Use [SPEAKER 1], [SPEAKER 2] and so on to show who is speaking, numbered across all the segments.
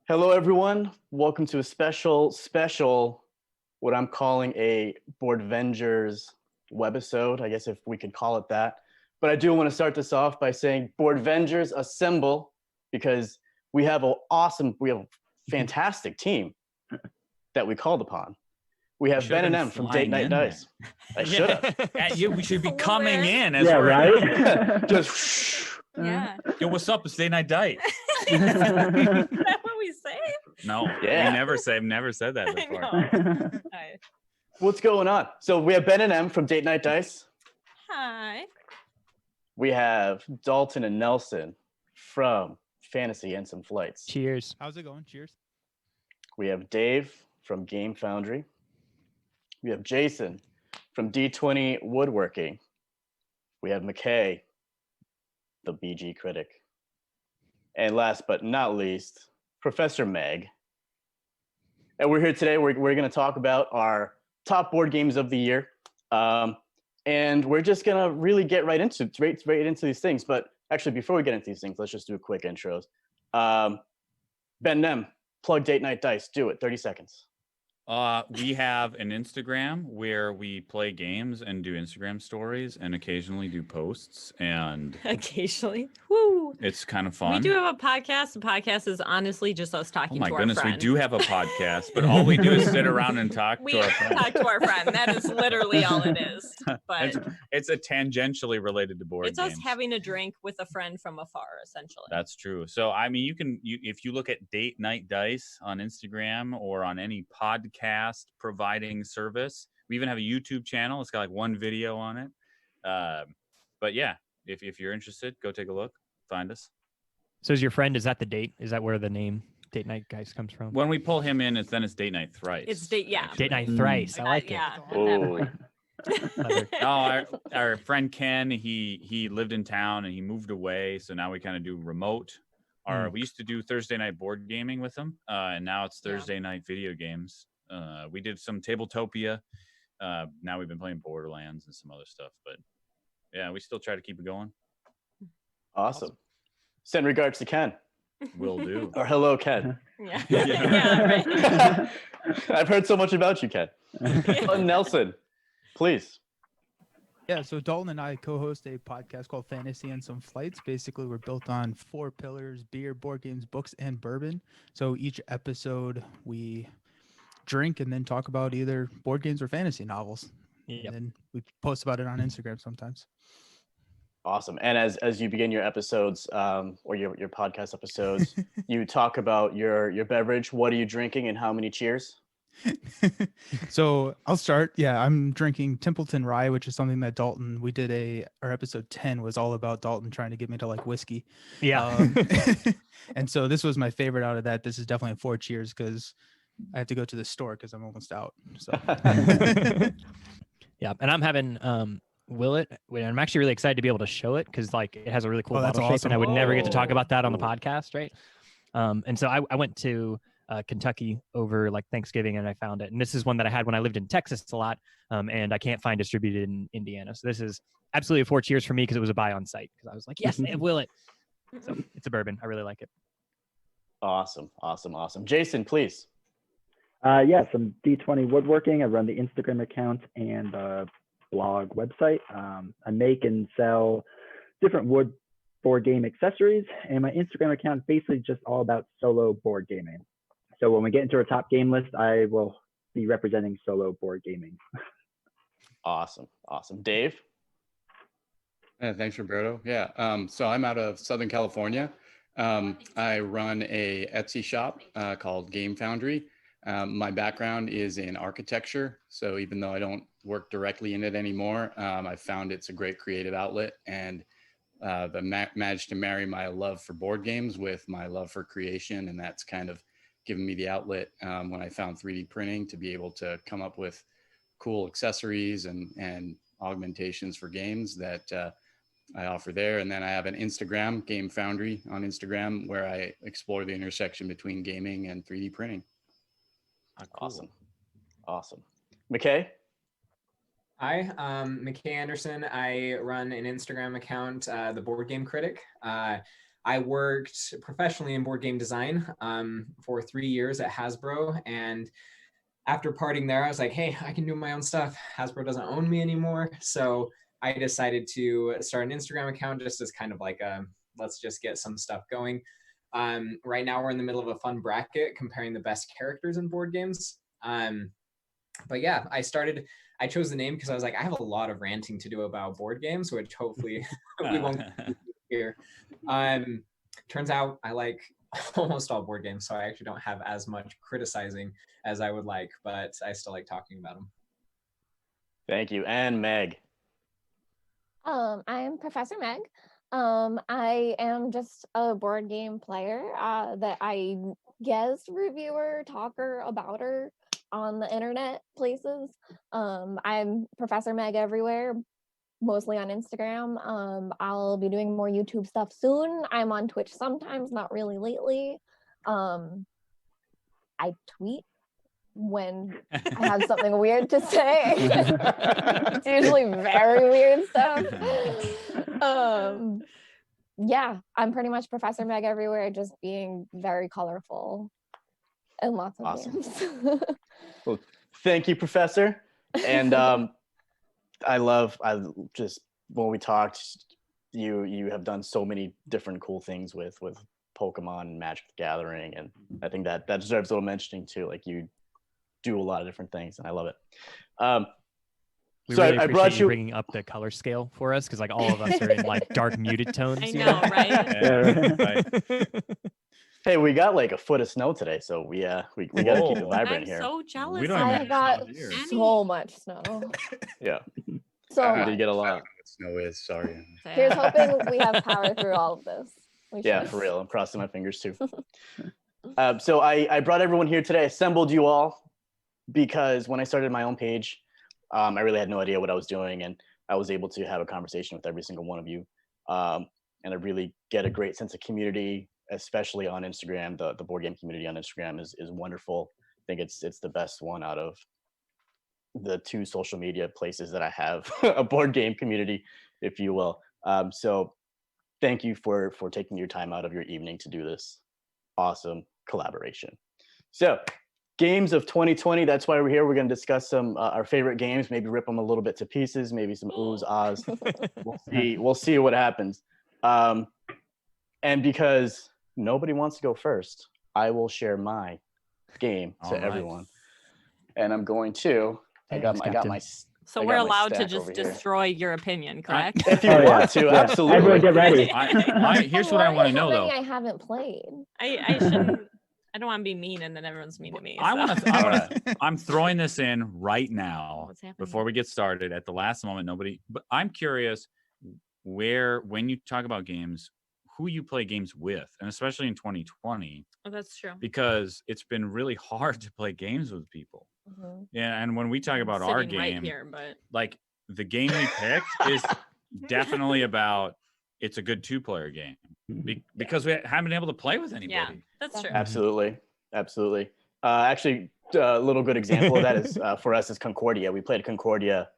[SPEAKER 1] Hello, everyone. Welcome to a special, what I'm calling a Boardvengers webisode, I guess if we could call it that. But I do want to start this off by saying Boardvengers assemble, because we have a fantastic team that we called upon. We have Ben and M from Date Night Dice. I should have.
[SPEAKER 2] We should be coming in as
[SPEAKER 3] right.
[SPEAKER 1] Just
[SPEAKER 4] Yeah.
[SPEAKER 2] Yo, what's up? It's Date Night Dice.
[SPEAKER 4] Is that what we say?
[SPEAKER 2] No,
[SPEAKER 1] Yeah.
[SPEAKER 2] we never said that
[SPEAKER 4] I
[SPEAKER 2] before.
[SPEAKER 4] know. Hi.
[SPEAKER 1] what's going on? So we have Ben and M from Date Night Dice.
[SPEAKER 4] Hi.
[SPEAKER 1] We have Dalton and Nelson from Fantasy and Some Flights.
[SPEAKER 3] Cheers.
[SPEAKER 5] How's it going? Cheers.
[SPEAKER 1] We have Dave from Game Foundry. We have Jason from D20 Woodworking. We have McKay, the BG critic. And last but not least, Professor Meg. And we're here today. We're going to talk about our top board games of the year. And we're just going to really get right into these things. But actually, before we get into these things, let's just do a quick intros. Ben Nem, plug Date Night Dice. Do it. 30 seconds.
[SPEAKER 2] We have an Instagram where we play games and do Instagram stories and occasionally do posts, and
[SPEAKER 4] Occasionally. Woo.
[SPEAKER 2] it's kind of fun.
[SPEAKER 4] We do have a podcast. The podcast is honestly just us
[SPEAKER 2] Oh
[SPEAKER 4] talking
[SPEAKER 2] my
[SPEAKER 4] to our
[SPEAKER 2] goodness,
[SPEAKER 4] friend.
[SPEAKER 2] we do have a podcast, but all we do is sit around and talk
[SPEAKER 4] We
[SPEAKER 2] to our friends.
[SPEAKER 4] talk to our friend. That is literally all it is. But
[SPEAKER 2] It's a tangentially related to board
[SPEAKER 4] it's
[SPEAKER 2] games.
[SPEAKER 4] us having a drink with a friend from afar, essentially.
[SPEAKER 2] That's true. So, I mean, if you look at Date Night Dice on Instagram or on any podcast providing service, we even have a YouTube channel. It's got like one video on it. But yeah, if you're interested, go take a look, find us.
[SPEAKER 3] So is your friend, is that the date? Is that where the name Date Night Guys comes from?
[SPEAKER 2] When we pull him in, it's Date Night Thrice.
[SPEAKER 4] It's date, yeah.
[SPEAKER 3] Date Night Thrice. I like it.
[SPEAKER 4] Yeah. at that
[SPEAKER 1] Oh.
[SPEAKER 4] point.
[SPEAKER 2] Our friend Ken, he lived in town and he moved away, so now we kind of do remote. We used to do Thursday night board gaming with him, and now it's Thursday night video games. We did some Tabletopia. Now we've been playing Borderlands and some other stuff, but yeah, we still try to keep it going.
[SPEAKER 1] Awesome. Send regards to Ken.
[SPEAKER 2] Will do.
[SPEAKER 1] Or hello, Ken.
[SPEAKER 4] Yeah.
[SPEAKER 2] Yeah.
[SPEAKER 4] Yeah, right.
[SPEAKER 1] I've heard so much about you, Ken. Nelson, please.
[SPEAKER 5] Yeah, so Dalton and I co-host a podcast called Fantasy and Some Flights. Basically, we're built on 4 pillars: beer, board games, books, and bourbon. So each episode we drink and then talk about either board games or fantasy novels.
[SPEAKER 3] Yep.
[SPEAKER 5] And then we post about it on Instagram sometimes.
[SPEAKER 1] Awesome. And as you begin your episodes, or your podcast episodes, you talk about your beverage. What are you drinking and how many cheers?
[SPEAKER 5] So I'll start. Yeah, I'm drinking Templeton Rye, which is something that Dalton, we did our episode 10 was all about Dalton trying to get me to like whiskey.
[SPEAKER 3] Yeah.
[SPEAKER 5] And so this was my favorite out of that. This is definitely a 4 cheers because I have to go to the store because I'm almost out. So
[SPEAKER 3] Yeah. And I'm having Willet. And I'm actually really excited to be able to show it because like it has a really cool
[SPEAKER 5] Oh, that's
[SPEAKER 3] bottle shape,
[SPEAKER 5] awesome.
[SPEAKER 3] and I would never get to talk
[SPEAKER 1] Oh,
[SPEAKER 3] about that on the
[SPEAKER 1] cool.
[SPEAKER 3] podcast, right? And so I went to Kentucky over like Thanksgiving and I found it. And this is one that I had when I lived in Texas a lot, and I can't find distributed in Indiana. So this is absolutely a 4 cheers for me because it was a buy on site. Because I was like, yes, they have Willet. So it's a bourbon. I really like it.
[SPEAKER 1] Awesome. Jason, please.
[SPEAKER 6] Yes, I'm D20 Woodworking. I run the Instagram account and blog website. I make and sell different wood board game accessories, and my Instagram account is basically just all about solo board gaming. So when we get into our top game list, I will be representing solo board gaming.
[SPEAKER 1] Awesome. Dave.
[SPEAKER 7] Thanks, Roberto. Yeah. So I'm out of Southern California. I run a Etsy shop called Game Foundry. My background is in architecture. So even though I don't work directly in it anymore, I found it's a great creative outlet, and managed to marry my love for board games with my love for creation. And that's kind of given me the outlet when I found 3D printing to be able to come up with cool accessories and augmentations for games that I offer there. And then I have an Instagram, Game Foundry on Instagram, where I explore the intersection between gaming and 3D printing.
[SPEAKER 1] Awesome. McKay.
[SPEAKER 8] Hi, McKay Anderson. I run an Instagram account, The Board Game Critic. I worked professionally in board game design for 3 years at Hasbro. And after parting there, I was like, hey, I can do my own stuff. Hasbro doesn't own me anymore. So I decided to start an Instagram account just as kind of like let's just get some stuff going. Right now we're in the middle of a fun bracket comparing the best characters in board games. But yeah, I chose the name because I was like, I have a lot of ranting to do about board games, which hopefully we won't here. Turns out I like almost all board games, so I actually don't have as much criticizing as I would like, but I still like talking about them.
[SPEAKER 1] Thank you. And Meg.
[SPEAKER 9] I'm Professor Meg. I am just a board game player that I guess reviewer, talker, abouter on the internet places. I'm Professor Meg everywhere, mostly on Instagram. I'll be doing more YouTube stuff soon. I'm on Twitch sometimes, not really lately. I tweet when I have something weird to say. It's usually very weird stuff. Yeah, I'm pretty much Professor Meg everywhere, just being very colorful and lots of
[SPEAKER 1] Awesome.
[SPEAKER 9] games.
[SPEAKER 1] Well, thank you, Professor. And I just when we talked, you have done so many different cool things with Pokemon and Magic the Gathering, and I think that deserves a little mentioning too. Like, you do a lot of different things, and I love it.
[SPEAKER 3] We
[SPEAKER 1] So
[SPEAKER 3] really
[SPEAKER 1] I
[SPEAKER 3] appreciate
[SPEAKER 1] brought
[SPEAKER 3] you
[SPEAKER 1] you.
[SPEAKER 3] bringing up the color scale for us, because like all of us are in like dark muted tones.
[SPEAKER 4] I
[SPEAKER 3] you
[SPEAKER 4] know, right?
[SPEAKER 2] Yeah, right.
[SPEAKER 1] Hey, we got like a foot of snow today, so we got to keep it
[SPEAKER 2] Whoa.
[SPEAKER 1] vibrant
[SPEAKER 4] I'm
[SPEAKER 1] here.
[SPEAKER 4] so jealous.
[SPEAKER 2] We don't
[SPEAKER 4] of
[SPEAKER 2] even
[SPEAKER 9] I
[SPEAKER 2] have
[SPEAKER 9] got
[SPEAKER 2] snow here.
[SPEAKER 9] so much snow.
[SPEAKER 1] Yeah,
[SPEAKER 9] So
[SPEAKER 1] we
[SPEAKER 9] much.
[SPEAKER 1] did get a
[SPEAKER 7] I don't know
[SPEAKER 1] lot.
[SPEAKER 7] what snow is. Sorry.
[SPEAKER 9] Here's hoping we have power through all of this. We
[SPEAKER 1] Yeah,
[SPEAKER 9] should.
[SPEAKER 1] for real. I'm crossing my fingers too. So I brought everyone here today, assembled you all, because when I started my own page, I really had no idea what I was doing, and I was able to have a conversation with every single one of you, and I really get a great sense of community, especially on Instagram. The board game community on Instagram is wonderful. I think it's the best one out of the two social media places that I have a board game community, if you will. So thank you for taking your time out of your evening to do this awesome collaboration. So, games of 2020, that's why we're here. We're going to discuss some our favorite games, maybe rip them a little bit to pieces, maybe some oohs, ahs. We'll see what happens. And because nobody wants to go first, I will share my game to
[SPEAKER 2] All right.
[SPEAKER 1] everyone. And I'm going to I got
[SPEAKER 3] Thanks,
[SPEAKER 1] my
[SPEAKER 4] So
[SPEAKER 1] I
[SPEAKER 4] we're
[SPEAKER 1] got my
[SPEAKER 4] allowed to
[SPEAKER 1] stack
[SPEAKER 4] just
[SPEAKER 1] over here.
[SPEAKER 4] destroy your opinion, correct?
[SPEAKER 1] If you
[SPEAKER 6] Oh, yeah.
[SPEAKER 1] want to,
[SPEAKER 6] Yeah.
[SPEAKER 1] absolutely.
[SPEAKER 6] Everyone get ready.
[SPEAKER 2] Here's what I want to know,
[SPEAKER 9] How many
[SPEAKER 2] though.
[SPEAKER 9] I haven't played.
[SPEAKER 4] I shouldn't. I don't want to be mean, and then everyone's mean to me.
[SPEAKER 2] I
[SPEAKER 4] so.
[SPEAKER 2] want to.
[SPEAKER 1] Alright.
[SPEAKER 2] I'm throwing this in right now
[SPEAKER 4] What's happening?
[SPEAKER 2] before we get started. At the last moment, nobody. But I'm curious, when you talk about games, who you play games with, and especially in 2020,
[SPEAKER 4] Oh, that's true.
[SPEAKER 2] because it's been really hard to play games with people.
[SPEAKER 9] Mhm.
[SPEAKER 2] Yeah, and when we talk
[SPEAKER 4] I'm
[SPEAKER 2] about our
[SPEAKER 4] sitting right
[SPEAKER 2] game,
[SPEAKER 4] here, but
[SPEAKER 2] like the game we picked is definitely about. It's a good two-player game because we haven't been able to play with anybody.
[SPEAKER 4] yeah, that's true.
[SPEAKER 1] Absolutely. Actually, a little good example of that is for us is Concordia. We played Concordia,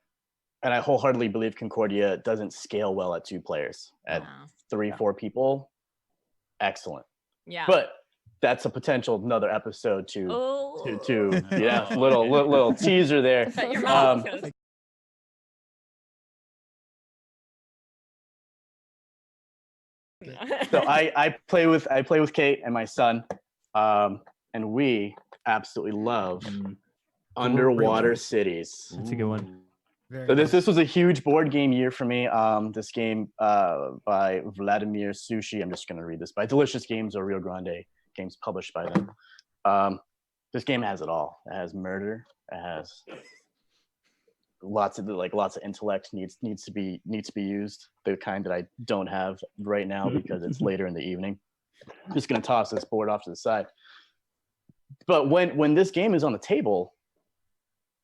[SPEAKER 1] and I wholeheartedly believe Concordia doesn't scale well at 2 players. At
[SPEAKER 4] Wow.
[SPEAKER 1] 3-4 people, excellent.
[SPEAKER 4] Yeah.
[SPEAKER 1] But that's a potential another episode to
[SPEAKER 4] oh.
[SPEAKER 1] yeah,
[SPEAKER 2] Oh,
[SPEAKER 1] little teaser there.
[SPEAKER 4] Shut your mouth.
[SPEAKER 1] Um,
[SPEAKER 4] 'cause-
[SPEAKER 1] So I play with Kate and my son, and we absolutely love Underwater Cities.
[SPEAKER 3] That's a good one.
[SPEAKER 5] Very
[SPEAKER 1] So
[SPEAKER 5] nice.
[SPEAKER 1] this was a huge board game year for me. This game by Vladimir Sushi. I'm just gonna read this by Delicious Games or Rio Grande Games, published by them. This game has it all. It has murder. It has lots of intellect needs to be used. The kind that I don't have right now because it's later in the evening. I'm just gonna toss this board off to the side. But when this game is on the table,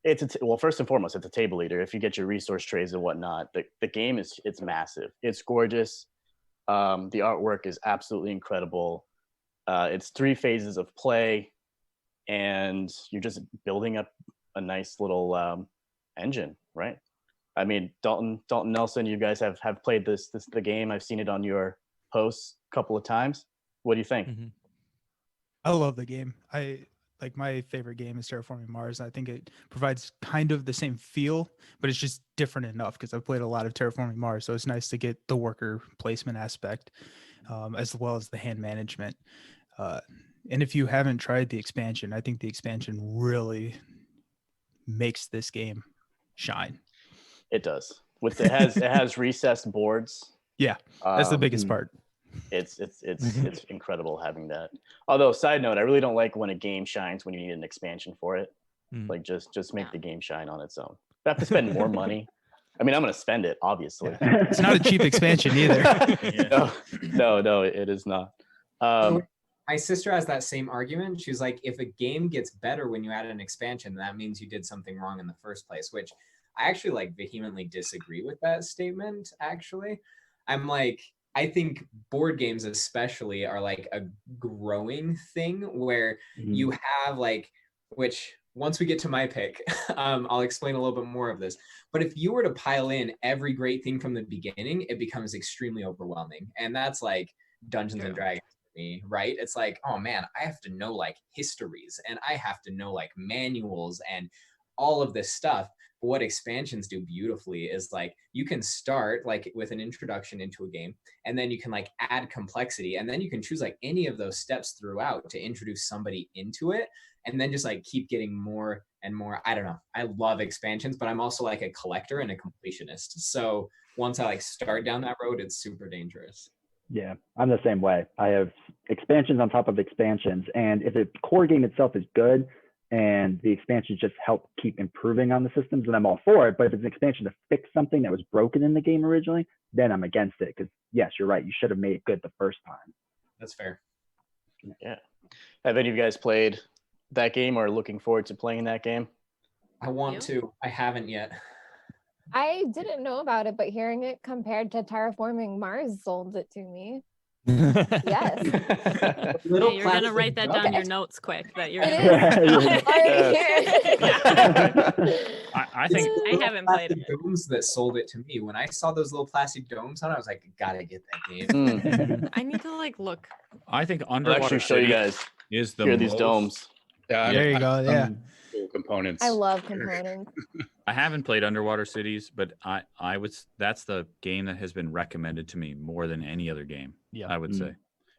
[SPEAKER 1] it's well, first and foremost, it's a table eater. If you get your resource trays and whatnot, the game it's massive. It's gorgeous. The artwork is absolutely incredible. It's 3 phases of play, and you're just building up a nice little engine, right? I mean, Dalton Nelson, you guys have played the game. I've seen it on your posts a couple of times. What do you think?
[SPEAKER 3] Mhm.
[SPEAKER 5] I love the game. My favorite game is Terraforming Mars. I think it provides kind of the same feel, but it's just different enough because I've played a lot of Terraforming Mars. So it's nice to get the worker placement aspect as well as the hand management. And if you haven't tried the expansion, I think the expansion really makes this game shine.
[SPEAKER 1] It does. It has recessed boards.
[SPEAKER 5] Yeah, that's the biggest
[SPEAKER 1] Um,
[SPEAKER 5] part.
[SPEAKER 1] It's incredible having that. Although, side note, I really don't like when a game shines when you need an expansion for it.
[SPEAKER 3] Mm.
[SPEAKER 1] Like just make
[SPEAKER 4] Yeah.
[SPEAKER 1] the game shine on its own. If I have to spend more money. I mean, I'm going to spend it, obviously.
[SPEAKER 5] It's not a cheap expansion either.
[SPEAKER 1] No, it is not.
[SPEAKER 8] My sister has that same argument. She's like, if a game gets better when you add an expansion, that means you did something wrong in the first place, which I actually like vehemently disagree with that statement. Actually, I'm like, I think board games especially are like a growing thing where you have like, which once we get to my pick, I'll explain a little bit more of this. But if you were to pile in every great thing from the beginning, it becomes extremely overwhelming. And that's like Dungeons and Dragons for me, right? It's like, oh man, I have to know like histories and I have to know like manuals and all of this stuff. But what expansions do beautifully is like you can start like with an introduction into a game, and then you can like add complexity, and then you can choose like any of those steps throughout to introduce somebody into it, and then just like keep getting more and more. I don't know. I love expansions, but I'm also like a collector and a completionist. So once I like start down that road, it's super dangerous.
[SPEAKER 6] Yeah, I'm the same way. I have expansions on top of expansions. And if the core game itself is good and the expansions just help keep improving on the systems, then I'm all for it. But if it's an expansion to fix something that was broken in the game originally, then I'm against it. Because yes, you're right. You should have made it good the first time.
[SPEAKER 8] That's fair.
[SPEAKER 1] Yeah. Have any of you guys played that game or looking forward to playing that game?
[SPEAKER 8] I want to. I haven't yet.
[SPEAKER 9] I didn't know about it, but hearing it compared to Terraforming Mars sold it to me. Yes.
[SPEAKER 4] Yeah, you're gonna write that down in your notes quick. That you're.
[SPEAKER 9] It is. Already here.
[SPEAKER 2] I think
[SPEAKER 4] I haven't played it.
[SPEAKER 8] Plastic domes that sold it to me. When I saw those little plastic domes on it, I was like, gotta get that game.
[SPEAKER 1] Mm.
[SPEAKER 4] I need to like look.
[SPEAKER 2] I think
[SPEAKER 1] I'll
[SPEAKER 2] Underwater
[SPEAKER 1] actually show you
[SPEAKER 2] City
[SPEAKER 1] guys.
[SPEAKER 2] is the
[SPEAKER 1] Here are these
[SPEAKER 2] most-
[SPEAKER 1] domes.
[SPEAKER 7] Yeah,
[SPEAKER 5] There you go. Yeah.
[SPEAKER 7] Cool components.
[SPEAKER 9] I love components.
[SPEAKER 2] I haven't played Underwater Cities, but I would. That's the game that has been recommended to me more than any other game.
[SPEAKER 3] Yeah.
[SPEAKER 2] I would
[SPEAKER 6] Mm.
[SPEAKER 2] say,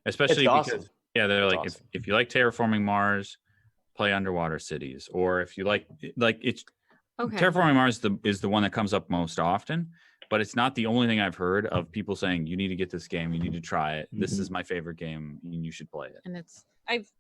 [SPEAKER 2] especially
[SPEAKER 1] It's awesome.
[SPEAKER 2] because they're
[SPEAKER 1] It's
[SPEAKER 2] like
[SPEAKER 1] awesome.
[SPEAKER 2] if you like Terraforming Mars, play Underwater Cities, or if you like it's
[SPEAKER 4] Okay.
[SPEAKER 2] Terraforming Mars is the one that comes up most often, but it's not the only thing I've heard of people saying you need to get this game, you need to try it. This
[SPEAKER 6] Mhm.
[SPEAKER 2] is my favorite game, and you should play it.
[SPEAKER 4] And I've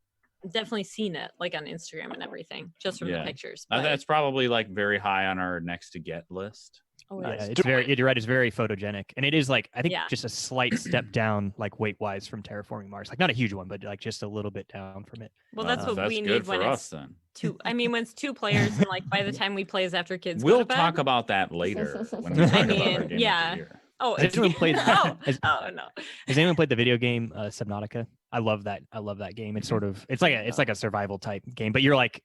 [SPEAKER 4] definitely seen it like on Instagram and everything, just from
[SPEAKER 2] Yeah.
[SPEAKER 4] the pictures. But,
[SPEAKER 2] That's probably like very high on our next to get list.
[SPEAKER 4] oh,
[SPEAKER 3] Yeah,
[SPEAKER 4] yeah.
[SPEAKER 3] it's you're right. It's very photogenic, and it is like I think
[SPEAKER 4] Yeah.
[SPEAKER 3] just a slight step down, like weight wise, from Terraforming Mars. Like not a huge one, but like just a little bit down from it.
[SPEAKER 4] Well, that's what we
[SPEAKER 2] good
[SPEAKER 4] need
[SPEAKER 2] for
[SPEAKER 4] when
[SPEAKER 2] us
[SPEAKER 4] it's
[SPEAKER 2] then.
[SPEAKER 4] two. I mean, when it's two players, and like by the time we play is after kids. go
[SPEAKER 2] We'll
[SPEAKER 4] to bed.
[SPEAKER 2] talk about that later when we
[SPEAKER 9] I
[SPEAKER 2] talk about our
[SPEAKER 4] mean,
[SPEAKER 2] game
[SPEAKER 4] yeah.
[SPEAKER 2] of the year.
[SPEAKER 4] Oh,
[SPEAKER 3] Has anyone played?
[SPEAKER 4] oh,
[SPEAKER 3] has,
[SPEAKER 4] oh no.
[SPEAKER 3] has anyone played the video game Subnautica? I love that. I love that game. It's sort of it's like a survival type game, but you're like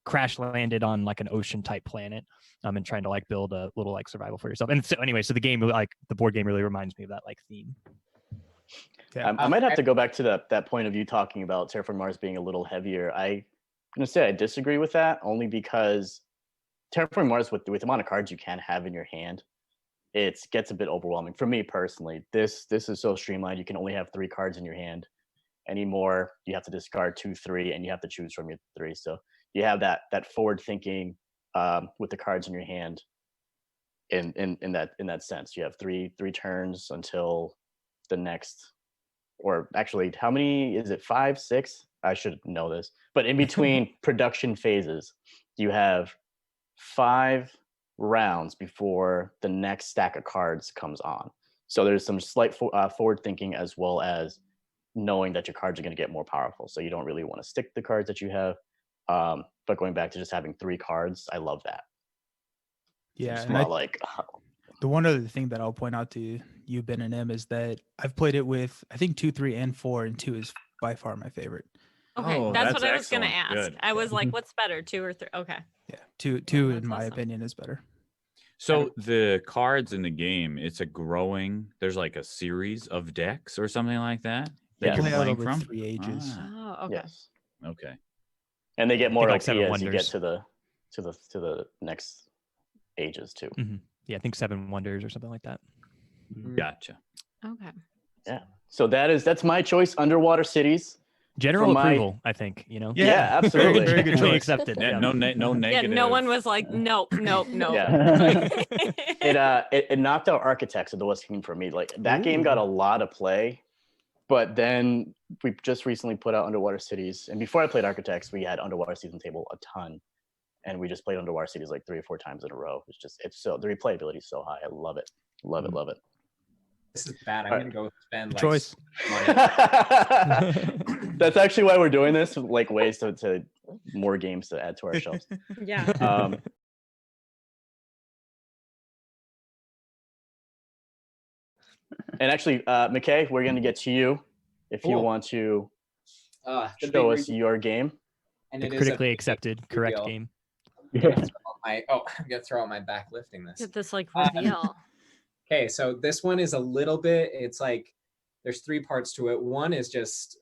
[SPEAKER 3] crash landed on like an ocean type planet, and trying to like build a little like survival for yourself. And so anyway, so the game like the board game really reminds me of that like theme.
[SPEAKER 5] Yeah.
[SPEAKER 1] I might have to go back to that point of you talking about Terraforming Mars being a little heavier. I'm gonna say I disagree with that only because Terraforming Mars with the amount of cards you can have in your hand, it gets a bit overwhelming for me personally. This is so streamlined. You can only have 3 cards in your hand. Anymore, you have to discard 2, 3, and you have to choose from your 3. So you have that forward thinking with the cards in your hand. In that sense, you have three turns until the next. Or actually, how many is it? 5, 6? I should know this. But in between production phases, you have 5 rounds before the next stack of cards comes on. So there's some slight forward thinking as well as knowing that your cards are going to get more powerful. So you don't really want to stick the cards that you have. But going back to just having 3 cards, I love that.
[SPEAKER 5] Yeah.
[SPEAKER 1] It's
[SPEAKER 5] And
[SPEAKER 1] not like
[SPEAKER 5] the one other thing that I'll point out to you, Ben and M, is that I've played it with I think 2, 3, and 4, and 2 is by far my favorite.
[SPEAKER 4] Okay,
[SPEAKER 2] Oh,
[SPEAKER 4] that's
[SPEAKER 2] that's
[SPEAKER 4] what I was gonna
[SPEAKER 2] excellent.
[SPEAKER 4] ask.
[SPEAKER 2] Good.
[SPEAKER 4] I was like, what's better, 2 or 3? Okay.
[SPEAKER 5] Yeah, two
[SPEAKER 4] that's
[SPEAKER 5] in my
[SPEAKER 4] awesome.
[SPEAKER 5] opinion is better.
[SPEAKER 2] So the cards in the game, it's a growing. There's like a series of decks or something like that that
[SPEAKER 1] Yes.
[SPEAKER 2] you're
[SPEAKER 5] Play out
[SPEAKER 2] playing
[SPEAKER 5] over
[SPEAKER 2] from.
[SPEAKER 5] 3 ages.
[SPEAKER 2] Ah,
[SPEAKER 4] Oh, okay.
[SPEAKER 1] Yes.
[SPEAKER 2] okay.
[SPEAKER 1] And they get more
[SPEAKER 3] like
[SPEAKER 1] OP
[SPEAKER 3] Seven
[SPEAKER 1] as you get
[SPEAKER 3] Wonders.
[SPEAKER 1] to the next ages too.
[SPEAKER 3] Yeah, I think 7 Wonders or something like that.
[SPEAKER 2] Gotcha.
[SPEAKER 4] Okay.
[SPEAKER 1] Yeah. So that's my choice. Underwater cities.
[SPEAKER 3] General
[SPEAKER 1] For my-
[SPEAKER 3] approval, I think. You know.
[SPEAKER 1] Yeah, absolutely.
[SPEAKER 3] Very good
[SPEAKER 5] Very
[SPEAKER 3] choice. Accepted.
[SPEAKER 2] Yeah,
[SPEAKER 3] Yeah.
[SPEAKER 2] no
[SPEAKER 4] Yeah,
[SPEAKER 2] negative.
[SPEAKER 4] no one was like, nope, nope, nope.
[SPEAKER 1] Yeah. It knocked out Architects of the West Kingdom for me. Like that game got a lot of play, but then we just recently put out Underwater Cities. And before I played Architects, we had Underwater Cities on the table a ton. And we just played Underwater Cities like 3 or 4 times in a row. It's so the replayability is so high. I love it. Love it. Love it.
[SPEAKER 8] This is bad. I'm
[SPEAKER 1] All
[SPEAKER 8] gonna go spend like
[SPEAKER 5] Choice.
[SPEAKER 8] money.
[SPEAKER 1] That's actually why we're doing this, like ways to more games to add to our shelves.
[SPEAKER 4] Yeah.
[SPEAKER 1] And actually, McKay, we're going to get to you if you
[SPEAKER 8] Cool.
[SPEAKER 1] want to
[SPEAKER 8] The big
[SPEAKER 1] show us
[SPEAKER 8] reason-
[SPEAKER 1] your game.
[SPEAKER 8] and
[SPEAKER 3] The
[SPEAKER 8] it is a
[SPEAKER 3] critically
[SPEAKER 8] big
[SPEAKER 3] accepted, correct
[SPEAKER 8] reveal.
[SPEAKER 3] game.
[SPEAKER 6] Yeah.
[SPEAKER 8] I'm gonna throw out my back lifting this.
[SPEAKER 4] Get this like
[SPEAKER 8] Um,
[SPEAKER 4] reveal.
[SPEAKER 8] Okay, so this one is a little bit, it's like there's 3 parts to it. One is just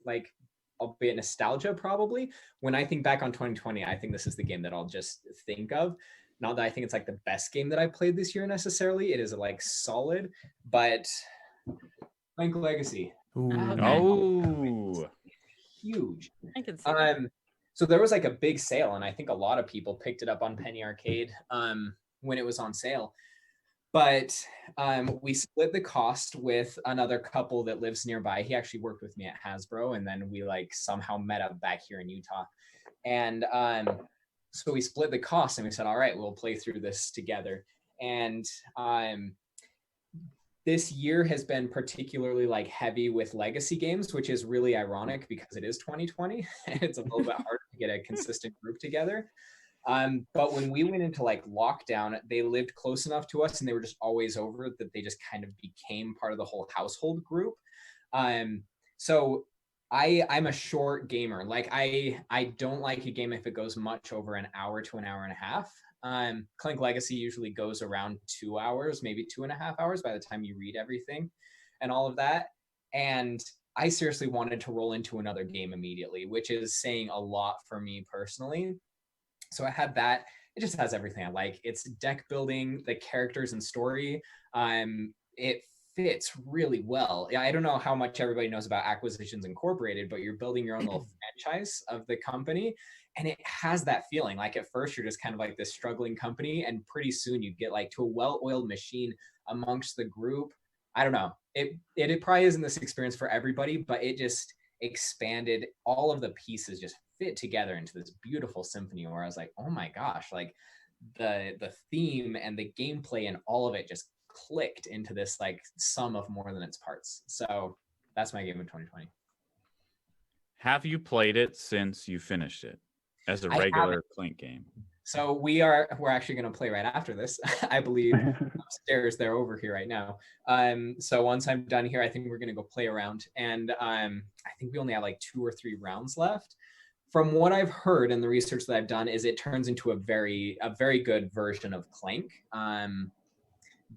[SPEAKER 8] like albeit nostalgia probably. When I think back on 2020, I think this is the game that I'll just think of. Not that I think it's like the best game that I played this year necessarily. It is like solid, but Clank Legacy,
[SPEAKER 5] Ooh.
[SPEAKER 4] Okay.
[SPEAKER 2] Oh,
[SPEAKER 8] huge.
[SPEAKER 4] I can see that.
[SPEAKER 8] So there was like a big sale, and I think a lot of people picked it up on Penny Arcade when it was on sale. But we split the cost with another couple that lives nearby. He actually worked with me at Hasbro, and then we like somehow met up back here in Utah. And so we split the cost, and we said, all right, we'll play through this together. And this year has been particularly like heavy with legacy games, which is really ironic because it is 2020 and it's a little bit hard to get a consistent group together. But when we went into like lockdown, they lived close enough to us and they were just always over that they just kind of became part of the whole household group. So I'm a short gamer. Like I don't like a game if it goes much over an hour to an hour and a half. Clank Legacy usually goes around 2 hours, maybe 2.5 hours by the time you read everything and all of that. And I seriously wanted to roll into another game immediately, which is saying a lot for me personally. So I had that. It just has everything I like. It's deck building, the characters and story. It fits really well. I don't know how much everybody knows about Acquisitions Incorporated, but you're building your own little franchise of the company. And it has that feeling. Like at first you're just kind of like this struggling company, and pretty soon you get like to a well-oiled machine amongst the group. I don't know. It probably isn't this experience for everybody, but it just expanded. All of the pieces just fit together into this beautiful symphony where I was like, oh my gosh, like the theme and the gameplay and all of it just clicked into this like sum of more than its parts. So that's my game of 2020.
[SPEAKER 2] have you played it since you finished it as a regular Clink game?
[SPEAKER 8] So we're actually going to play right after this, I believe. Upstairs, they're over here right now. So once I'm done here, I think we're going to go play around, and I think we only have like 2 or 3 rounds left. From what I've heard and the research that I've done, is it turns into a very good version of Clank.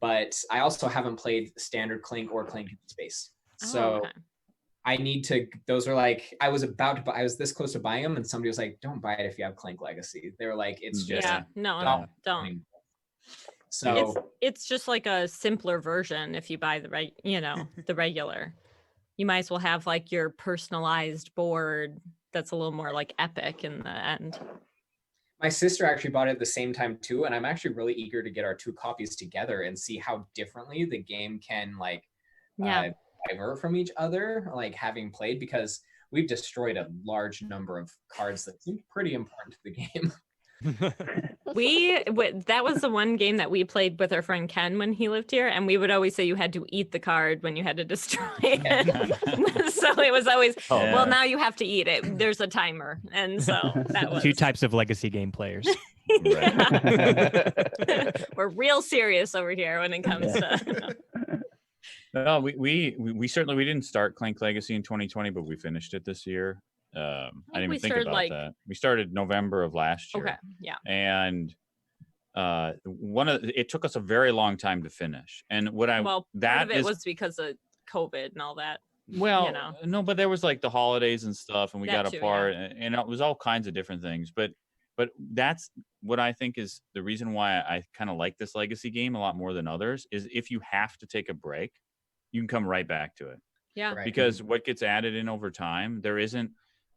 [SPEAKER 8] But I also haven't played standard Clank or Clank in Space, so.
[SPEAKER 4] okay.
[SPEAKER 8] I need to, those are like, I was about to buy, I was this close to buying them, and somebody was like, don't buy it if you have Clank Legacy. They were like, it's just,
[SPEAKER 4] Yeah, no,
[SPEAKER 8] don't.
[SPEAKER 4] don't.
[SPEAKER 8] So
[SPEAKER 4] It's just like a simpler version if you buy the regular. You might as well have like your personalized board that's a little more like epic in the end.
[SPEAKER 8] my sister actually bought it at the same time too, and I'm actually really eager to get our 2 copies together and see how differently the game can like divert from each other, like having played, because we've destroyed a large number of cards that seem pretty important to the game.
[SPEAKER 4] That was the one game that we played with our friend Ken when he lived here, and we would always say you had to eat the card when you had to destroy it. So it was always, well, now you have to eat it. There's a timer, and so that was
[SPEAKER 3] 2 types of legacy game players.
[SPEAKER 4] We're real serious over here when it comes to.
[SPEAKER 2] No, we certainly we didn't start Clank Legacy in 2020, but we finished it this year. I didn't
[SPEAKER 4] we
[SPEAKER 2] even think
[SPEAKER 4] started,
[SPEAKER 2] about that. We started November of last year.
[SPEAKER 4] Okay, yeah.
[SPEAKER 2] And it took us a very long time to finish. And what I
[SPEAKER 4] Well,
[SPEAKER 2] that
[SPEAKER 4] part of it
[SPEAKER 2] is
[SPEAKER 4] was because of COVID and all that.
[SPEAKER 2] well,
[SPEAKER 4] know.
[SPEAKER 2] no, but there was like the holidays and stuff, and we
[SPEAKER 4] That
[SPEAKER 2] got
[SPEAKER 4] too,
[SPEAKER 2] apart, and it was all kinds of different things. But that's what I think is the reason why I kind of like this legacy game a lot more than others is if you have to take a break, you can come right back to it.
[SPEAKER 4] Yeah.
[SPEAKER 8] Right.
[SPEAKER 2] Because what gets added in over time, there isn't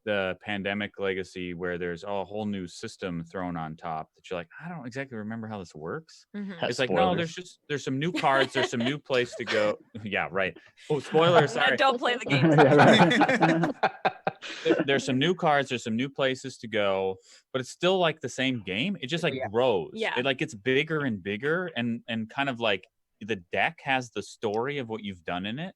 [SPEAKER 2] the pandemic legacy where there's a whole new system thrown on top that you're like, I don't exactly remember how this works.
[SPEAKER 4] Mhm.
[SPEAKER 2] It's like, no, there's some new cards, there's some new place to go. Yeah, right. Oh, spoiler, sorry.
[SPEAKER 4] Don't play the game.
[SPEAKER 6] Yeah, right.
[SPEAKER 2] There's some new cards, there's some new places to go, but it's still like the same game. It just like grows.
[SPEAKER 4] Yeah.
[SPEAKER 2] It like gets bigger and bigger, and kind of like the deck has the story of what you've done in it.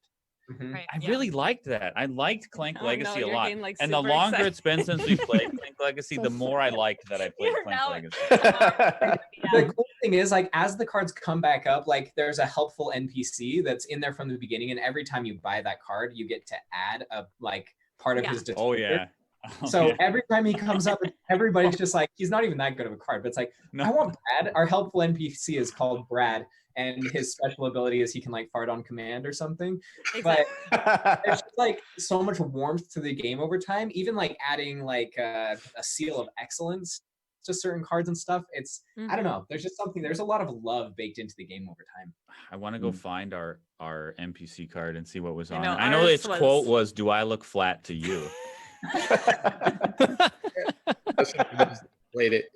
[SPEAKER 8] Mhm.
[SPEAKER 4] Right,
[SPEAKER 2] I
[SPEAKER 4] yeah.
[SPEAKER 2] really liked that. I liked Clank
[SPEAKER 4] Oh,
[SPEAKER 2] Legacy
[SPEAKER 4] no,
[SPEAKER 2] a
[SPEAKER 4] you're
[SPEAKER 2] lot.
[SPEAKER 4] getting, like,
[SPEAKER 2] And the
[SPEAKER 4] super
[SPEAKER 2] longer
[SPEAKER 4] excited.
[SPEAKER 2] it's been since we played Clank Legacy, the more I liked that I played
[SPEAKER 4] You're
[SPEAKER 2] Clank
[SPEAKER 4] now-
[SPEAKER 2] Legacy.
[SPEAKER 8] The cool thing is, like, as the cards come back up, like, there's a helpful NPC that's in there from the beginning, and every time you buy that card, you get to add a like part of
[SPEAKER 4] Yeah.
[SPEAKER 8] his.
[SPEAKER 2] Oh
[SPEAKER 8] descriptor.
[SPEAKER 2] yeah. Oh,
[SPEAKER 8] So
[SPEAKER 2] yeah.
[SPEAKER 8] every time he comes up, everybody's just like, he's not even that good of a card, but it's like,
[SPEAKER 2] No.
[SPEAKER 8] I want Brad. Our helpful NPC is called Brad, and his special ability is he can like fart on command or something. But there's just like so much warmth to the game over time. Even like adding like a seal of excellence to certain cards and stuff. It's I don't know. There's just something. There's a lot of love baked into the game over time.
[SPEAKER 2] I want to go find our NPC card and see what was
[SPEAKER 4] I
[SPEAKER 2] on
[SPEAKER 4] know,
[SPEAKER 2] it. I know
[SPEAKER 4] ours
[SPEAKER 2] its
[SPEAKER 4] was-
[SPEAKER 2] quote was, "Do I look flat to you?"
[SPEAKER 7] Played it.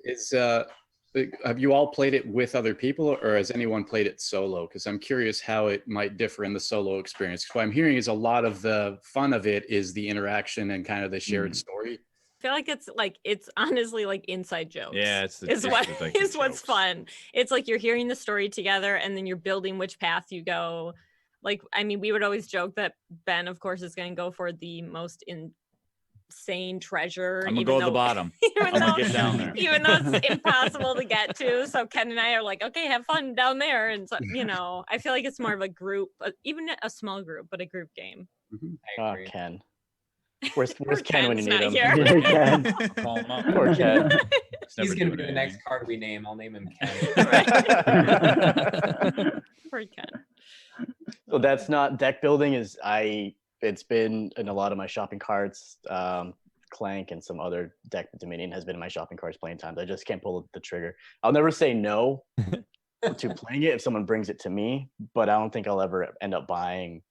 [SPEAKER 7] Have you all played it with other people, or has anyone played it solo? Because I'm curious how it might differ in the solo experience. 'Cause what I'm hearing is a lot of the fun of it is the interaction and kind of the shared story.
[SPEAKER 4] I feel like it's honestly like inside jokes.
[SPEAKER 2] Yeah, it's
[SPEAKER 4] is
[SPEAKER 2] it's
[SPEAKER 4] what
[SPEAKER 2] like the
[SPEAKER 4] is what's
[SPEAKER 2] jokes.
[SPEAKER 4] fun. It's like you're hearing the story together, and then you're building which path you go. Like, I mean, we would always joke that Ben, of course, is going to go for the most insane treasure.
[SPEAKER 2] I'm gonna
[SPEAKER 4] even
[SPEAKER 2] go to the
[SPEAKER 4] though-
[SPEAKER 2] bottom.
[SPEAKER 4] even
[SPEAKER 2] I'm gonna
[SPEAKER 4] though-
[SPEAKER 2] get down there.
[SPEAKER 4] Even though it's impossible to get to. So Ken and I are like, okay, have fun down there. And so, I feel like it's more of a group, even a small group, but a group game.
[SPEAKER 8] I
[SPEAKER 1] Oh,
[SPEAKER 8] agree.
[SPEAKER 1] Ken. Where's
[SPEAKER 4] Poor
[SPEAKER 1] Ken when you
[SPEAKER 4] Ken's
[SPEAKER 1] need
[SPEAKER 4] not
[SPEAKER 1] him?
[SPEAKER 4] here.
[SPEAKER 6] Yeah, Ken.
[SPEAKER 2] I'll call him up.
[SPEAKER 1] Poor Ken.
[SPEAKER 2] He's
[SPEAKER 8] He's
[SPEAKER 2] never
[SPEAKER 8] gonna be
[SPEAKER 2] doing
[SPEAKER 8] the next
[SPEAKER 2] anything.
[SPEAKER 8] card we name. I'll name him Ken.
[SPEAKER 4] Poor Ken.
[SPEAKER 1] So that's not deck building. It's been in a lot of my shopping carts. Clank and some other deck Dominion has been in my shopping carts playing times. I just can't pull the trigger. I'll never say no to playing it if someone brings it to me, but I don't think I'll ever end up buying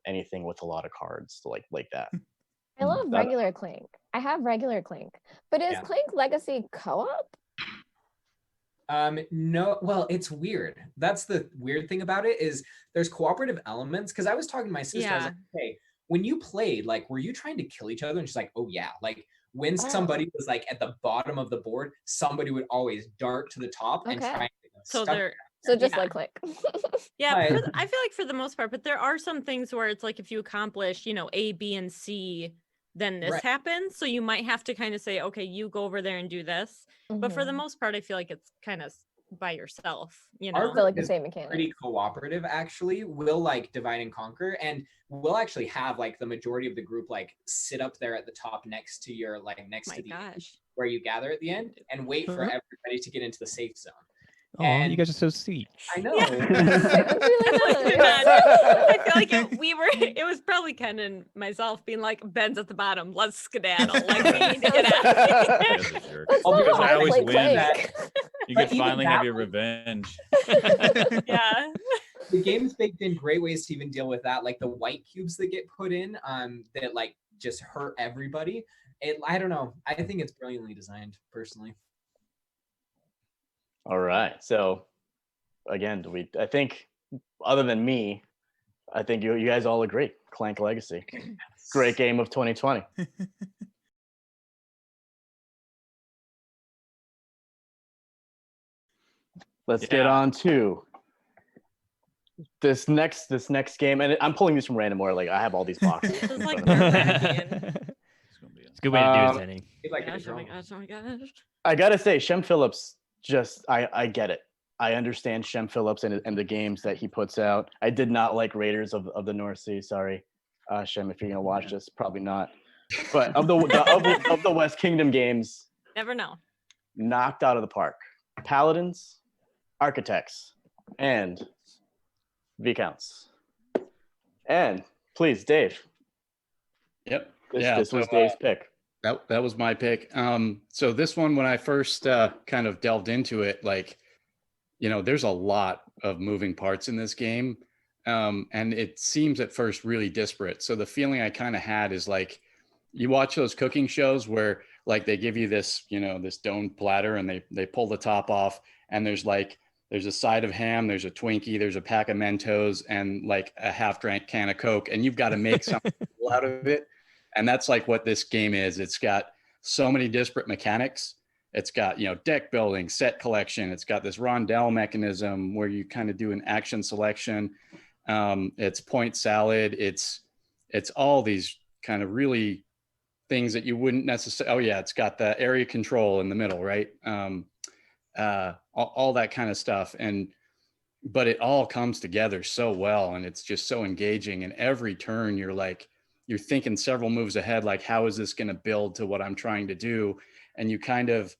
[SPEAKER 1] anything with a lot of cards like that.
[SPEAKER 9] I love
[SPEAKER 1] That-
[SPEAKER 9] regular Clank. I have regular Clank, but is
[SPEAKER 8] Yeah.
[SPEAKER 9] Clank Legacy co-op?
[SPEAKER 8] No, well, it's weird. That's the weird thing about it is there's cooperative elements. Because I was talking to my sister, I was
[SPEAKER 4] Yeah.
[SPEAKER 8] like, hey, when you played, like, were you trying to kill each other? And she's like, oh yeah. Like when
[SPEAKER 9] Oh.
[SPEAKER 8] somebody was like at the bottom of the board, somebody would always dart to the top and
[SPEAKER 9] Okay.
[SPEAKER 8] try and get them
[SPEAKER 4] So
[SPEAKER 8] stuck.
[SPEAKER 4] they're
[SPEAKER 9] So just
[SPEAKER 4] Yeah.
[SPEAKER 9] like Clank.
[SPEAKER 4] Yeah,
[SPEAKER 8] Right.
[SPEAKER 4] I feel like for the most part, but there are some things where it's like if you accomplish, A, B, and C, then this
[SPEAKER 8] Right.
[SPEAKER 4] happens. So you might have to kind of say, okay, you go over there and do this. But for the
[SPEAKER 9] Mhm.
[SPEAKER 4] most part, I feel like it's kind of by yourself,
[SPEAKER 8] Our
[SPEAKER 9] Still like the
[SPEAKER 8] is
[SPEAKER 9] same mechanic.
[SPEAKER 8] pretty cooperative actually. We'll like divide and conquer, and we'll actually have like the majority of the group like sit up there at the top next to your like next
[SPEAKER 4] My
[SPEAKER 8] to the end
[SPEAKER 4] gosh.
[SPEAKER 8] where you gather at the end and wait for
[SPEAKER 3] Uh-huh.
[SPEAKER 8] everybody to get into the safe zone.
[SPEAKER 3] Oh, you
[SPEAKER 8] And-
[SPEAKER 3] guys are so sweet.
[SPEAKER 8] I know.
[SPEAKER 9] It's really
[SPEAKER 4] Yeah.
[SPEAKER 9] nice.
[SPEAKER 4] I feel like it was probably Ken and myself being like, Ben's at the bottom. Let's skedaddle. Like, we need to get out of
[SPEAKER 2] You
[SPEAKER 4] here.
[SPEAKER 2] guys are jerks.
[SPEAKER 9] That's
[SPEAKER 8] I'll
[SPEAKER 9] not
[SPEAKER 8] be
[SPEAKER 9] how
[SPEAKER 2] I always
[SPEAKER 9] play
[SPEAKER 2] win.
[SPEAKER 9] Clank.
[SPEAKER 2] You
[SPEAKER 8] But
[SPEAKER 2] could
[SPEAKER 8] even
[SPEAKER 2] finally
[SPEAKER 8] that
[SPEAKER 2] have your
[SPEAKER 8] one-
[SPEAKER 2] revenge.
[SPEAKER 4] Yeah.
[SPEAKER 8] The game's baked in great ways to even deal with that, like the white cubes that get put in that like just hurt everybody. I don't know. I think it's brilliantly designed personally.
[SPEAKER 1] All right. So again, I think other than me, I think you guys all agree. Clank Legacy. Great game of 2020. Let's get
[SPEAKER 2] Yeah.
[SPEAKER 1] on to this next game, and I'm pulling these from random order. Like I have all these boxes.
[SPEAKER 4] This is like
[SPEAKER 1] in front of me.
[SPEAKER 4] nerve-wracking.
[SPEAKER 2] It's gonna be
[SPEAKER 3] It's a good way to do
[SPEAKER 1] Um,
[SPEAKER 3] it, Zenny.
[SPEAKER 8] You'd like
[SPEAKER 4] Gosh,
[SPEAKER 8] to
[SPEAKER 4] oh my
[SPEAKER 8] draw.
[SPEAKER 4] gosh, oh my gosh.
[SPEAKER 1] I gotta say, Shem Phillips. I get it. I understand Shem Phillips and the games that he puts out. I did not like Raiders of the North Sea. Sorry, Shem, if you're gonna watch this, probably not. But of the West Kingdom games,
[SPEAKER 4] Never know.
[SPEAKER 1] knocked out of the park. Paladins, architects, and Viscounts. And please, Dave.
[SPEAKER 7] Yep.
[SPEAKER 1] This was Dave's pick.
[SPEAKER 7] That was my pick. So this one, when I first kind of delved into it, like, there's a lot of moving parts in this game. And it seems at first really disparate. So the feeling I kind of had is like, you watch those cooking shows where like they give you this, this domed platter and they pull the top off, and there's a side of ham, there's a Twinkie, there's a pack of Mentos, and like a half-drank can of Coke, and you've got to make something out of it. And that's like what this game is. It's got so many disparate mechanics. It's got, deck building, set collection. It's got this rondelle mechanism where you kind of do an action selection. It's point salad. It's all these kind of really things that you wouldn't necessarily. Oh yeah, it's got the area control in the middle, right? All that kind of stuff. But it all comes together so well, and it's just so engaging. And every turn, you're thinking several moves ahead, like, how is this going to build to what I'm trying to do? And you kind of,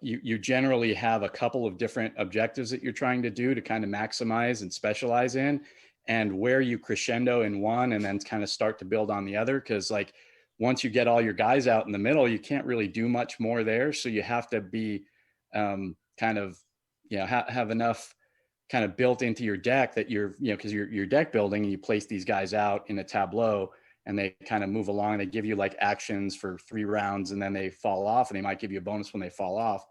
[SPEAKER 7] you generally have a couple of different objectives that you're trying to do to kind of maximize and specialize in, and where you crescendo in one and then kind of start to build on the other. Cause like, once you get all your guys out in the middle, you can't really do much more there. So you have to be kind of, have enough kind of built into your deck that because you're deck building, and you place these guys out in a tableau, and they kind of move along. They give you like actions for 3 rounds, and then they fall off, and they might give you a bonus when they fall off.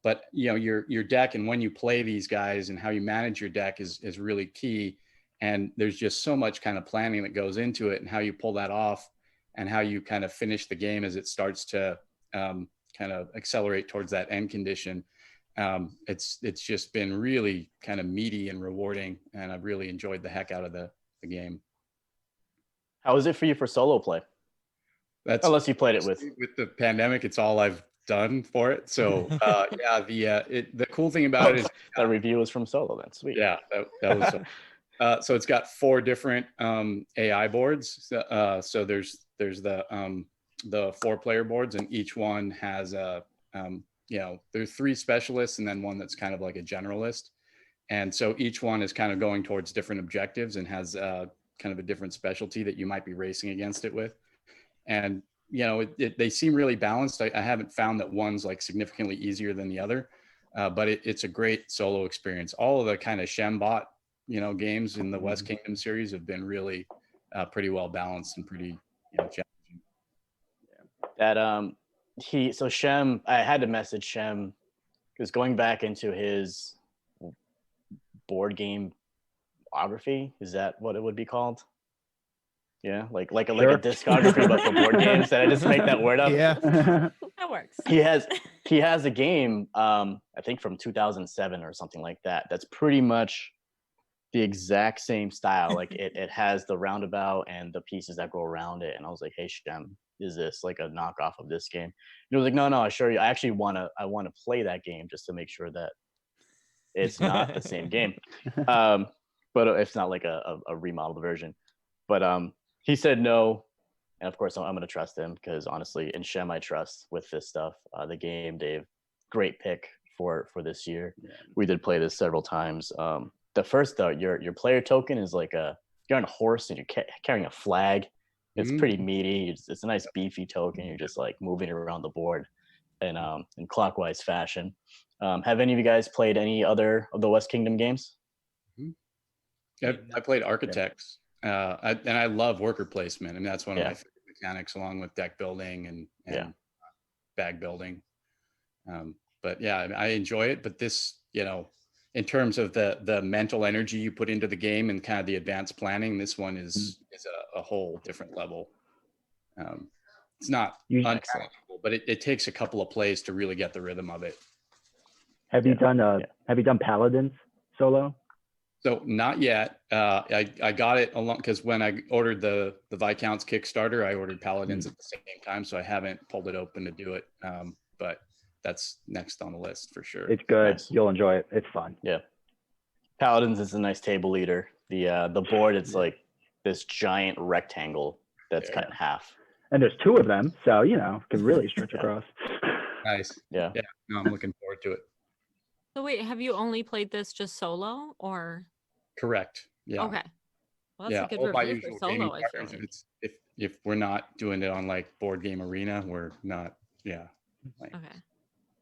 [SPEAKER 7] But your deck, and when you play these guys and how you manage your deck is really key. And there's just so much kind of planning that goes into it, and how you pull that off, and how you kind of finish the game as it starts to kind of accelerate towards that end condition. It's just been really kind of meaty and rewarding, and I've really enjoyed the heck out of the game.
[SPEAKER 1] How was it for you for solo play? Unless you played it with
[SPEAKER 7] the pandemic, it's all I've done for it. So the cool thing about it is
[SPEAKER 1] that review is from solo. Then sweet.
[SPEAKER 7] Yeah, that was so it's got 4 different AI boards. So there's the 4-player boards, and each one has there's 3 specialists and then one that's kind of like a generalist. And so each one is kind of going towards different objectives and has kind of a different specialty that you might be racing against it with. And, they seem really balanced. I haven't found that one's like significantly easier than the other, but it's a great solo experience. All of the kind of Shembot, games in the West Kingdom series have been really pretty well balanced and pretty, challenging.
[SPEAKER 1] That Shem, I had to message Shem because going back into his board game biography, is that what it would be called? Yeah, like a discography but for board games. Did I just make that word up?
[SPEAKER 5] Yeah.
[SPEAKER 4] That works.
[SPEAKER 1] He has a game, I think from 2007 or something like that. That's pretty much the exact same style. Like it has the roundabout and the pieces that go around it. And I was like, hey Shem, is this like a knockoff of this game? And he was like, no, I assure you, I actually want to play that game just to make sure that it's not the same game. But it's not like a remodeled version. But he said no, and of course I'm going to trust him because honestly, in Shem I trust with this stuff. The game, Dave, great pick for this year. Yeah. We did play this several times. The first though, your player token is like you're on a horse and you're carrying a flag. It's pretty meaty. It's a nice beefy token. You're just like moving it around the board in clockwise fashion. Have any of you guys played any other of the West Kingdom games?
[SPEAKER 7] I played Architects. And I love worker placement. I mean, that's one of my favorite mechanics, along with deck building and bag building. But yeah, I enjoy it. But this, in terms of the mental energy you put into the game and kind of the advanced planning, this one is a whole different level. It's not unmanageable, but it takes a couple of plays to really get the rhythm of it.
[SPEAKER 6] Have you done Paladins solo?
[SPEAKER 7] So not yet. I got it along because when I ordered the Viscounts Kickstarter, I ordered Paladins at the same time. So I haven't pulled it open to do it. But that's next on the list for sure.
[SPEAKER 6] It's good.
[SPEAKER 1] Nice.
[SPEAKER 6] You'll enjoy it. It's fun.
[SPEAKER 1] Yeah. Paladins is a nice table leader. The board, it's like this giant rectangle that's cut in half.
[SPEAKER 6] And there's 2 of them, so can really stretch across.
[SPEAKER 7] Nice.
[SPEAKER 1] Yeah.
[SPEAKER 7] No, I'm looking forward to it.
[SPEAKER 4] So wait, have you only played this just solo or?
[SPEAKER 7] Correct. Yeah.
[SPEAKER 4] Okay. Well, that's
[SPEAKER 7] Yeah.
[SPEAKER 4] a good
[SPEAKER 7] All my
[SPEAKER 4] review for
[SPEAKER 7] usual gaming
[SPEAKER 4] solo, I feel
[SPEAKER 7] partners.
[SPEAKER 4] like.
[SPEAKER 7] If we're not doing it on like Board Game Arena, we're not. Yeah. Like,
[SPEAKER 4] Okay.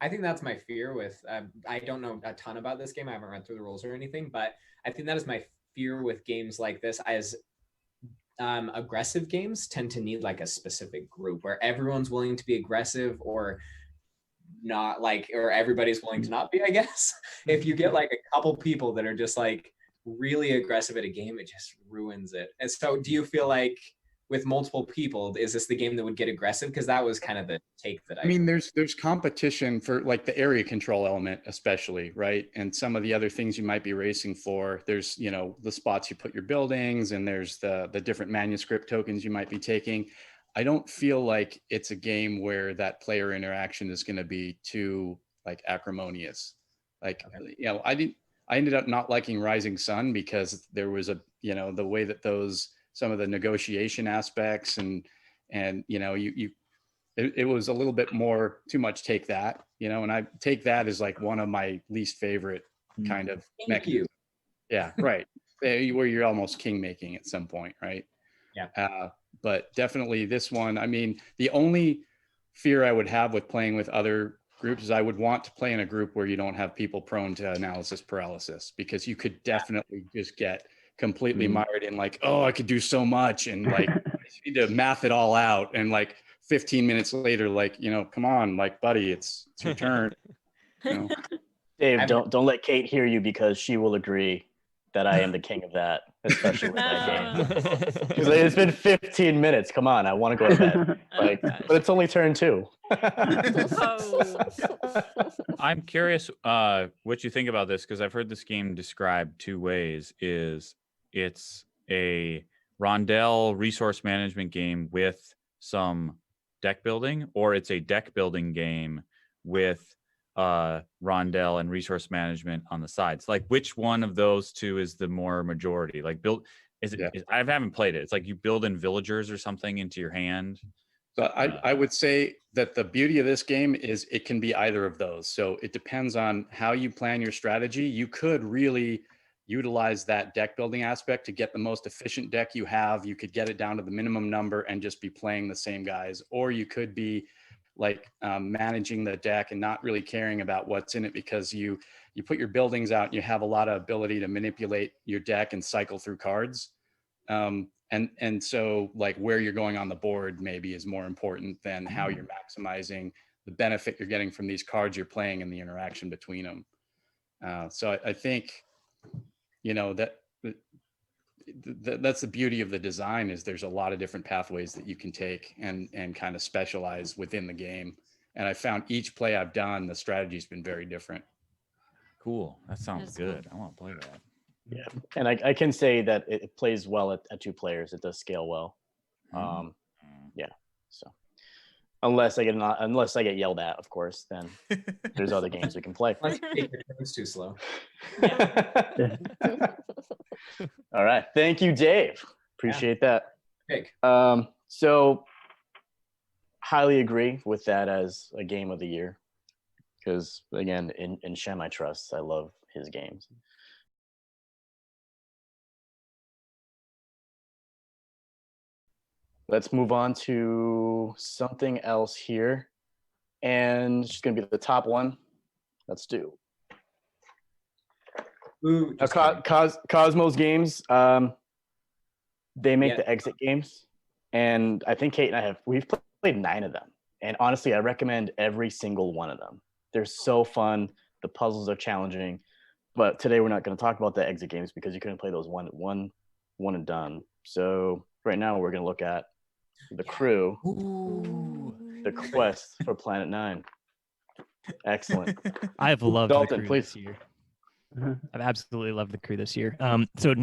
[SPEAKER 8] I think that's my fear with, I don't know a ton about this game. I haven't read through the rules or anything, but I think that is my fear with games like this. As aggressive games tend to need like a specific group where everyone's willing to be aggressive or not, like, or everybody's willing to not be, I guess. If you get like a couple people that are just like really aggressive at a game, it just ruins it. And so do you feel like with multiple people, is this the game that would get aggressive? Because that was kind of the take that
[SPEAKER 7] I mean, there's competition for like the area control element, especially, right? And some of the other things you might be racing for. There's, you know, the spots you put your buildings, and there's the different manuscript tokens you might be taking. I don't feel like it's a game where that player interaction is going to be too like acrimonious. Like, you know, I ended up not liking Rising Sun because there was a, you know, the way that some of the negotiation aspects and you know, it was a little bit more too much take that, you know, and I take that as like one of my least favorite kind of mechanisms. Yeah, right. Where you're almost king making at some point, right?
[SPEAKER 8] Yeah.
[SPEAKER 7] But definitely this one, I mean, the only fear I would have with playing with other groups is I would want to play in a group where you don't have people prone to analysis paralysis, because you could definitely just get completely mired in like, oh, I could do so much, and like you need to math it all out, and like 15 minutes later, like, you know, come on, like, buddy, it's your turn. You know?
[SPEAKER 1] Dave, don't let Kate hear you, because she will agree that I am the king of that, especially with that game. Because it's been 15 minutes. Come on, I want to go to bed. Like, but it's only turn 2.
[SPEAKER 2] I'm curious what you think about this, because I've heard this game described two ways. It's a Rondel resource management game with some deck building, or it's a deck building game with Rondel and resource management on the sides. Like, which one of those two is the more majority? Like, I haven't played it. It's like you build in villagers or something into your hand.
[SPEAKER 7] So I would say that the beauty of this game is it can be either of those. So it depends on how you plan your strategy. You could really utilize that deck building aspect to get the most efficient deck you have. You could get it down to the minimum number and just be playing the same guys. Or you could be like managing the deck and not really caring about what's in it, because you put your buildings out and you have a lot of ability to manipulate your deck and cycle through cards. And so like where you're going on the board maybe is more important than how you're maximizing the benefit you're getting from these cards you're playing and the interaction between them. So I think, you know, that's the beauty of the design, is there's a lot of different pathways that you can take and kind of specialize within the game. And I found each play I've done, the strategy's been very different.
[SPEAKER 2] Cool. That sounds good. I want to play that.
[SPEAKER 1] Yeah, and I can say that it plays well at 2 players. It does scale well. Yeah. So unless I get yelled at, of course, then there's other games we can play.
[SPEAKER 8] It's too slow.
[SPEAKER 1] All right. Thank you, Dave. Appreciate that.
[SPEAKER 8] Big.
[SPEAKER 1] So highly agree with that as a game of the year, because again, in Shem I trust. I love his games. Let's move on to something else here, and it's going to be the top one. Let's do.
[SPEAKER 8] Ooh,
[SPEAKER 1] Cosmos Games. They make the exit games, and I think Kate and we've played 9 of them. And honestly, I recommend every single one of them. They're so fun. The puzzles are challenging, but today we're not going to talk about the exit games because you couldn't play those one and done. So right now we're going to look at The Crew, The Quest for Planet 9. Excellent.
[SPEAKER 3] I've loved
[SPEAKER 1] Dalton,
[SPEAKER 3] The Crew
[SPEAKER 1] please.
[SPEAKER 3] this year. I've absolutely loved The Crew this year. So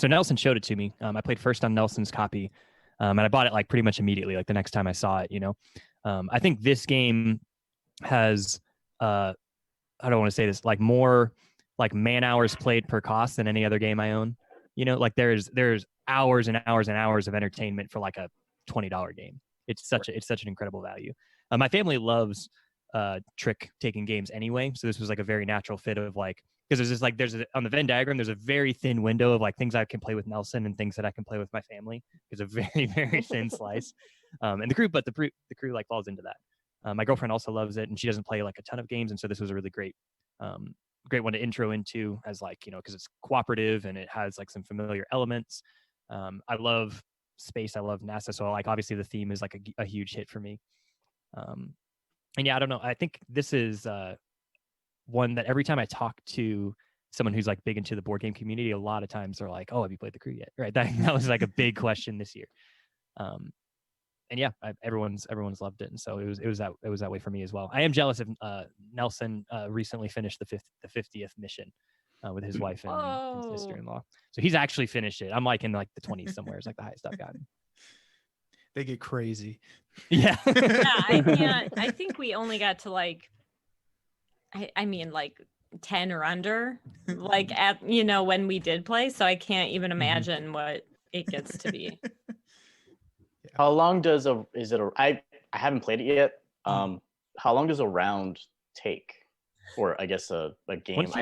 [SPEAKER 3] Nelson showed it to me. I played first on Nelson's copy, and I bought it like pretty much immediately, like the next time I saw it. You know, I think this game has I don't want to say this, like more like man hours played per cost than any other game I own. You know, like there's hours and hours and hours of entertainment for like a $20 game. It's such an incredible value. My family loves trick taking games anyway. So this was like a very natural fit of like, because there's just like on the Venn diagram, there's a very thin window of like things I can play with Nelson and things that I can play with my family. It's a very, very thin slice. And the crew like falls into that. My girlfriend also loves it, and she doesn't play like a ton of games, and so this was a really great one to intro into as like, because it's cooperative and it has like some familiar elements. I love space, I love NASA, so like obviously the theme is like a huge hit for me. And yeah, I don't know, I think this is one that every time I talk to someone who's like big into the board game community, a lot of times they're like, oh, have you played the crew yet? Right, that was like a big question this year. And yeah, everyone's loved it, and so it was that way for me as well. I am jealous of Nelson. Recently finished the 50th mission with his wife and his sister-in-law. So he's actually finished it. I'm like in like the 20s somewhere. It's like the highest I've gotten.
[SPEAKER 5] They get crazy.
[SPEAKER 3] Yeah.
[SPEAKER 4] Yeah, I can't. I think we only got to like, I mean like 10 or under, like at when we did play. So I can't even imagine what it gets to be.
[SPEAKER 1] How long does I haven't played it yet. How long does a round take? Or I guess a game.
[SPEAKER 3] Once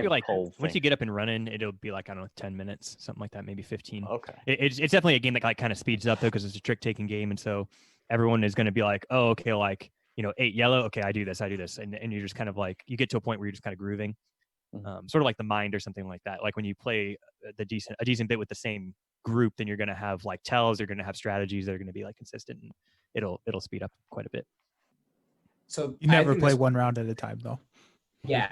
[SPEAKER 3] you get up and running, it'll be like, I don't know, 10 minutes, something like that, maybe 15.
[SPEAKER 1] Okay.
[SPEAKER 3] It's definitely a game that like kind of speeds up though, because it's a trick taking game. And so everyone is going to be like, oh, okay, like, 8 yellow. Okay, I do this. And you're just kind of like, you get to a point where you're just kind of grooving. Sort of like the Mind or something like that. Like when you play a decent bit with the same group, then you're going to have like tells, you're going to have strategies that are going to be like consistent, and it'll speed up quite a bit.
[SPEAKER 8] So
[SPEAKER 5] you never play one round at a time though.
[SPEAKER 3] Yeah,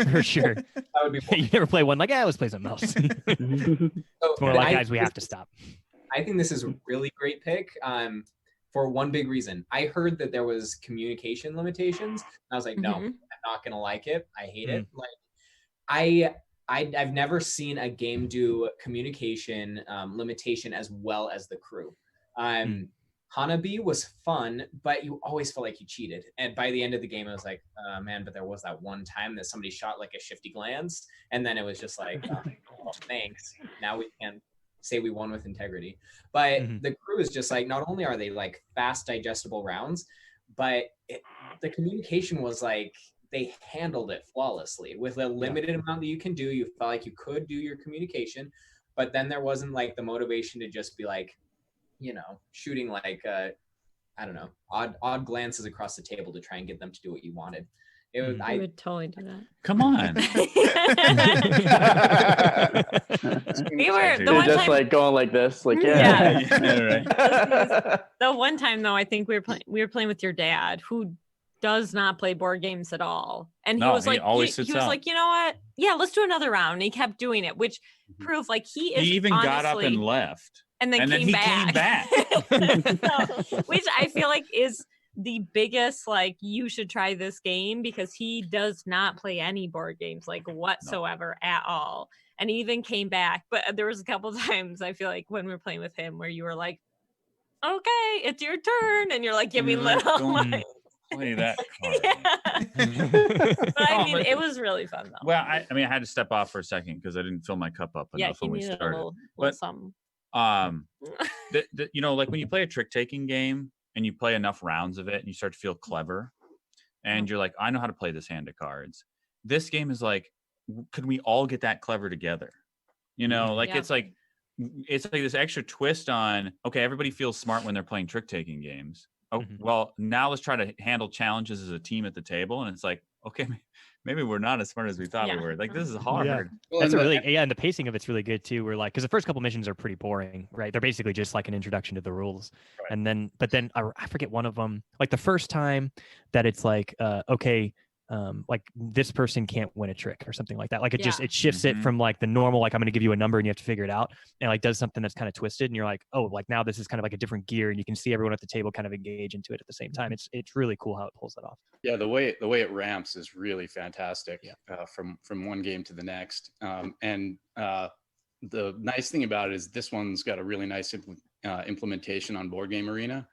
[SPEAKER 3] for sure.
[SPEAKER 8] That would be
[SPEAKER 3] you never play one like, let's play something else. It's more like, guys, we have to stop.
[SPEAKER 8] I think this is a really great pick for one big reason. I heard that there was communication limitations, and I was like, no, I'm not gonna like it. I hate it. Like I've never seen a game do communication limitation as well as the crew. Hanabi was fun, but you always felt like you cheated. And by the end of the game, I was like, man, but there was that one time that somebody shot like a shifty glance. And then it was just like, oh, thanks. Now we can say we won with integrity. But the crew is just like, not only are they like fast, digestible rounds, but the communication was like, they handled it flawlessly with a limited amount that you can do. You felt like you could do your communication, but then there wasn't like the motivation to just be like, shooting like I don't know, odd glances across the table to try and get them to do what you wanted.
[SPEAKER 4] I would totally do that.
[SPEAKER 2] Come on.
[SPEAKER 4] We were the
[SPEAKER 1] You're
[SPEAKER 4] one
[SPEAKER 1] just
[SPEAKER 4] time,
[SPEAKER 1] like going like this, like
[SPEAKER 2] right.
[SPEAKER 4] the one time though, I think we were playing with your dad, who does not play board games at all, and he was like, he was like, you know what? Yeah, let's do another round. And he kept doing it, which proved like he even got up and
[SPEAKER 2] left.
[SPEAKER 4] And then came back. Which I feel like is the biggest, like, you should try this game, because he does not play any board games like whatsoever at all. And he even came back. But there was a couple times I feel like when we were playing with him where you were like, okay, it's your turn. And you're like giving little like,
[SPEAKER 2] play that card.
[SPEAKER 4] But I mean, it was really fun though.
[SPEAKER 2] Well, I mean, I had to step off for a second because I didn't fill my cup up enough when we started.
[SPEAKER 4] Little something.
[SPEAKER 2] Like when you play a trick taking game and you play enough rounds of it and you start to feel clever and you're like, I know how to play this hand of cards. This game is like, could we all get that clever together? It's like this extra twist on, okay, everybody feels smart when they're playing trick taking games. Oh, well, now let's try to handle challenges as a team at the table. And it's like, okay, maybe we're not as smart as we thought we were. Like, this is hard.
[SPEAKER 3] Yeah. That's and the pacing of it's really good too. We're like, because the first couple missions are pretty boring, right? They're basically just like an introduction to the rules. Right. But then I forget one of them, like the first time that it's like, okay, like this person can't win a trick or something like that. Like it shifts it from like the normal, like I'm going to give you a number and you have to figure it out, and like does something that's kind of twisted, and you're like, oh, like now this is kind of like a different gear, and you can see everyone at the table kind of engage into it at the same time. It's really cool how it pulls that off.
[SPEAKER 7] Yeah, the way it ramps is really fantastic. From one game to the next. The nice thing about it is this one's got a really nice implementation on Board Game Arena.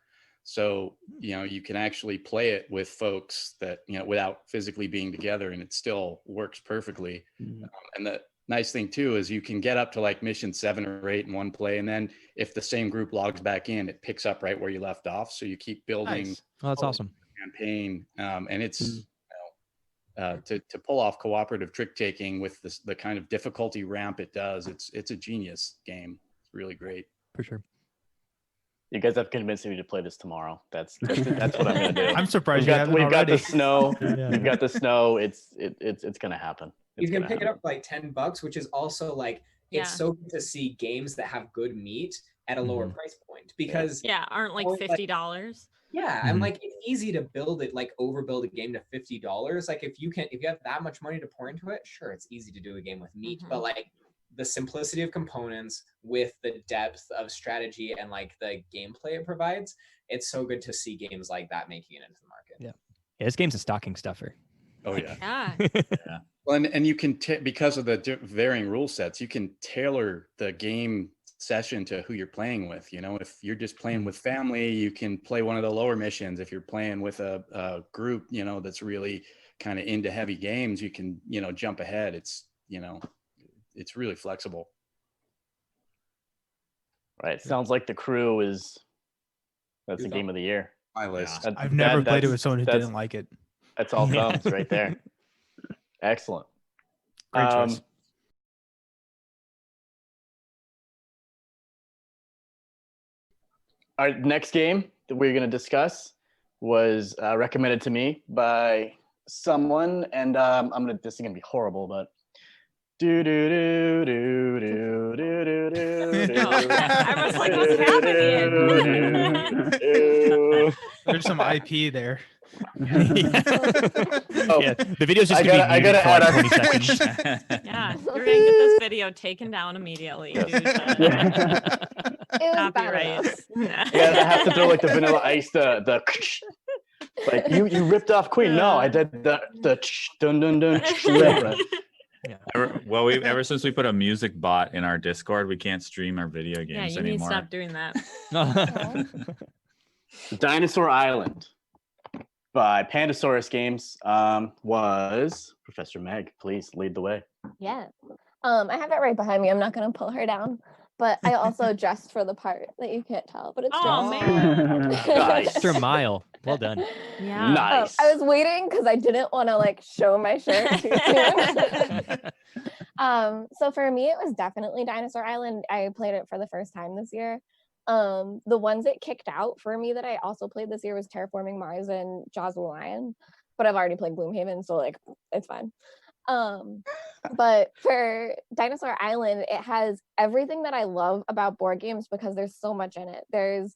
[SPEAKER 7] So, you can actually play it with folks that, without physically being together, and it still works perfectly. And the nice thing too is you can get up to like mission 7 or 8 in one play. And then if the same group logs back in, it picks up right where you left off. So you keep building.
[SPEAKER 3] Nice. Oh, that's awesome.
[SPEAKER 7] Campaign. And it's to pull off cooperative trick taking with the kind of difficulty ramp it does, it's a genius game. It's really great.
[SPEAKER 3] For sure.
[SPEAKER 1] You guys have convinced me to play this tomorrow. That's what I'm gonna do.
[SPEAKER 5] I'm surprised
[SPEAKER 1] We've got the snow.
[SPEAKER 3] Yeah.
[SPEAKER 1] We've got the snow. It's gonna happen.
[SPEAKER 8] You can pick it up for like $10, which is also like,
[SPEAKER 4] Yeah.
[SPEAKER 8] it's so good to see games that have good meat at a lower price point, because
[SPEAKER 4] Yeah, aren't like
[SPEAKER 8] Or, like,
[SPEAKER 4] $50.
[SPEAKER 8] yeah,
[SPEAKER 3] Mhm.
[SPEAKER 8] and like it's easy to build it, like overbuild a game to $50. Like if you have that much money to pour into it, sure, it's easy to do a game with meat. But like the simplicity of components with the depth of strategy and like the gameplay it provides, it's so good to see games like that making it into the market.
[SPEAKER 3] Yeah, this game's a stocking stuffer.
[SPEAKER 7] Oh yeah.
[SPEAKER 4] Yeah.
[SPEAKER 7] Well, and you can because of the varying rule sets, you can tailor the game session to who you're playing with. You know, if you're just playing with family, you can play one of the lower missions. If you're playing with a group, you know, that's really kind of into heavy games, you can, you know, jump ahead. It's, you know, it's really flexible.
[SPEAKER 1] Right. Sounds like The Crew that's the
[SPEAKER 7] It's
[SPEAKER 1] game of the year.
[SPEAKER 7] My list.
[SPEAKER 1] That-
[SPEAKER 5] I've never played it
[SPEAKER 1] that's-
[SPEAKER 5] with someone who
[SPEAKER 1] that's-
[SPEAKER 5] didn't like it.
[SPEAKER 1] That's all
[SPEAKER 3] Yeah.
[SPEAKER 1] thumbs right there. Excellent.
[SPEAKER 5] Great choice.
[SPEAKER 1] Our next game that we're going to discuss was recommended to me by someone, and this is going to be horrible, but do do do do do do do do.
[SPEAKER 4] I was like, what's happening?
[SPEAKER 5] There's some IP there.
[SPEAKER 1] Oh,
[SPEAKER 3] Yeah, the video's just
[SPEAKER 1] I
[SPEAKER 3] gonna
[SPEAKER 1] gotta-
[SPEAKER 3] be muted
[SPEAKER 1] I
[SPEAKER 3] for
[SPEAKER 1] gotta
[SPEAKER 3] like
[SPEAKER 1] add
[SPEAKER 3] 20 seconds.
[SPEAKER 4] Yeah, you're gonna get this video taken down immediately. Dude.
[SPEAKER 9] It was bad
[SPEAKER 4] Copyright.
[SPEAKER 9] enough.
[SPEAKER 1] Yeah, I have to throw like the Vanilla Ice, the like you ripped off Queen. No, I did the dun dun dun. reference.
[SPEAKER 2] Ever since we put a music bot in our Discord, we can't stream our video games
[SPEAKER 4] Yeah, you need to
[SPEAKER 2] anymore.
[SPEAKER 4] stop doing that.
[SPEAKER 1] Dinosaur Island by Pandasaurus Games was Professor Meg. Please lead the way.
[SPEAKER 9] Yeah. I have it right behind me. I'm not gonna pull her down, but I also dressed for the part that you can't tell, but it's
[SPEAKER 4] Oh,
[SPEAKER 9] dressed.
[SPEAKER 4] man.
[SPEAKER 1] Nice.
[SPEAKER 3] Mr. Mile, well done.
[SPEAKER 4] Yeah.
[SPEAKER 1] Nice.
[SPEAKER 9] I was waiting because I didn't want to like show my shirt too soon. So for me, it was definitely Dinosaur Island. I played it for the first time this year. The ones that kicked out for me that I also played this year was Terraforming Mars and Jaws of the Lion, but I've already played Gloomhaven, so like it's fine. But for Dinosaur Island, it has everything that I love about board games because there's so much in it. There's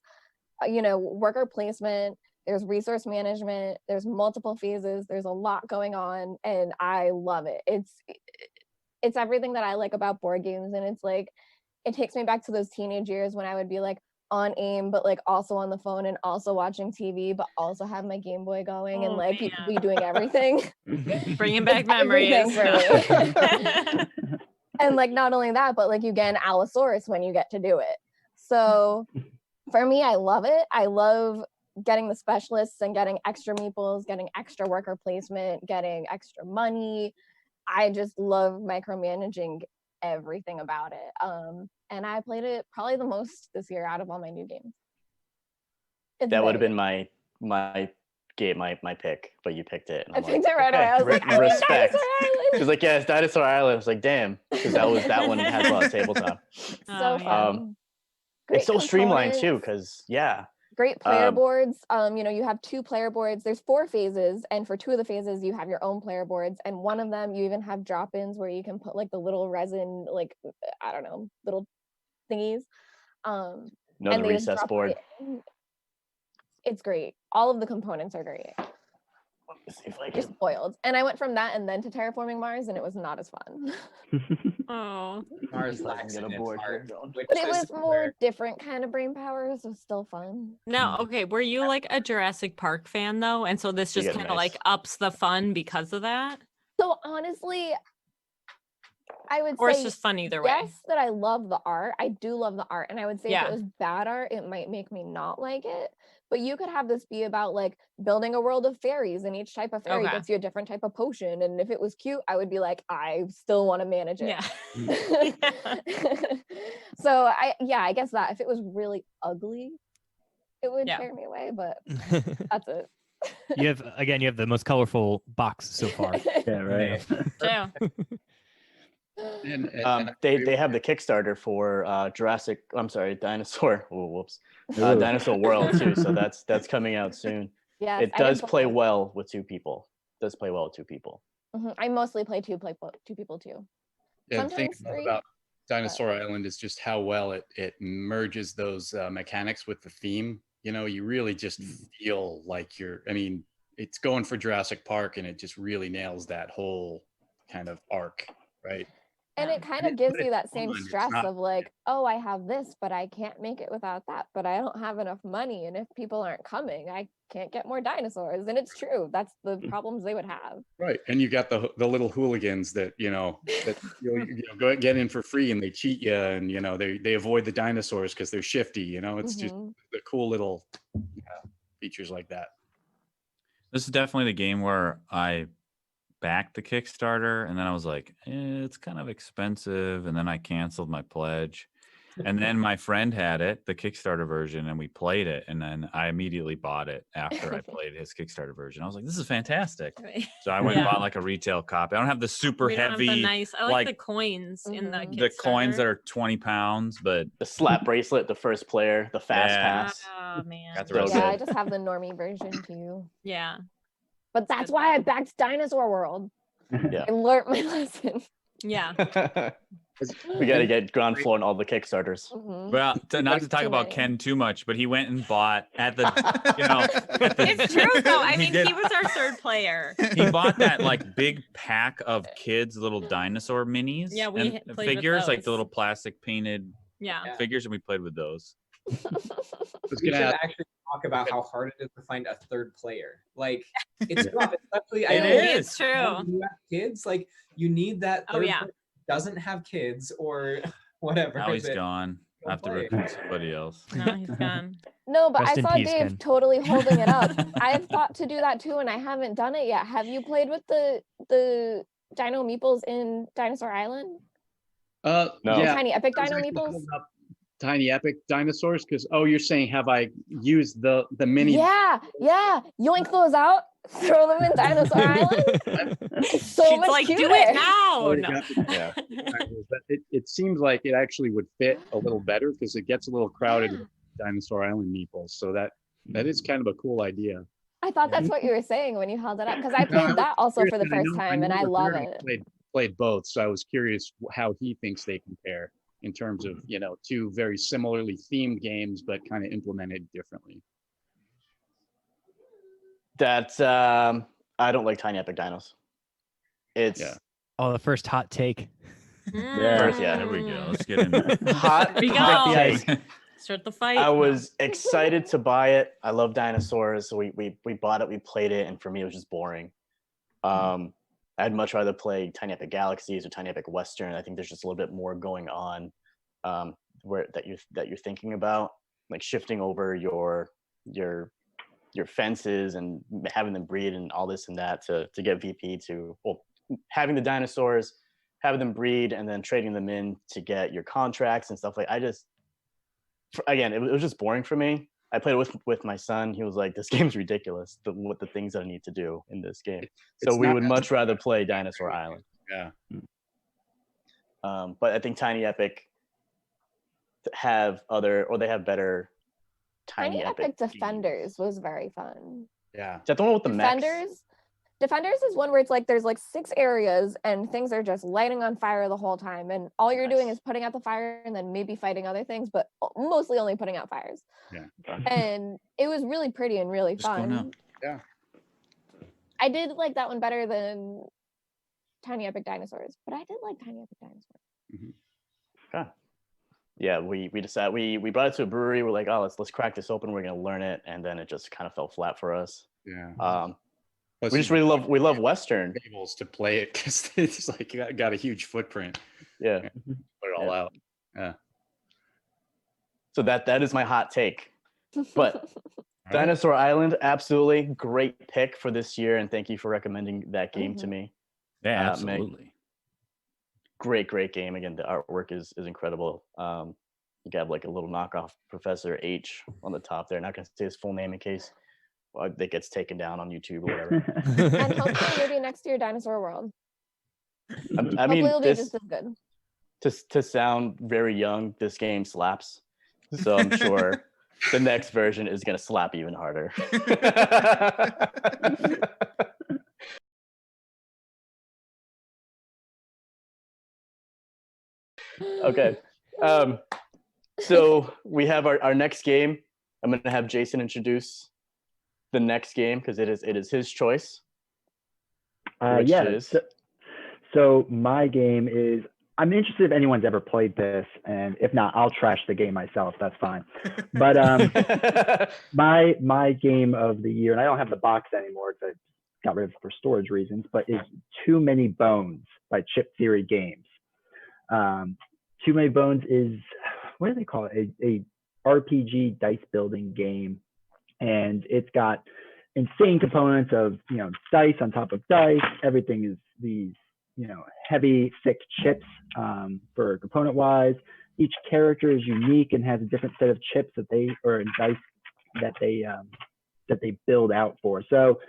[SPEAKER 9] worker placement, there's resource management, there's multiple phases, there's a lot going on, and I love it. It's everything that I like about board games, and it's like it takes me back to those teenage years when I would be like on AIM, but like also on the phone and also watching TV, but also have my Game Boy going and
[SPEAKER 4] Oh,
[SPEAKER 9] like
[SPEAKER 4] man.
[SPEAKER 9] be doing everything.
[SPEAKER 4] Bringing back
[SPEAKER 9] It's everything
[SPEAKER 4] memories.
[SPEAKER 9] for me. And like not only that, but like you get an Allosaurus when you get to do it. So for me, I love it. I love getting the specialists and getting extra meeples, getting extra worker placement, getting extra money. I just love micromanaging everything about it. And I played it probably the most this year out of all my new games. It's
[SPEAKER 1] That would have
[SPEAKER 9] very
[SPEAKER 1] been my game, my pick, but you picked it. and
[SPEAKER 9] I
[SPEAKER 1] I'm
[SPEAKER 9] picked
[SPEAKER 1] like,
[SPEAKER 9] it right away. I was like, I like
[SPEAKER 1] respect.
[SPEAKER 9] Dinosaur Island.
[SPEAKER 1] She's like, yeah, it's Dinosaur Island. I was like, damn, because that one has a lot of tabletop.
[SPEAKER 9] So
[SPEAKER 4] Oh,
[SPEAKER 9] fun.
[SPEAKER 4] yeah.
[SPEAKER 9] Great
[SPEAKER 1] It's so streamlined too,
[SPEAKER 9] components.
[SPEAKER 1] because
[SPEAKER 9] Great player
[SPEAKER 1] Um,
[SPEAKER 9] boards. You have 2 player boards. There's 4 phases, and for 2 of the phases, you have your own player boards. And one of them, you even have drop-ins where you can put like the little resin, like I don't know, little thingies.
[SPEAKER 1] no,
[SPEAKER 9] And
[SPEAKER 1] the
[SPEAKER 9] they just
[SPEAKER 1] recess
[SPEAKER 9] drop
[SPEAKER 1] board.
[SPEAKER 9] it in. It's great. All of the components are great.
[SPEAKER 1] Let me see if I
[SPEAKER 9] You're
[SPEAKER 1] can.
[SPEAKER 9] spoiled. And I went from that and then to Terraforming Mars, and it was not as fun.
[SPEAKER 4] Oh.
[SPEAKER 8] Mars
[SPEAKER 1] If I can
[SPEAKER 8] lacks
[SPEAKER 1] get
[SPEAKER 8] in
[SPEAKER 1] a
[SPEAKER 8] its
[SPEAKER 1] board
[SPEAKER 8] art,
[SPEAKER 1] going.
[SPEAKER 8] which
[SPEAKER 9] But it
[SPEAKER 8] is
[SPEAKER 9] was more
[SPEAKER 8] where-
[SPEAKER 9] different kind of brain power, so still fun.
[SPEAKER 4] No, okay. Were you like a Jurassic Park fan though? And so this
[SPEAKER 1] You
[SPEAKER 4] just
[SPEAKER 1] get
[SPEAKER 4] kind of
[SPEAKER 1] nice.
[SPEAKER 4] like ups the fun because of that?
[SPEAKER 9] So honestly, I would
[SPEAKER 4] Or
[SPEAKER 9] say
[SPEAKER 4] it's just fun either way?
[SPEAKER 9] yes, that I love the art. I do love the art. And I would say if
[SPEAKER 4] Yeah.
[SPEAKER 9] it was bad art, it might make me not like it. But you could have this be about like building a world of fairies, and each type of fairy
[SPEAKER 4] Okay.
[SPEAKER 9] gets you a different type of potion. And if it was cute, I would be like, I still want to manage it.
[SPEAKER 4] Yeah.
[SPEAKER 9] So I guess that if it was really ugly, it would
[SPEAKER 4] Yeah.
[SPEAKER 9] tear me away, but that's it.
[SPEAKER 3] You have the most colorful box so far.
[SPEAKER 6] Yeah, right.
[SPEAKER 4] True.
[SPEAKER 1] They have the Kickstarter for Dinosaur. Oh, whoops.
[SPEAKER 6] Ooh.
[SPEAKER 1] Dinosaur World too. So that's coming out soon.
[SPEAKER 9] Yes,
[SPEAKER 1] It
[SPEAKER 9] I did
[SPEAKER 1] does play
[SPEAKER 9] both.
[SPEAKER 1] well with two people.
[SPEAKER 9] Mhm. I mostly play two people too.
[SPEAKER 7] Yeah, the thing
[SPEAKER 9] Sometimes three.
[SPEAKER 7] about Dinosaur Island is just how well it merges those mechanics with the theme. You know, you really just feel like it's going for Jurassic Park, and it just really nails that whole kind of arc, right?
[SPEAKER 9] And
[SPEAKER 4] Yeah.
[SPEAKER 9] it kind
[SPEAKER 7] But
[SPEAKER 9] of gives
[SPEAKER 7] it's
[SPEAKER 9] you that same
[SPEAKER 7] fun, it's
[SPEAKER 9] stress
[SPEAKER 7] not-
[SPEAKER 9] of like, oh, I have this, but I can't make it without that, but I don't have enough money. And if people aren't coming, I can't get more dinosaurs. And it's true. That's the problems they would have.
[SPEAKER 7] Right, and you got the little hooligans that go get in for free and they cheat you, and they avoid the dinosaurs because they're shifty. It's just
[SPEAKER 9] Mhm.
[SPEAKER 7] the cool little features like that.
[SPEAKER 2] This is definitely the game where I backed the Kickstarter and then I was like, it's kind of expensive. And then I canceled my pledge. And then my friend had it, the Kickstarter version, and we played it. And then I immediately bought it after I played his Kickstarter version. I was like, this is fantastic.
[SPEAKER 4] Right.
[SPEAKER 2] So I went and
[SPEAKER 4] Yeah.
[SPEAKER 2] bought like a retail copy. I don't have the super
[SPEAKER 4] We don't have the
[SPEAKER 2] heavy,
[SPEAKER 4] nice. I like the coins in the
[SPEAKER 9] Mhm.
[SPEAKER 2] the coins that
[SPEAKER 4] Kickstarter.
[SPEAKER 2] are 20 pounds, but
[SPEAKER 1] The slap bracelet, the first player, the fast
[SPEAKER 2] Yeah.
[SPEAKER 1] pass.
[SPEAKER 4] Oh man.
[SPEAKER 2] Got the
[SPEAKER 1] So
[SPEAKER 2] rest
[SPEAKER 9] Yeah,
[SPEAKER 2] of
[SPEAKER 9] I
[SPEAKER 2] it.
[SPEAKER 9] just have the normie version too.
[SPEAKER 4] Yeah.
[SPEAKER 9] But that's
[SPEAKER 4] good.
[SPEAKER 9] why I backed Dinosaur World.
[SPEAKER 1] Yeah.
[SPEAKER 9] I learned my lesson.
[SPEAKER 4] Yeah.
[SPEAKER 1] We got to get ground floor on all the Kickstarters.
[SPEAKER 9] Mhm.
[SPEAKER 2] well, not to talk
[SPEAKER 9] Too
[SPEAKER 2] about
[SPEAKER 9] many.
[SPEAKER 2] Ken too much, but he went and bought at the, at the
[SPEAKER 4] It's true though. I
[SPEAKER 2] He
[SPEAKER 4] mean,
[SPEAKER 2] did.
[SPEAKER 4] he was our third player.
[SPEAKER 2] he bought that like big pack of kids little dinosaur minis.
[SPEAKER 4] Yeah, we
[SPEAKER 2] and
[SPEAKER 4] played with
[SPEAKER 2] figures, like the
[SPEAKER 4] those.
[SPEAKER 2] little plastic painted
[SPEAKER 4] Yeah.
[SPEAKER 8] Yeah.
[SPEAKER 2] figures, and we played with those.
[SPEAKER 7] I was
[SPEAKER 8] We
[SPEAKER 7] gonna
[SPEAKER 8] should
[SPEAKER 7] ask,
[SPEAKER 8] actually talk about how hard it is to find a third player. Like it's tough, especially
[SPEAKER 2] It
[SPEAKER 8] know
[SPEAKER 2] is.
[SPEAKER 4] It's true.
[SPEAKER 8] when you have kids. Like you need that
[SPEAKER 4] Oh,
[SPEAKER 8] third
[SPEAKER 4] yeah.
[SPEAKER 8] person who doesn't have kids or whatever.
[SPEAKER 2] Now he's
[SPEAKER 8] that-
[SPEAKER 2] gone. I have to
[SPEAKER 8] play.
[SPEAKER 2] recruit somebody else.
[SPEAKER 4] No, he's gone.
[SPEAKER 9] No, but
[SPEAKER 3] Rest
[SPEAKER 9] I
[SPEAKER 3] in
[SPEAKER 9] saw
[SPEAKER 3] peace,
[SPEAKER 9] Dave
[SPEAKER 3] Ken.
[SPEAKER 9] totally holding it up. I've thought to do that too, and I haven't done it yet. Have you played with the Dino Meeples in Dinosaur Island?
[SPEAKER 1] No.
[SPEAKER 7] yeah,
[SPEAKER 9] Tiny Epic
[SPEAKER 7] I was
[SPEAKER 9] Dino
[SPEAKER 7] actually
[SPEAKER 9] Meeples?
[SPEAKER 7] holding up Tiny Epic dinosaurs because you're saying have I used the mini?
[SPEAKER 9] Yeah, yoink those out, throw them in Dinosaur Island. It's so
[SPEAKER 4] She's
[SPEAKER 9] much
[SPEAKER 4] like,
[SPEAKER 9] cuter.
[SPEAKER 4] do it now.
[SPEAKER 7] Already
[SPEAKER 4] No.
[SPEAKER 7] got the
[SPEAKER 1] Yeah.
[SPEAKER 7] dinosaurs, but it seems like it actually would fit a little better because it gets a little crowded with Dinosaur Island meeples. So that is kind of a cool idea.
[SPEAKER 9] I thought that's what you were saying when you held it up, because I
[SPEAKER 7] No, I
[SPEAKER 9] played
[SPEAKER 7] was
[SPEAKER 9] that also
[SPEAKER 7] curious,
[SPEAKER 9] for the
[SPEAKER 7] and I
[SPEAKER 9] first
[SPEAKER 7] know-
[SPEAKER 9] time, and
[SPEAKER 7] know
[SPEAKER 9] I
[SPEAKER 7] that
[SPEAKER 9] love
[SPEAKER 7] Barry
[SPEAKER 9] it.
[SPEAKER 7] Played both, so I was curious how he thinks they compare in terms of two very similarly themed games, but kind of implemented differently.
[SPEAKER 1] That's I don't like Tiny Epic Dinos. It's
[SPEAKER 7] Yeah.
[SPEAKER 3] Oh, the first hot take.
[SPEAKER 1] First, yeah.
[SPEAKER 2] There we go. Let's get into it.
[SPEAKER 1] hot.
[SPEAKER 4] Here we
[SPEAKER 1] hot
[SPEAKER 4] go.
[SPEAKER 1] take.
[SPEAKER 4] Start the fight.
[SPEAKER 1] I was excited to buy it. I love dinosaurs, so we bought it, we played it, and for me it was just boring. I'd much rather play Tiny Epic Galaxies or Tiny Epic Western. I think there's just a little bit more going on where that you're thinking about, like shifting over your fences and having them breed and all this and that to get VP to, well, having the dinosaurs, having them breed, and then trading them in to get your contracts and stuff like. Again, it was just boring for me. I played it with my son. He was like, "This game's ridiculous. What the things I need to do in this game." So
[SPEAKER 7] It's
[SPEAKER 1] we
[SPEAKER 7] not
[SPEAKER 1] would
[SPEAKER 7] as-
[SPEAKER 1] much rather play Dinosaur Island.
[SPEAKER 7] Yeah.
[SPEAKER 1] But I think Tiny Epic they have better
[SPEAKER 9] Tiny Epic
[SPEAKER 1] games.
[SPEAKER 9] Defenders was very fun.
[SPEAKER 7] Yeah.
[SPEAKER 1] Is that the one with the mechs?
[SPEAKER 9] Defenders is one where it's like there's like 6 areas and things are just lighting on fire the whole time, and all you're doing
[SPEAKER 1] Nice.
[SPEAKER 9] is putting out the fire and then maybe fighting other things, but mostly only putting out fires.
[SPEAKER 7] Yeah.
[SPEAKER 9] And it was really pretty and really
[SPEAKER 2] Just go now.
[SPEAKER 9] fun.
[SPEAKER 7] Yeah.
[SPEAKER 9] I did like that one better than Tiny Epic Dinosaurs, but I did like Tiny Epic Dinosaurs.
[SPEAKER 1] Okay. Yeah, we decided we brought it to a brewery. We're like, oh, let's crack this open. We're gonna learn it, and then it just kind of fell flat for us.
[SPEAKER 7] Yeah. Plus
[SPEAKER 1] We just
[SPEAKER 7] you
[SPEAKER 1] really love Western.
[SPEAKER 7] tables to play it because it's like got a huge footprint.
[SPEAKER 1] Yeah.
[SPEAKER 7] Put it all
[SPEAKER 1] Yeah.
[SPEAKER 7] out. Yeah.
[SPEAKER 1] So that is my hot take. But
[SPEAKER 7] All right.
[SPEAKER 1] Dinosaur Island, absolutely great pick for this year, and thank you for recommending that game to me.
[SPEAKER 2] Yeah,
[SPEAKER 1] Meg.
[SPEAKER 2] absolutely.
[SPEAKER 1] Great game. Again, the artwork is incredible. You got like a little knockoff Professor H on the top there. Not gonna say his full name in case that gets taken down on YouTube or whatever.
[SPEAKER 9] And hopefully maybe next year Dinosaur World.
[SPEAKER 1] I
[SPEAKER 9] Hopefully
[SPEAKER 1] mean,
[SPEAKER 9] it'll be just as good.
[SPEAKER 1] to sound very young, this game slaps. So I'm sure the next version is going to slap even harder. Okay. So we have our next game. I'm going to have Jason introduce the next game because it is his choice. Which is...
[SPEAKER 6] So my game is, I'm interested if anyone's ever played this, and if not, I'll trash the game myself. That's fine. But my game of the year, and I don't have the box anymore because I got rid of it for storage reasons, but is Too Many Bones by Chip Theory Games. Too Many Bones is, what do they call it? A RPG dice building game, and it's got insane components of dice on top of dice. Everything is these heavy, thick chips for component wise. Each character is unique and has a different set of chips that they or dice that they build out for. So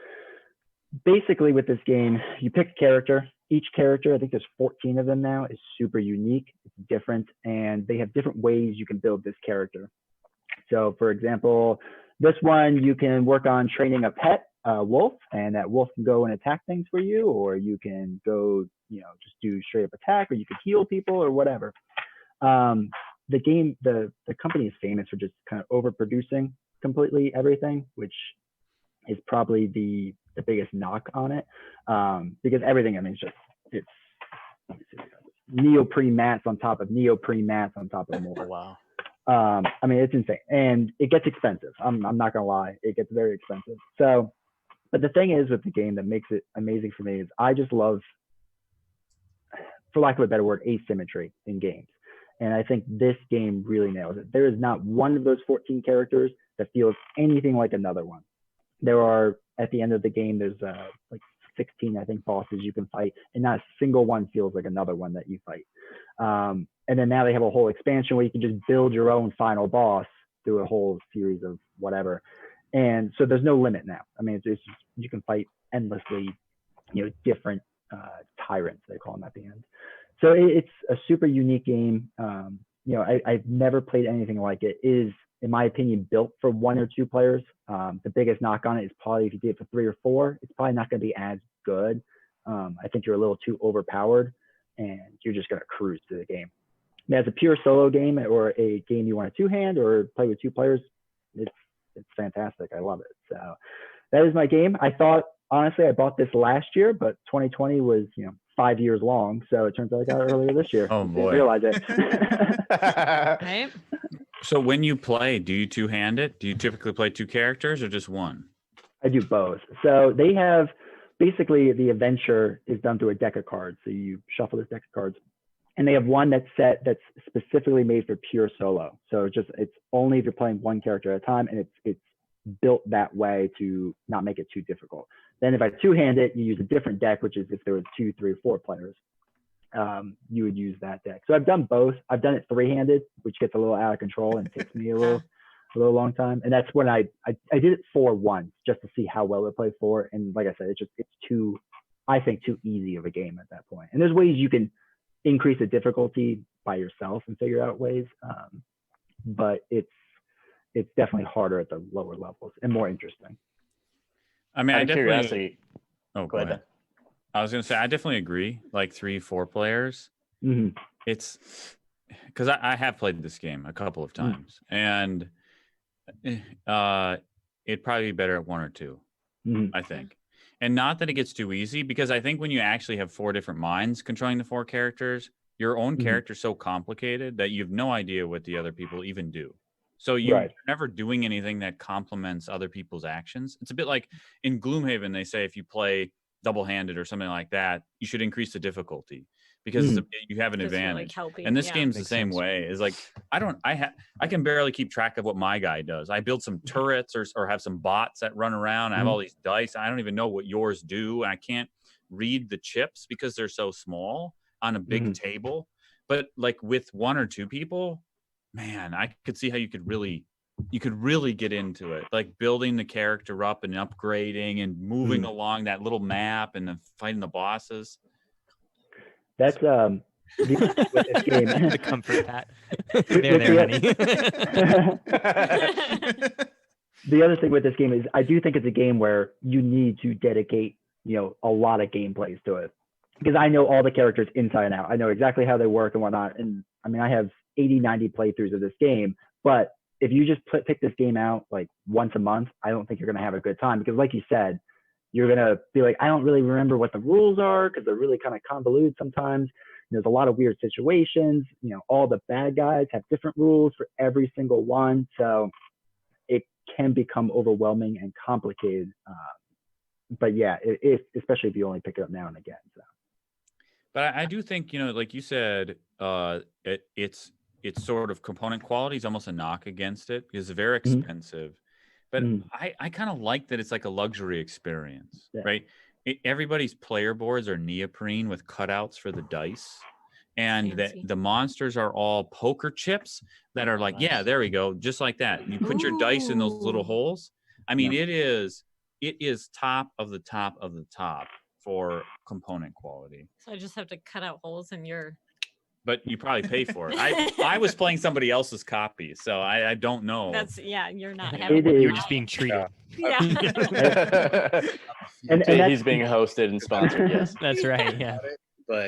[SPEAKER 6] basically, with this game, you pick a character. Each character, I think there's 14 of them now, is super unique. It's different, and they have different ways you can build this character. So, for example, this one you can work on training a pet wolf, and that wolf can go and attack things for you, or you can go, just do straight up attack, or you could heal people or whatever. The game, the company is famous for just kind of overproducing completely everything, which is probably the biggest knock on it, because everything, I mean, it's neoprene mats on top of neoprene mats on top of more.
[SPEAKER 1] Wow.
[SPEAKER 6] I mean, it's insane, and it gets expensive. I'm not gonna lie, it gets very expensive. So, but the thing is with the game that makes it amazing for me is I just love, for lack of a better word, asymmetry in games. And I think this game really nails it. There is not one of those 14 characters that feels anything like another one. There are, at the end of the game, there's like 16, I think, bosses you can fight, and not a single one feels like another one that you fight. And then now they have a whole expansion where you can just build your own final boss through a whole series of whatever. And so there's no limit now. I mean, it's just, you can fight endlessly, different tyrants, they call them at the end. So it's a super unique game. I've never played anything like it. It is, in my opinion, built for 1 or 2 players. The biggest knock on it is probably if you did it for 3 or 4, it's probably not going to be as good. I think you're a little too overpowered, and you're just going to cruise through the game. And as a pure solo game or a game you want to 2-hand or play with 2 players, it's fantastic. I love it. So that is my game. I thought, honestly, I bought this last year, but 2020 was, 5 years long. So it turns out I got it earlier this year.
[SPEAKER 2] Oh boy.
[SPEAKER 6] Didn't realize it.
[SPEAKER 4] Right?
[SPEAKER 2] So when you play, do you 2-hand it? Do you typically play 2 characters or just 1?
[SPEAKER 6] I do both. So they have, basically the adventure is done through a deck of cards. So you shuffle this deck of cards, and they have one that's specifically made for pure solo. So it's only if you're playing 1 character at a time, and it's built that way to not make it too difficult. Then if I 2-hand it, you use a different deck, which is if there was 2, 3, or 4 players, you would use that deck. So I've done both. I've done it 3-handed, which gets a little out of control and takes me a little long time. And that's when I did it 4 once just to see how well it plays 4. And like I said, it's too easy of a game at that point. And there's ways you can increase the difficulty by yourself and figure out ways, but it's definitely harder at the lower levels and more interesting.
[SPEAKER 2] I mean,
[SPEAKER 1] Out of curiosity.
[SPEAKER 2] Oh,
[SPEAKER 1] Go ahead.
[SPEAKER 2] I was going to say, I definitely agree. Like 3, 4 players.
[SPEAKER 6] Mm-hmm.
[SPEAKER 2] It's because I have played this game a couple of times, and it'd probably be better at 1 or 2, I think. And not that it gets too easy, because I think when you actually have 4 different minds controlling the 4 characters, your own character's so complicated that you have no idea what the other people even do. So you're never doing anything that complements other people's actions. It's a bit like in Gloomhaven, they say if you play double-handed or something like that, you should increase the difficulty because you have an advantage.
[SPEAKER 4] Really
[SPEAKER 2] and this game's the same
[SPEAKER 3] sense.
[SPEAKER 2] way. Is like I can barely keep track of what my guy does. I build some turrets or have some bots that run around. I have all these dice. I don't even know what yours do. And I can't read the chips because they're so small on a big table. But like with 1 or 2 people, man, I could see how you could really really get into it, like building the character up and upgrading and moving along that little map and then fighting the bosses.
[SPEAKER 6] That's with this game.
[SPEAKER 3] The comfort pat. there, honey.
[SPEAKER 6] The other thing with this game is I do think it's a game where you need to dedicate, a lot of gameplays to it, because I know all the characters inside and out. I know exactly how they work and whatnot. And I mean, I have 80, 90 playthroughs of this game, but if you just pick this game out like once a month, I don't think you're going to have a good time, because like you said, you're going to be like, I don't really remember what the rules are because they're really kind of convoluted sometimes. There's a lot of weird situations. All the bad guys have different rules for every single one. So it can become overwhelming and complicated. But yeah, especially if you only pick it up now and again. So.
[SPEAKER 2] But I do think, like you said, it's sort of component quality is almost a knock against it because it's very expensive. But I kind of like that it's like a luxury experience, right? Everybody's player boards are neoprene with cutouts for the dice. And the monsters are all poker chips that are like, yeah, there we go. Just like that. You put your dice in those little holes. I mean, it is top of the top of the top for component quality.
[SPEAKER 4] So I just have to cut out holes in your...
[SPEAKER 2] But you probably pay for it. I was playing somebody else's copy, so I don't know.
[SPEAKER 4] You're not
[SPEAKER 3] having You're just being treated.
[SPEAKER 4] Yeah.
[SPEAKER 6] and
[SPEAKER 1] he's being hosted and sponsored, yes.
[SPEAKER 3] That's right, yeah.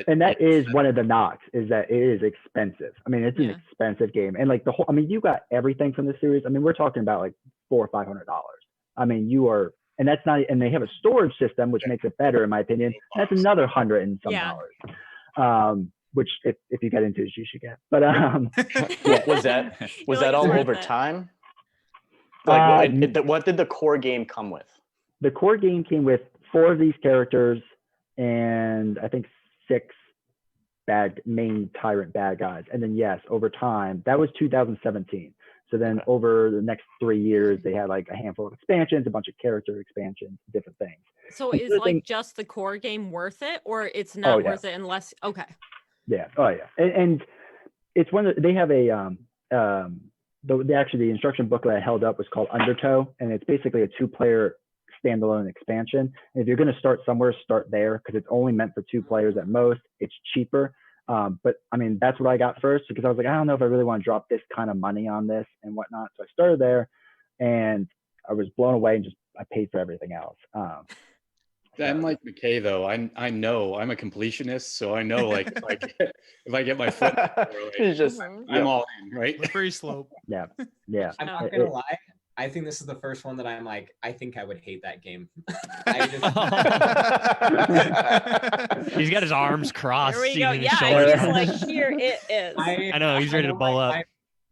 [SPEAKER 6] And that is one of the knocks, is that it is expensive. I mean, it's an expensive game. And like you got everything from the series. I mean, we're talking about like $400 or $500. I mean, and that's not, and they have a storage system, which makes it better in my opinion. That's another $100 and some dollars. Which if you get into it, you should get. But
[SPEAKER 1] was that all over time? Like, what did the core game come with?
[SPEAKER 6] The core game came with 4 of these characters and I think 6 main tyrant bad guys. And then yes, over time, that was 2017. So then over the next 3 years, they had like a handful of expansions, a bunch of character expansions, different things.
[SPEAKER 4] So is like just the core game worth it, or it's not worth it unless
[SPEAKER 6] Yeah. Oh yeah. And it's they have a the instruction booklet I held up was called Undertow, and it's basically a 2-player standalone expansion. And if you're going to start somewhere, start there, because it's only meant for 2 players at most. It's cheaper. But I mean, that's what I got first, because I was like, I don't know if I really want to drop this kind of money on this and whatnot. So I started there and I was blown away, and I paid for everything else.
[SPEAKER 7] I'm like McKay though. I know I'm a completionist, so I know like if I get my foot, I'm all in, right?
[SPEAKER 5] Slippery slope.
[SPEAKER 6] Yeah.
[SPEAKER 8] I'm not gonna lie. I think this is the first one that I'm like, I think I would hate that game.
[SPEAKER 3] He's got his arms crossed.
[SPEAKER 4] There we go.
[SPEAKER 3] His
[SPEAKER 4] Yeah,
[SPEAKER 3] shoulders.
[SPEAKER 4] he's like, here it is.
[SPEAKER 3] I know he's ready to blow up.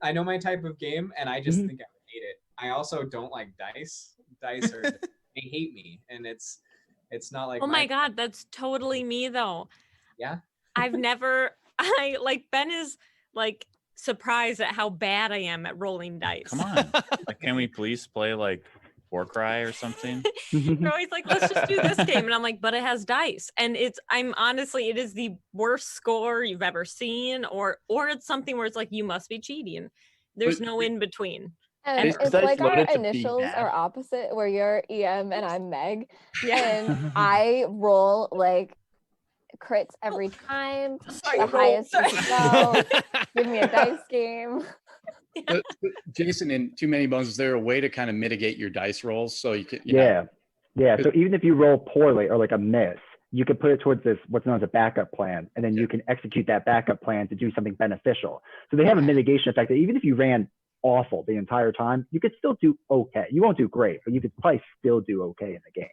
[SPEAKER 8] I know my type of game, and I just think I would hate it. I also don't like dice. Dice they hate me, and it's not like.
[SPEAKER 4] Oh my God, that's totally me though.
[SPEAKER 8] Yeah.
[SPEAKER 4] Ben is like surprised at how bad I am at rolling dice.
[SPEAKER 2] Come on. Like, can we please play like Warcry or something?
[SPEAKER 4] They're always like, let's just do this game. And I'm like, but it has dice. And it is the worst score you've ever seen, or it's something where it's like, you must be cheating. There's no in between.
[SPEAKER 9] And it's like our initials are opposite, where you're EM and I'm Meg. Yeah. And I roll like crits every time. The highest you can go. Give me a dice game.
[SPEAKER 7] But Jason, in Too Many Bones, is there a way to kind of mitigate your dice rolls so you can?
[SPEAKER 6] Yeah. So even if you roll poorly or like a miss, you can put it towards this what's known as a backup plan, and then you can execute that backup plan to do something beneficial. So they have a mitigation effect that even if you ran awful the entire time, you could still do okay. You won't do great, but you could probably still do okay in the game.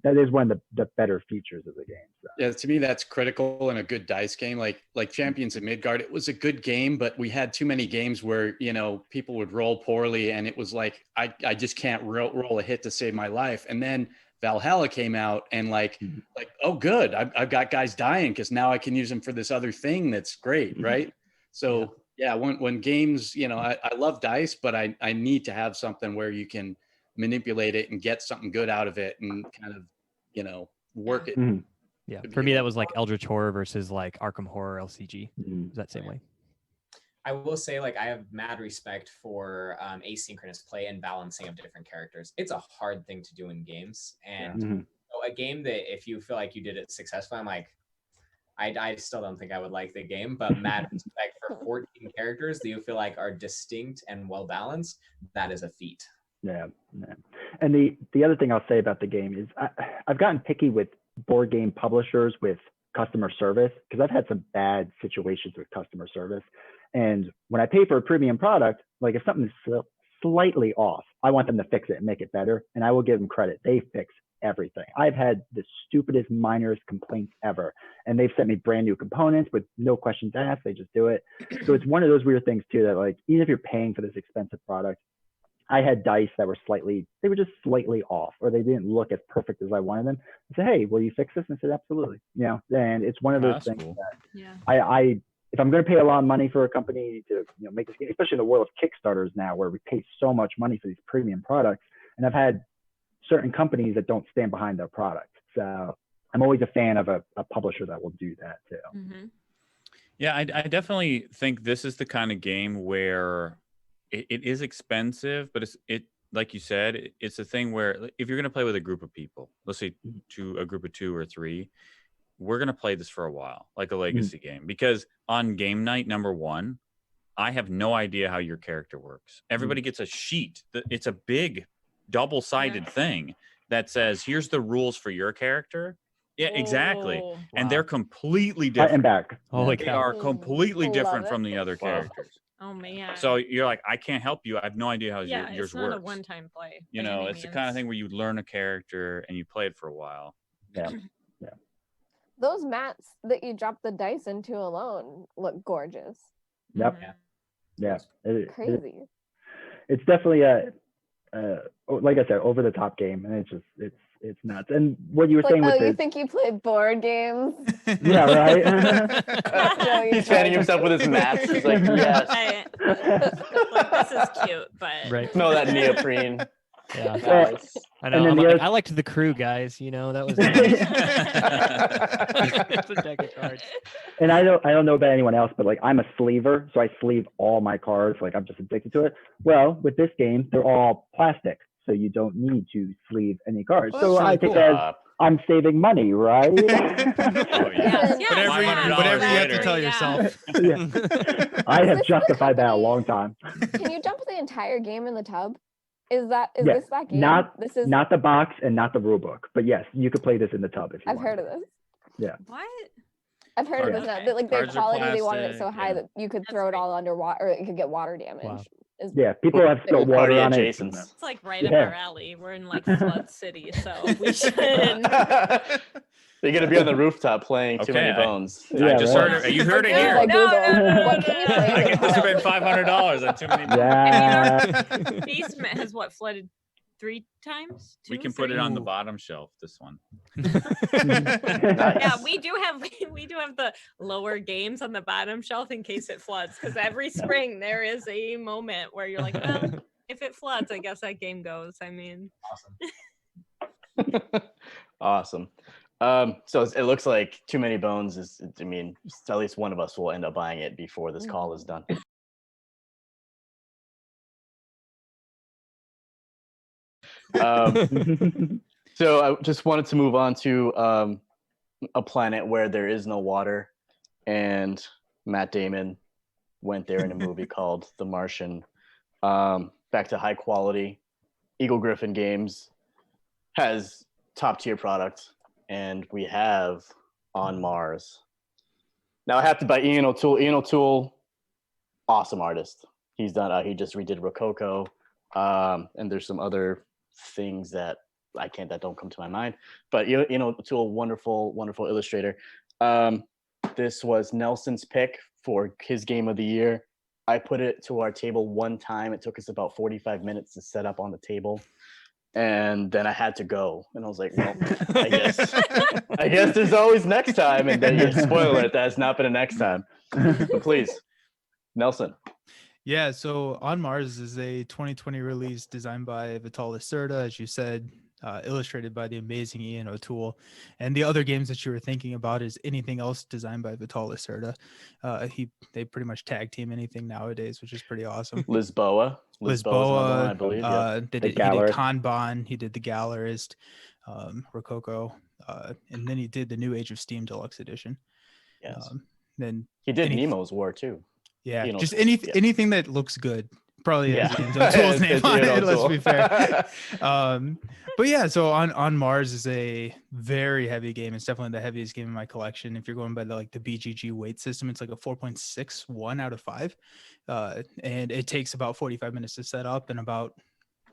[SPEAKER 6] That is one of the better features of the game. So.
[SPEAKER 7] Yeah, to me that's critical in a good dice game. Like Champions of Midgard, it was a good game, but we had too many games where people would roll poorly, and it was like I just can't roll a hit to save my life. And then Valhalla came out, and like oh good, I've got guys dying because now I can use them for this other thing that's great, right? So yeah, when games, I love dice, but I need to have something where you can manipulate it and get something good out of it and kind of, work it.
[SPEAKER 3] Yeah. For me, that was like Eldritch Horror versus like Arkham Horror LCG. That same way.
[SPEAKER 8] I will say, like, I have mad respect for asynchronous play and balancing of different characters. It's a hard thing to do in games, and
[SPEAKER 6] Mhm.
[SPEAKER 8] a game that if you feel like you did it successfully, I'm like, I still don't think I would like the game, but mad respect for 14 characters that you feel like are distinct and well balanced. That is a feat.
[SPEAKER 6] Yeah, yeah. And the other thing I'll say about the game is I've gotten picky with board game publishers with customer service because I've had some bad situations with customer service. And when I pay for a premium product, like if something is slightly off, I want them to fix it and make it better. And I will give them credit. They fix everything. I've had the stupidest, minorest complaints ever. And they've sent me brand new components with no questions asked. They just do it. So it's one of those weird things too, that like, even if you're paying for this expensive product, I had dice that were they were just slightly off, or they didn't look as perfect as I wanted them. I said, hey, will you fix this? And I said, absolutely. You know, and it's one of those
[SPEAKER 2] That's
[SPEAKER 6] things
[SPEAKER 2] cool.
[SPEAKER 6] that I if I'm going to pay a lot of money for a company to make this game, especially in the world of Kickstarters now, where we pay so much money for these premium products, and I've had certain companies that don't stand behind their product. So I'm always a fan of a publisher that will do that too.
[SPEAKER 4] Mm-hmm.
[SPEAKER 2] Yeah, I definitely think this is the kind of game where it is expensive, but it like you said, it's a thing where if you're going to play with a group of people, let's say a group of 2 or 3, we're going to play this for a while, like a legacy game, because on game night number 1, I have no idea how your character works. Everybody gets a sheet. It's a big double-sided thing that says, here's the rules for your character. Yeah, exactly.
[SPEAKER 4] Oh,
[SPEAKER 2] And they're completely
[SPEAKER 6] Front and
[SPEAKER 2] different.
[SPEAKER 6] back.
[SPEAKER 3] Holy
[SPEAKER 2] They
[SPEAKER 3] cow.
[SPEAKER 2] are completely
[SPEAKER 9] Love
[SPEAKER 2] different
[SPEAKER 9] it.
[SPEAKER 2] from the other characters.
[SPEAKER 4] oh man.
[SPEAKER 2] So you're like, I can't help you. I have no idea how
[SPEAKER 4] yeah,
[SPEAKER 2] yours
[SPEAKER 4] it's not
[SPEAKER 2] works.
[SPEAKER 4] a one-time play.
[SPEAKER 2] You
[SPEAKER 4] by
[SPEAKER 2] know,
[SPEAKER 4] any
[SPEAKER 2] it's the kind of
[SPEAKER 4] means.
[SPEAKER 2] thing where you learn a character and you play it for a while.
[SPEAKER 6] Yeah.
[SPEAKER 9] Those mats that you drop the dice into alone look gorgeous.
[SPEAKER 6] Yep.
[SPEAKER 4] Mhm.
[SPEAKER 6] Yeah.
[SPEAKER 9] Crazy.
[SPEAKER 6] It's definitely like I said, over the top game, and it's nuts. And what you were
[SPEAKER 9] Like,
[SPEAKER 6] saying with
[SPEAKER 9] you
[SPEAKER 6] this,
[SPEAKER 9] think you play board games?
[SPEAKER 6] yeah, right.
[SPEAKER 9] No, you
[SPEAKER 1] He's fanning
[SPEAKER 9] don't.
[SPEAKER 1] himself with his mats. He's like, yes.
[SPEAKER 4] Like, this is cute, but
[SPEAKER 3] Right.
[SPEAKER 1] No, that neoprene.
[SPEAKER 3] Yeah.
[SPEAKER 1] Nice.
[SPEAKER 3] I know.
[SPEAKER 6] And then
[SPEAKER 3] I'm
[SPEAKER 6] the
[SPEAKER 3] like,
[SPEAKER 6] other-
[SPEAKER 3] I liked the crew guys. You know, that was nice. It's a deck of cards.
[SPEAKER 6] And I don't know about anyone else, but like I'm a sleever, so I sleeve all my cards. Like I'm just addicted to it. Well, with this game, they're all plastic, so you don't need to sleeve any cards.
[SPEAKER 5] Well,
[SPEAKER 6] so
[SPEAKER 5] that's really
[SPEAKER 6] I take
[SPEAKER 5] cool.
[SPEAKER 6] that as I'm saving money, right?
[SPEAKER 2] Oh, yeah.
[SPEAKER 4] yes, yes,
[SPEAKER 5] Whatever,
[SPEAKER 2] $500
[SPEAKER 5] whatever you have to
[SPEAKER 2] later.
[SPEAKER 5] tell
[SPEAKER 4] Yeah.
[SPEAKER 5] yourself.
[SPEAKER 6] Yeah. I have
[SPEAKER 9] Is this
[SPEAKER 6] justified that a
[SPEAKER 9] company-
[SPEAKER 6] long time.
[SPEAKER 9] Can you dump the entire game in the tub? Is
[SPEAKER 6] Yeah,
[SPEAKER 9] this that game? This is.
[SPEAKER 6] Not the box and not the rule book, but yes, you could play this in the tub if you
[SPEAKER 9] I've
[SPEAKER 6] want.
[SPEAKER 9] heard of this.
[SPEAKER 4] What?
[SPEAKER 9] I've heard of
[SPEAKER 2] Cards-
[SPEAKER 9] this now.
[SPEAKER 4] okay.
[SPEAKER 9] That, like their
[SPEAKER 2] Cards are
[SPEAKER 9] quality, they wanted it so
[SPEAKER 2] plastic,
[SPEAKER 9] high
[SPEAKER 2] yeah.
[SPEAKER 9] that you could
[SPEAKER 4] That's
[SPEAKER 9] throw it
[SPEAKER 4] great.
[SPEAKER 9] all under water, or it could get water damage.
[SPEAKER 3] Wow.
[SPEAKER 9] Is-
[SPEAKER 6] Yeah, people have spilled water
[SPEAKER 1] Party
[SPEAKER 6] on
[SPEAKER 1] at
[SPEAKER 6] it.
[SPEAKER 1] Jason's.
[SPEAKER 4] It's like right up
[SPEAKER 6] Yeah.
[SPEAKER 4] our alley. We're in like flood city, so we should.
[SPEAKER 1] You're gonna be on the rooftop playing Too Many
[SPEAKER 2] Okay,
[SPEAKER 1] Bones.
[SPEAKER 6] Yeah,
[SPEAKER 2] I just
[SPEAKER 6] right.
[SPEAKER 2] heard it. You heard it
[SPEAKER 4] No,
[SPEAKER 2] here.
[SPEAKER 9] Like
[SPEAKER 4] no,
[SPEAKER 9] Google,
[SPEAKER 4] no, no,
[SPEAKER 9] what
[SPEAKER 4] no,
[SPEAKER 9] can you
[SPEAKER 4] no,
[SPEAKER 9] play?
[SPEAKER 4] no.
[SPEAKER 2] I get to spend $500 on too many.
[SPEAKER 6] Yeah.
[SPEAKER 4] Basement has what flooded 3 times?
[SPEAKER 2] We
[SPEAKER 4] 2,
[SPEAKER 2] can put it
[SPEAKER 4] 3?
[SPEAKER 2] on the bottom shelf. This one.
[SPEAKER 4] Yeah, we do have the lower games on the bottom shelf in case it floods. Because every spring there is a moment where you're like, well, if it floods, I guess that game goes. I mean,
[SPEAKER 8] Awesome.
[SPEAKER 1] Awesome. So it looks like Too Many Bones is, I mean, at least one of us will end up buying it before this call is done. So I just wanted to move on to a planet where there is no water, and Matt Damon went there in a movie called The Martian. Back to high quality. Eagle Griffin Games has top tier product, and we have On Mars. Now I have to buy Ian O'Toole. Ian O'Toole, awesome artist. He's done. He just redid Rococo, and there's some other things that don't come to my mind. But Ian O'Toole, wonderful illustrator. This was Nelson's pick for his game of the year. I put it to our table one time. It took us about 45 minutes to set up on the table. And then I had to go. And I was like, well, I guess there's always next time. And then spoiler it, that's not been a next time. But please, Nelson.
[SPEAKER 5] Yeah, so On Mars is a 2020 release designed by Vital Lacerda, as you said. illustrated by the amazing Ian O'Toole. And the other games that you were thinking about is anything else designed by Vital Lacerda. They pretty much tag team anything nowadays, which is pretty awesome.
[SPEAKER 1] Lisboa. Lisboa's another one, I believe. Yeah.
[SPEAKER 5] He did Kanban. He did the Gallerist, Rococo, and then he did the New Age of Steam Deluxe Edition.
[SPEAKER 1] Yes.
[SPEAKER 5] Then
[SPEAKER 1] he did Nemo's War too.
[SPEAKER 5] Yeah, just anything that looks good. Probably has Ian O'Toole's name on it, let's be fair. But yeah, so on Mars is a very heavy game. It's definitely the heaviest game in my collection. If you're going by the BGG weight system, it's like a 4.61 out of 5. And it takes about 45 minutes to set up and about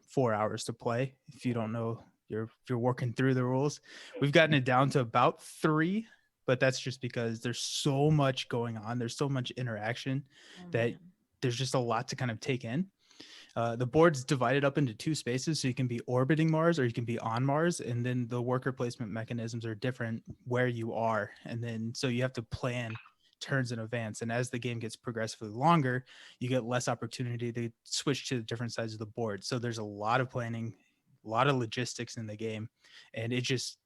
[SPEAKER 5] 4 hours to play. If you don't know, if you're working through the rules. We've gotten it down to about 3, but that's just because there's so much going on. There's so much interaction that there's just a lot to kind of take in. The board's divided up into 2 spaces, so you can be orbiting Mars or you can be on Mars, and then the worker placement mechanisms are different where you are. And then so you have to plan turns in advance. And as the game gets progressively longer, you get less opportunity to switch to different sides of the board. So there's a lot of planning, a lot of logistics in the game. And it just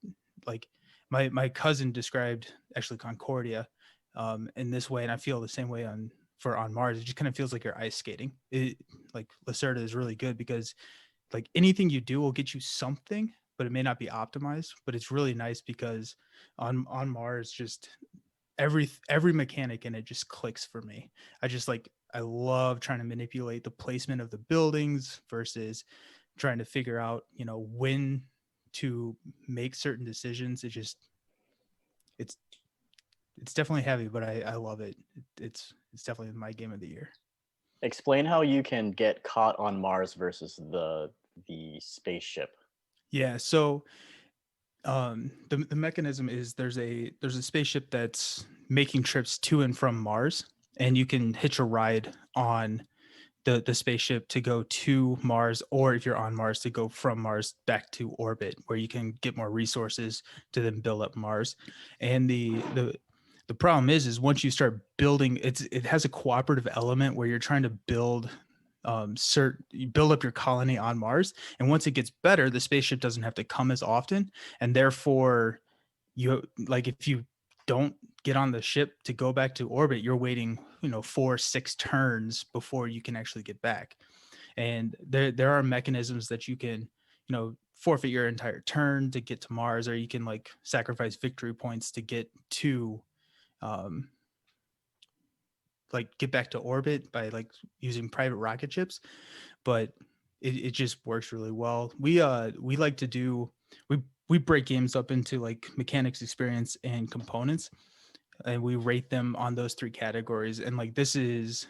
[SPEAKER 5] my cousin described actually Concordia in this way, and I feel the same way on Mars. It just kind of feels like you're ice skating. Lacerda is really good because anything you do will get you something, but it may not be optimized. But it's really nice because on Mars, just every mechanic in it just clicks for me. I love trying to manipulate the placement of the buildings versus trying to figure out, when to make certain decisions. It's definitely heavy, but I love it. It's definitely my game of the year.
[SPEAKER 1] Explain how you can get caught on Mars versus the spaceship.
[SPEAKER 5] Yeah, so the mechanism is there's a spaceship that's making trips to and from Mars, and you can hitch a ride on the spaceship to go to Mars, or if you're on Mars, to go from Mars back to orbit, where you can get more resources to then build up Mars. And the problem is once you start building, it has a cooperative element where you're trying to build you build up your colony on Mars. And once it gets better, the spaceship doesn't have to come as often. And therefore if you don't get on the ship to go back to orbit, you're waiting, 4-6 turns before you can actually get back. And there are mechanisms that you can, forfeit your entire turn to get to Mars, or you can sacrifice victory points to get to get back to orbit by using private rocket ships. But it just works really well. We like to do, we break games up into mechanics, experience, and components, and we rate them on those 3 categories. And this is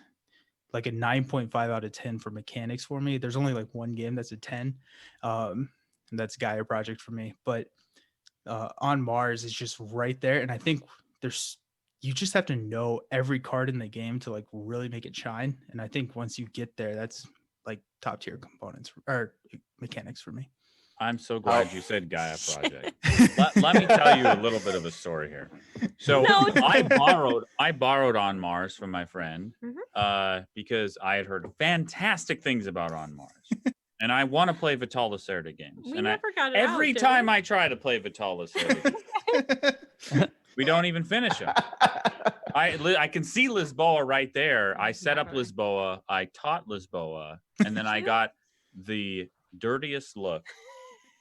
[SPEAKER 5] a 9.5 out of 10 for mechanics for me. There's only one game that's a 10, and that's Gaia Project for me. But on Mars is just right there, and I think you just have to know every card in the game to really make it shine. And I think once you get there, that's top tier components or mechanics for me.
[SPEAKER 2] I'm so glad you said Gaia Project. let me tell you a little bit of a story here. So I borrowed On Mars from my friend because I had heard fantastic things about On Mars. And I want to play Vital Lacerda games. Every time I try to play Vital Lacerda games, we don't even finish them. I can see Lisboa right there. I set up Lisboa. I taught Lisboa. And then I got the dirtiest look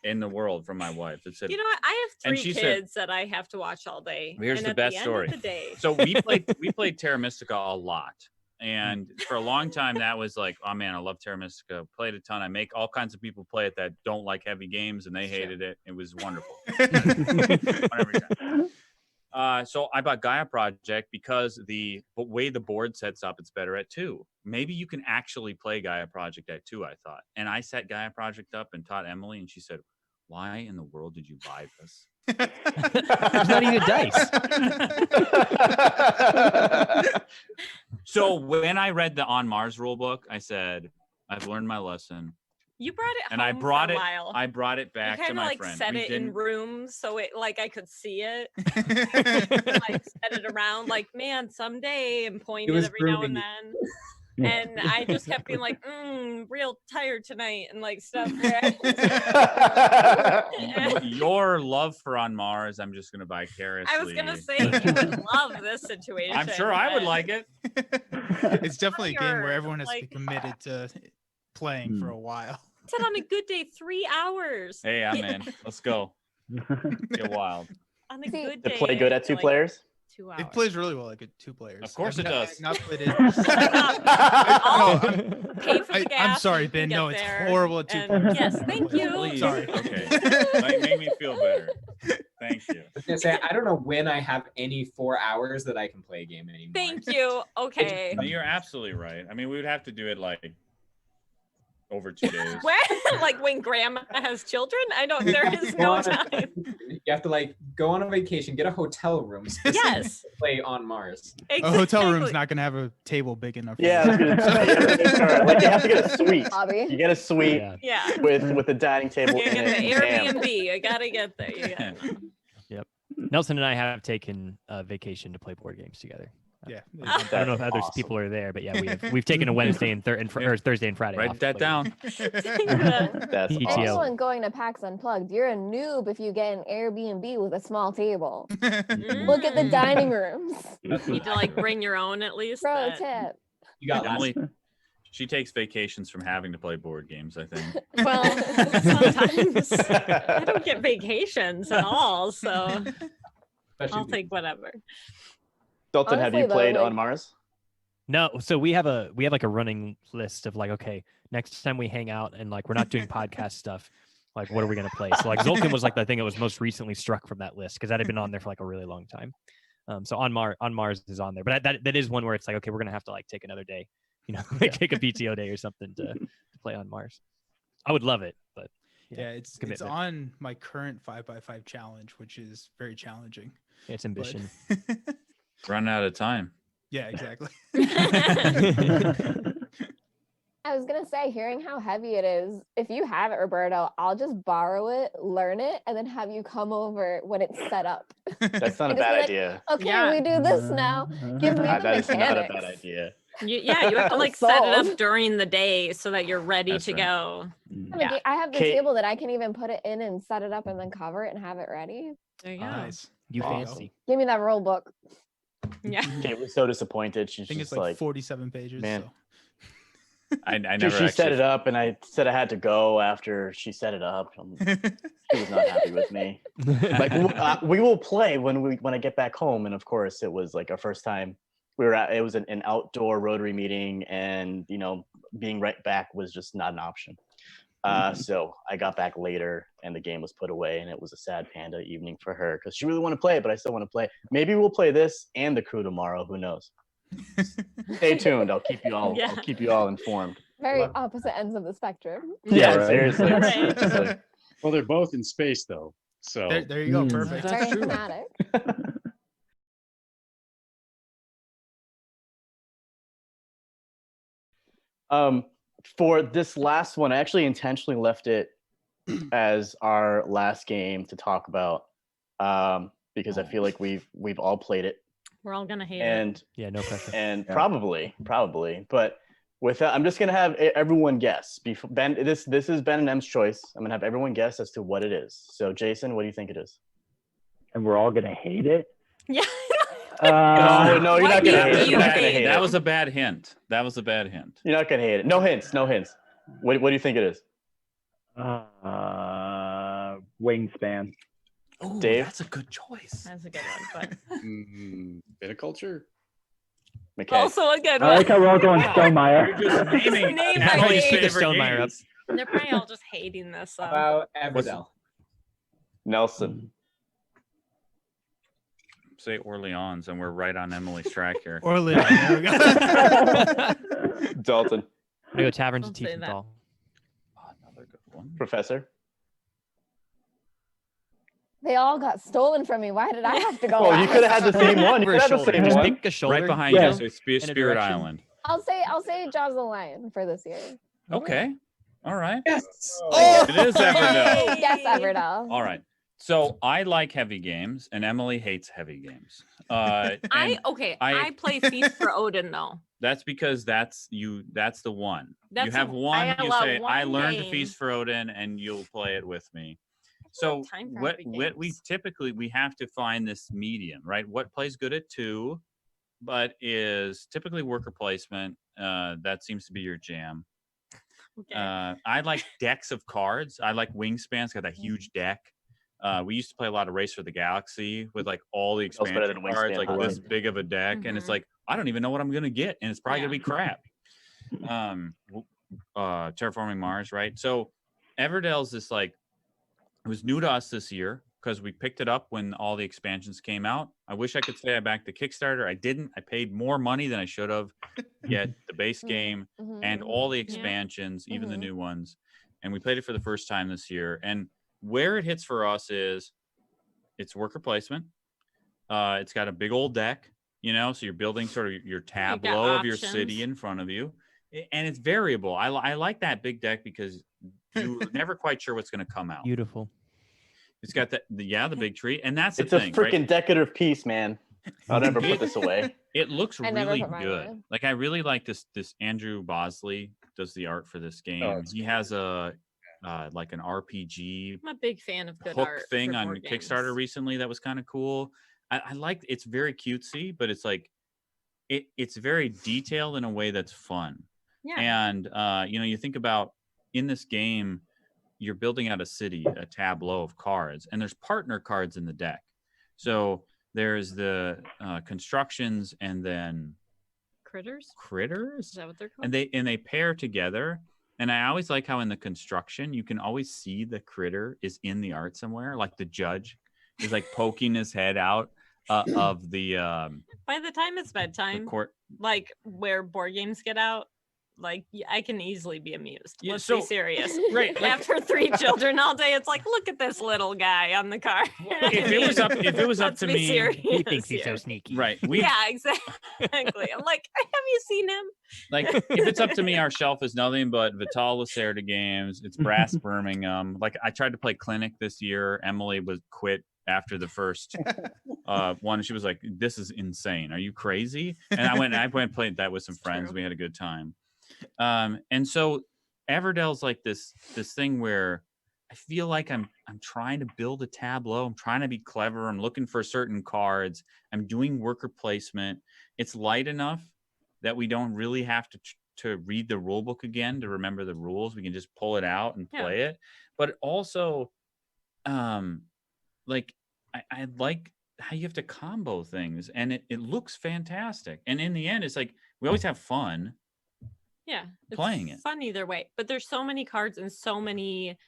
[SPEAKER 2] in the world from my wife that said,
[SPEAKER 4] you know what? I have 3 kids that I have to watch all day.
[SPEAKER 2] Here's the best story. So we played Terra Mystica a lot. And for a long time, that was oh man, I love Terra Mystica. Played a ton. I make all kinds of people play it that don't like heavy games, and they hated it. It was wonderful. So I bought Gaia Project because the way the board sets up, it's better at 2. Maybe you can actually play Gaia Project at 2, I thought. And I set Gaia Project up and taught Emily, and she said, "Why in the world did you buy this?"
[SPEAKER 3] There's not even dice.
[SPEAKER 2] So when I read the On Mars rule book, I said, I've learned my lesson.
[SPEAKER 4] You brought it
[SPEAKER 2] and
[SPEAKER 4] home
[SPEAKER 2] I brought
[SPEAKER 4] for a
[SPEAKER 2] it.
[SPEAKER 4] while.
[SPEAKER 2] I brought it back to my friend.
[SPEAKER 4] Set it in rooms so it I could see it. Set it around man, someday, and point it every now and then. And I just kept being like, real tired tonight and like stuff.
[SPEAKER 2] Your love for On Mars, I'm just gonna vicariously.
[SPEAKER 4] I was gonna say you would love this situation.
[SPEAKER 2] I'm sure I would
[SPEAKER 4] but-
[SPEAKER 2] like it.
[SPEAKER 5] It's definitely a game where
[SPEAKER 4] Tired,
[SPEAKER 5] everyone has to be
[SPEAKER 4] like-
[SPEAKER 5] committed to playing for a while.
[SPEAKER 4] I said on a good day, 3 hours.
[SPEAKER 2] Hey, I'm in. Let's go. Get wild.
[SPEAKER 4] On a
[SPEAKER 9] See-
[SPEAKER 4] good
[SPEAKER 1] To
[SPEAKER 4] day.
[SPEAKER 1] play good at two
[SPEAKER 4] like
[SPEAKER 1] players?
[SPEAKER 4] 2 hours.
[SPEAKER 5] It plays really well like a 2 players.
[SPEAKER 2] Of course
[SPEAKER 5] I've
[SPEAKER 2] it
[SPEAKER 5] not-
[SPEAKER 2] does.
[SPEAKER 5] Not played it.
[SPEAKER 4] I'll
[SPEAKER 5] No,
[SPEAKER 4] pay for the
[SPEAKER 5] I'm
[SPEAKER 4] gas.
[SPEAKER 5] sorry,
[SPEAKER 4] you can
[SPEAKER 5] Ben.
[SPEAKER 4] get
[SPEAKER 5] No, it's
[SPEAKER 4] there,
[SPEAKER 5] horrible at 2
[SPEAKER 4] and-
[SPEAKER 5] players.
[SPEAKER 4] Yes, thank you.
[SPEAKER 2] Please.
[SPEAKER 5] Sorry.
[SPEAKER 2] Okay. Make me feel better. Thank you.
[SPEAKER 8] I was gonna say, I don't know when I have any 4 hours that I can play a game anymore.
[SPEAKER 4] Thank you. Okay.
[SPEAKER 2] No, you're absolutely right. I mean, we would have to do it like over 2 days.
[SPEAKER 4] When, like when grandma has children, I don't. There is no time.
[SPEAKER 8] You have to like go on a vacation, get a hotel room,
[SPEAKER 4] Yes.
[SPEAKER 8] to play On Mars.
[SPEAKER 5] A hotel room's
[SPEAKER 4] Exactly.
[SPEAKER 5] not going to have a table big enough.
[SPEAKER 1] Yeah, I was gonna say, like you have to get a suite.
[SPEAKER 9] Hobby.
[SPEAKER 1] You get a suite
[SPEAKER 3] Yeah.
[SPEAKER 4] Yeah.
[SPEAKER 1] with a dining table
[SPEAKER 4] You
[SPEAKER 1] in
[SPEAKER 4] get the
[SPEAKER 1] it. Damn.
[SPEAKER 4] Airbnb. You gotta get there. You gotta.
[SPEAKER 3] Nelson and I have taken a vacation to play board games together.
[SPEAKER 5] Yeah.
[SPEAKER 3] I don't know if other
[SPEAKER 1] Awesome.
[SPEAKER 3] people are there, but yeah, we've taken a Wednesday and, or Thursday and Friday. off
[SPEAKER 2] Write
[SPEAKER 3] to
[SPEAKER 2] that
[SPEAKER 3] play
[SPEAKER 2] down.
[SPEAKER 1] That's
[SPEAKER 3] PTO.
[SPEAKER 1] awesome.
[SPEAKER 9] Anyone going to PAX Unplugged, you're a noob if you get an Airbnb with a small table. Look at the dining rooms.
[SPEAKER 4] Need to like bring your own at least.
[SPEAKER 9] Pro
[SPEAKER 4] but-
[SPEAKER 9] tip.
[SPEAKER 8] You got last
[SPEAKER 2] Emily, she takes vacations from having to play board games, I think.
[SPEAKER 4] Well, sometimes I don't get vacations at all, so I'll take whatever.
[SPEAKER 1] Dalton, have you
[SPEAKER 9] Honestly, though,
[SPEAKER 1] played
[SPEAKER 9] like-
[SPEAKER 1] on Mars?
[SPEAKER 3] No, so we have like a running list of like, okay, next time we hang out and like we're not doing podcast stuff, like what are we gonna play? So like Zolkin was like the thing that was most recently struck from that list because that had been on there for like a really long time. So on Mars is on there, but that is one where it's like, okay, we're gonna have to like take another day, like take a PTO day or something to play on Mars. I would love it, but
[SPEAKER 5] Yeah, it's
[SPEAKER 3] commitment.
[SPEAKER 5] on my current 5x5 challenge, which is very challenging.
[SPEAKER 3] it's
[SPEAKER 5] but-
[SPEAKER 3] ambition.
[SPEAKER 2] Run out of time.
[SPEAKER 5] Yeah, exactly.
[SPEAKER 9] I was gonna say, hearing how heavy it is, if you have it, Roberto, I'll just borrow it, learn it, and then have you come over when it's set up.
[SPEAKER 1] That's not a
[SPEAKER 9] Just be
[SPEAKER 1] bad
[SPEAKER 9] like,
[SPEAKER 1] idea.
[SPEAKER 9] Okay,
[SPEAKER 4] Yeah.
[SPEAKER 9] we do this now. Give me the
[SPEAKER 1] That is not a
[SPEAKER 9] mechanics.
[SPEAKER 1] bad idea.
[SPEAKER 4] Yeah, you have to like set it
[SPEAKER 9] Sold.
[SPEAKER 4] up during the day so that you're ready
[SPEAKER 2] That's
[SPEAKER 4] to
[SPEAKER 2] right.
[SPEAKER 4] go. Yeah.
[SPEAKER 9] I have the
[SPEAKER 1] Kate-
[SPEAKER 9] table that I can even put it in and set it up and then cover it and have it ready.
[SPEAKER 4] There you go.
[SPEAKER 5] Nice.
[SPEAKER 3] You
[SPEAKER 1] Awesome.
[SPEAKER 3] fancy.
[SPEAKER 9] Give me that rule book.
[SPEAKER 4] Yeah.
[SPEAKER 1] Kate was so disappointed. She's
[SPEAKER 5] I think
[SPEAKER 1] just
[SPEAKER 5] it's like
[SPEAKER 1] like,
[SPEAKER 5] 47 pages.
[SPEAKER 1] man.
[SPEAKER 5] So.
[SPEAKER 2] I
[SPEAKER 1] she,
[SPEAKER 2] never
[SPEAKER 1] she set
[SPEAKER 2] actually-
[SPEAKER 1] it up, and I said I had to go after she set it up. She was not happy with me. Like we will play when I get back home, and of course it was like our first time. It was an outdoor Rotary meeting, and being right back was just not an option. So I got back later, and the game was put away, and it was a sad panda evening for her because she really wanted to play it, but I still want to play. Maybe we'll play this and the crew tomorrow. Who knows? Stay tuned. I'll keep you all.
[SPEAKER 4] Yeah.
[SPEAKER 1] I'll keep you all informed.
[SPEAKER 9] Very
[SPEAKER 8] Love-
[SPEAKER 9] opposite ends of the spectrum.
[SPEAKER 1] Yeah,
[SPEAKER 6] right.
[SPEAKER 1] seriously.
[SPEAKER 4] Right.
[SPEAKER 1] It's just like,
[SPEAKER 10] Well, they're both in space though. So
[SPEAKER 5] There you go.
[SPEAKER 6] Mm.
[SPEAKER 5] Perfect.
[SPEAKER 9] Very thematic.
[SPEAKER 1] For this last one, I actually intentionally left it as our last game to talk about because I feel like we've all played it
[SPEAKER 4] We're all gonna hate it.
[SPEAKER 1] and
[SPEAKER 3] Yeah, no pressure.
[SPEAKER 1] and
[SPEAKER 6] Yeah.
[SPEAKER 1] probably, but with that, I'm just gonna have everyone guess. Before Ben, this is Ben and M's choice. I'm gonna have everyone guess as to what it is. So Jason, what do you think it is?
[SPEAKER 6] And we're all gonna hate it.
[SPEAKER 4] Yeah.
[SPEAKER 1] No, you're
[SPEAKER 4] What
[SPEAKER 1] not gonna
[SPEAKER 4] game
[SPEAKER 1] hate
[SPEAKER 4] do
[SPEAKER 1] it.
[SPEAKER 4] you
[SPEAKER 1] You're not gonna
[SPEAKER 4] hate?
[SPEAKER 1] hate
[SPEAKER 2] That
[SPEAKER 1] it.
[SPEAKER 2] was a bad hint. That was a bad hint.
[SPEAKER 1] You're not gonna hate it. No hints. No hints. What do you think it is?
[SPEAKER 6] Wingspan.
[SPEAKER 2] Oh,
[SPEAKER 1] Dave?
[SPEAKER 2] that's a good choice.
[SPEAKER 4] That's a good one. But
[SPEAKER 7] Viticulture.
[SPEAKER 1] McKay.
[SPEAKER 4] also a good
[SPEAKER 6] I
[SPEAKER 4] one.
[SPEAKER 6] like how we're all going
[SPEAKER 2] You're
[SPEAKER 6] Stonemeyer.
[SPEAKER 2] just naming
[SPEAKER 4] Name
[SPEAKER 2] Natalie's
[SPEAKER 4] my
[SPEAKER 2] favorite
[SPEAKER 3] Stonemeyer up.
[SPEAKER 2] games.
[SPEAKER 4] They're probably all just hating this.
[SPEAKER 8] How about
[SPEAKER 2] What's-
[SPEAKER 8] Everdell?
[SPEAKER 1] Nelson.
[SPEAKER 2] Say Orleans, and we're right on Emily's track here.
[SPEAKER 5] Orleans. There we go.
[SPEAKER 1] Dalton.
[SPEAKER 3] I go Taverns of
[SPEAKER 4] Don't say that.
[SPEAKER 3] Tiefenthal.
[SPEAKER 2] Oh, another good one.
[SPEAKER 1] Professor.
[SPEAKER 9] They all got stolen from me. Why did I have to go?
[SPEAKER 1] Well, you could have had the same one. You
[SPEAKER 3] Over
[SPEAKER 1] could
[SPEAKER 3] a
[SPEAKER 1] have the
[SPEAKER 3] shoulder.
[SPEAKER 1] same
[SPEAKER 3] Just
[SPEAKER 1] one.
[SPEAKER 3] pick a shoulder.
[SPEAKER 2] Right behind
[SPEAKER 6] Yeah.
[SPEAKER 2] you, so Spirit
[SPEAKER 3] In a direction.
[SPEAKER 2] Island.
[SPEAKER 9] I'll say Jaws of the Lion for this year.
[SPEAKER 2] Okay. All right.
[SPEAKER 8] Yes.
[SPEAKER 2] It is Everdell.
[SPEAKER 9] Yes, Everdell.
[SPEAKER 2] All right. So I like heavy games, and Emily hates heavy games. And
[SPEAKER 4] I play Feast for Odin though.
[SPEAKER 2] that's because that's the one.
[SPEAKER 4] That's
[SPEAKER 2] you have
[SPEAKER 4] a-
[SPEAKER 2] one.
[SPEAKER 4] I
[SPEAKER 2] You
[SPEAKER 4] allow
[SPEAKER 2] say, "I
[SPEAKER 4] one
[SPEAKER 2] learned to
[SPEAKER 4] game."
[SPEAKER 2] feast for Odin," and you'll play it with me. So
[SPEAKER 4] time for
[SPEAKER 2] what
[SPEAKER 4] heavy
[SPEAKER 2] we
[SPEAKER 4] games.
[SPEAKER 2] typically we have to find this medium, right? What plays good at 2, but is typically worker placement. That seems to be your jam.
[SPEAKER 4] Okay.
[SPEAKER 2] I like decks of cards. I like Wingspan's got that huge deck. We used to play a lot of Race for the Galaxy with like all the
[SPEAKER 1] Smells better
[SPEAKER 2] expansion
[SPEAKER 1] than
[SPEAKER 2] cards,
[SPEAKER 1] Wingspan
[SPEAKER 2] like
[SPEAKER 1] Hot
[SPEAKER 2] this
[SPEAKER 1] Rod.
[SPEAKER 2] big of a deck, and it's
[SPEAKER 4] Mhm.
[SPEAKER 2] like I don't even know what I'm gonna get, and it's probably
[SPEAKER 4] Yeah.
[SPEAKER 2] gonna be crap. Terraforming Mars, right? So Everdell's this like it was new to us this year because we picked it up when all the expansions came out. I wish I could say I backed the Kickstarter. I didn't. I paid more money than I should have to get the base game and all the expansions, even the new ones. And we played it for the first time this year. And where it hits for us is it's worker placement. It's got a big old deck, so you're building sort of your tableau of your city
[SPEAKER 4] options.
[SPEAKER 2] in front of you. And it's variable. I like that big deck because you're never quite sure what's going to come out.
[SPEAKER 3] Beautiful.
[SPEAKER 2] It's got the big tree, and that's
[SPEAKER 1] It's
[SPEAKER 2] the
[SPEAKER 1] a
[SPEAKER 2] thing,
[SPEAKER 1] freaking
[SPEAKER 2] right?
[SPEAKER 1] decorative piece, man. I'll never put this away.
[SPEAKER 2] It looks
[SPEAKER 9] I never
[SPEAKER 2] really
[SPEAKER 9] put mine
[SPEAKER 2] good.
[SPEAKER 9] away.
[SPEAKER 2] Like I really like this Andrew Bosley does the art for this game.
[SPEAKER 10] it's
[SPEAKER 2] He has a like an RPG
[SPEAKER 4] I'm a big fan of good
[SPEAKER 2] hook
[SPEAKER 4] art
[SPEAKER 2] thing
[SPEAKER 4] for
[SPEAKER 2] on
[SPEAKER 4] board
[SPEAKER 2] Kickstarter
[SPEAKER 4] games.
[SPEAKER 2] recently that was kind of cool. I like it's very cutesy, but it's like it's very detailed in a way that's fun.
[SPEAKER 4] Yeah.
[SPEAKER 2] And you think about in this game, you're building out a city, a tableau of cards, and there's partner cards in the deck. So there's the constructions and then
[SPEAKER 4] Critters? Is
[SPEAKER 2] critters,
[SPEAKER 4] that what they're called?
[SPEAKER 2] and they pair together. And I always like how in the construction you can always see the critter is in the art somewhere, like the judge is like poking his head out of the
[SPEAKER 4] By the time it's bedtime,
[SPEAKER 2] court.
[SPEAKER 4] like where board games get out, like I can easily be amused.
[SPEAKER 2] Yeah,
[SPEAKER 4] Let's
[SPEAKER 2] so-
[SPEAKER 4] be serious.
[SPEAKER 2] right, like-
[SPEAKER 4] After 3 children all day, it's like, look at this little guy on the card.
[SPEAKER 2] If it was up
[SPEAKER 4] Let's
[SPEAKER 2] to
[SPEAKER 4] be
[SPEAKER 2] me,
[SPEAKER 4] serious
[SPEAKER 3] He thinks he's so
[SPEAKER 4] here.
[SPEAKER 3] sneaky.
[SPEAKER 2] right?
[SPEAKER 4] Yeah, exactly. I'm like, have you seen him?
[SPEAKER 2] Like if it's up to me, our shelf is nothing but Vital Lacerda games. It's Brass Birmingham. Like I tried to play Clinic this year. Emily was quit after the first one. She was like, "This is insane. Are you crazy?" And I went and played that with some friends.
[SPEAKER 4] true.
[SPEAKER 2] We had a good time. And so Everdell's like this thing where I feel like I'm trying to build a tableau. I'm trying to be clever. I'm looking for certain cards. I'm doing worker placement. It's light enough that we don't really have to read the rule book again to remember the rules. We can just pull it out and play it. But also, like I like how you have to combo things, and it looks fantastic. And in the end, it's like we always have fun.
[SPEAKER 4] Yeah, it's
[SPEAKER 2] Playing it.
[SPEAKER 4] fun either way. But there's so many cards and so many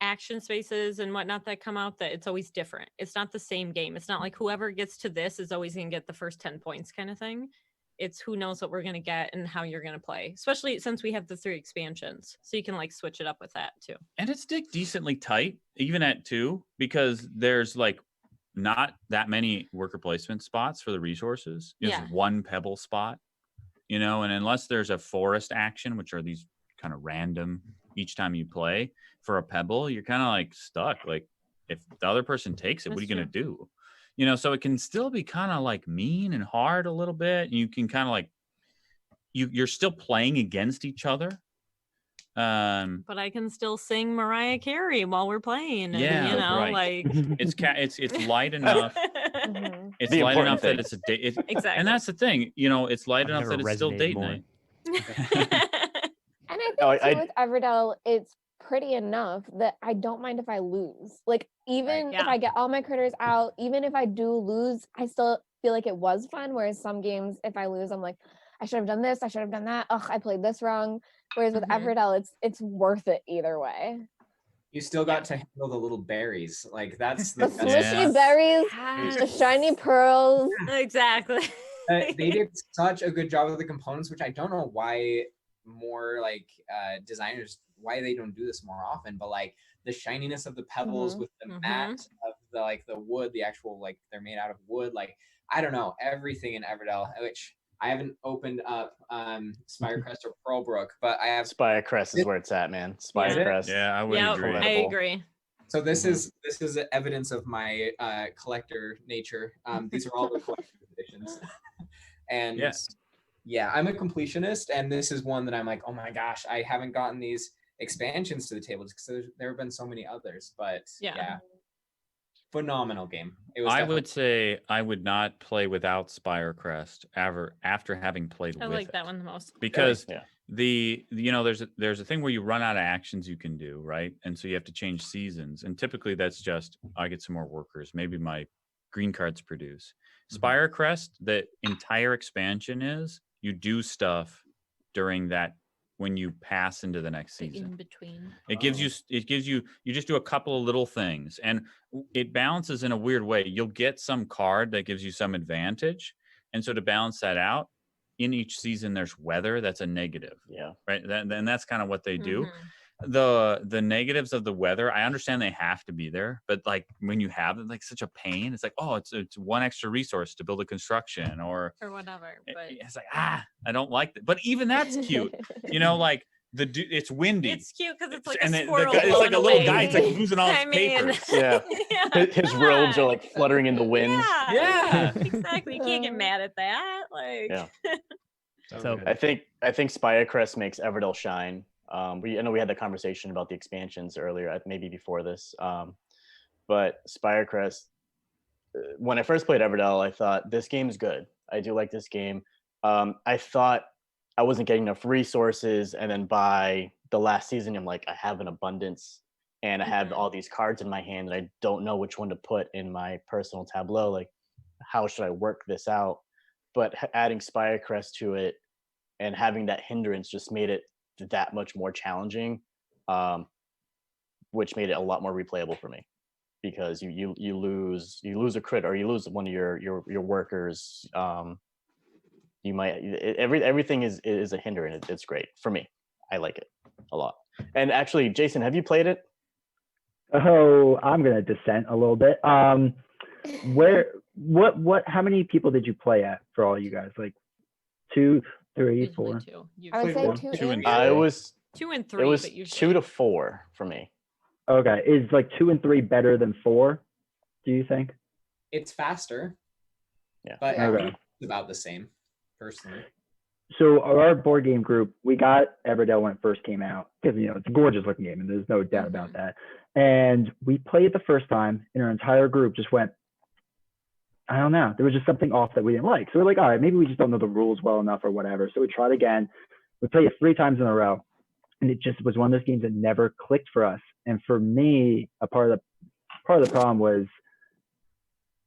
[SPEAKER 4] action spaces and whatnot that come out that it's always different. It's not the same game. It's not like whoever gets to this is always going to get the first 10 points kind of thing. It's who knows what we're going to get and how you're going to play, especially since we have the 3 expansions. So you can like switch it up with that too.
[SPEAKER 2] And it's decently tight, even at 2, because there's like not that many worker placement spots for the resources. There's
[SPEAKER 4] Yeah.
[SPEAKER 2] one pebble spot, and unless there's a forest action, which are these kind of random each time you play for a pebble, you're kind of like stuck. Like if the other person takes it, what are you
[SPEAKER 4] That's
[SPEAKER 2] going to do? So it can still be kind of like mean and hard a little bit. You can kind of like you're still playing against each other.
[SPEAKER 4] But I can still sing Mariah Carey while we're playing. And,
[SPEAKER 2] Yeah, right.
[SPEAKER 4] like
[SPEAKER 2] It's light enough.
[SPEAKER 9] Mhm.
[SPEAKER 2] It's
[SPEAKER 1] The
[SPEAKER 2] light
[SPEAKER 1] important
[SPEAKER 2] enough that
[SPEAKER 1] thing.
[SPEAKER 2] it's a date.
[SPEAKER 4] exactly.
[SPEAKER 2] And that's the thing, it's light
[SPEAKER 3] I've
[SPEAKER 2] enough
[SPEAKER 3] never
[SPEAKER 2] that it's still
[SPEAKER 3] resonated
[SPEAKER 2] date
[SPEAKER 3] more.
[SPEAKER 2] night.
[SPEAKER 9] And I think
[SPEAKER 1] Oh,
[SPEAKER 9] too with Everdell, it's pretty enough that I don't mind if I lose. Like even
[SPEAKER 4] yeah.
[SPEAKER 9] if I get all my critters out, even if I do lose, I still feel like it was fun. Whereas some games, if I lose, I'm like, I should have done this, I should have done that. Ugh, I played this wrong. Whereas with
[SPEAKER 4] Mhm.
[SPEAKER 9] Everdell, it's worth it either way.
[SPEAKER 8] You still got to handle the little berries. Like that's
[SPEAKER 9] The
[SPEAKER 8] the
[SPEAKER 9] swishy
[SPEAKER 2] Yeah.
[SPEAKER 9] berries, the
[SPEAKER 4] Yes.
[SPEAKER 9] shiny pearls.
[SPEAKER 4] Exactly.
[SPEAKER 8] They did such a good job of the components, which I don't know why more like designers why they don't do this more often, but like the shininess of the pebbles
[SPEAKER 9] Mhm.
[SPEAKER 8] with the
[SPEAKER 4] Mhm.
[SPEAKER 8] mat of the wood, the actual like they're made out of wood. Like I don't know, everything in Everdell, which I haven't opened up Spirecrest or Pearlbrook, but I have
[SPEAKER 1] Spirecrest is where it's at, man. Spirecrest.
[SPEAKER 2] Yeah, I would
[SPEAKER 4] Yeah,
[SPEAKER 2] agree.
[SPEAKER 4] I
[SPEAKER 1] Incredible.
[SPEAKER 4] agree.
[SPEAKER 8] So this is evidence of my collector nature. These are all the collector editions, and yeah, I'm a completionist, and this is one that I'm like, oh my gosh, I haven't gotten these expansions to the table because there have been so many others. But yeah, phenomenal game. It was.
[SPEAKER 2] I would say I would not play without Spirecrest ever after having played with it.
[SPEAKER 4] I like that one the most
[SPEAKER 2] because there's a thing where you run out of actions you can do, right? And so you have to change seasons, and typically that's just I get some more workers, maybe my green cards produce. Spirecrest, the entire expansion is you do stuff during that when you pass into the next season.
[SPEAKER 4] In between.
[SPEAKER 2] It gives you you just do a couple of little things, and it balances in a weird way. You'll get some card that gives you some advantage, and so to balance that out, in each season there's weather that's a negative.
[SPEAKER 1] Yeah.
[SPEAKER 2] Right. And that's kind of what they do. The negatives of the weather, I understand they have to be there, but like when you have it, like such a pain, it's like, oh, it's one extra resource to build a construction or
[SPEAKER 4] whatever. But
[SPEAKER 2] it's like, I don't like that. But even that's cute. Like it's windy.
[SPEAKER 4] It's cute because it's like
[SPEAKER 2] and
[SPEAKER 4] a squirrel.
[SPEAKER 2] It's like a little
[SPEAKER 4] away.
[SPEAKER 2] guy. It's like losing all his papers.
[SPEAKER 1] Yeah. His robes are like fluttering in the wind.
[SPEAKER 4] Yeah. Exactly. You can't get mad at that. Like.
[SPEAKER 1] Yeah.
[SPEAKER 3] So
[SPEAKER 1] I think Spirecrest makes Everdell shine. I know we had the conversation about the expansions earlier, maybe before this. But Spirecrest, when I first played Everdell, I thought this game is good. I do like this game. I thought I wasn't getting enough resources, and then by the last season, I'm like, I have an abundance, and I have all these cards in my hand, and I don't know which one to put in my personal tableau. Like, how should I work this out? But adding Spirecrest to it and having that hindrance just made it that much more challenging, which made it a lot more replayable for me, because you lose a crit or you lose one of your workers. You might everything is a hindrance. It's great for me. I like it a lot. And actually, Jason, have you played it?
[SPEAKER 6] Oh, I'm gonna dissent a little bit. What how many people did you play at for all you guys? Like 2, 3, 4?
[SPEAKER 9] I would say 2 and 3.
[SPEAKER 1] I was
[SPEAKER 4] 2 and 3.
[SPEAKER 1] It was
[SPEAKER 4] but usually
[SPEAKER 1] 2 to 4 for me.
[SPEAKER 6] Okay, is like 2 and 3 better than 4? Do you think?
[SPEAKER 8] It's faster.
[SPEAKER 1] Yeah.
[SPEAKER 8] But I think it's about the same, personally.
[SPEAKER 6] So our board game group, we got Everdell when it first came out because it's a gorgeous looking game and there's no doubt about that. And we played it the first time, and our entire group just went, I don't know. There was just something off that we didn't like. So we're like, all right, maybe we just don't know the rules well enough or whatever. So we tried again. We played it 3 times in a row, and it just was one of those games that never clicked for us. And for me, a part of the problem was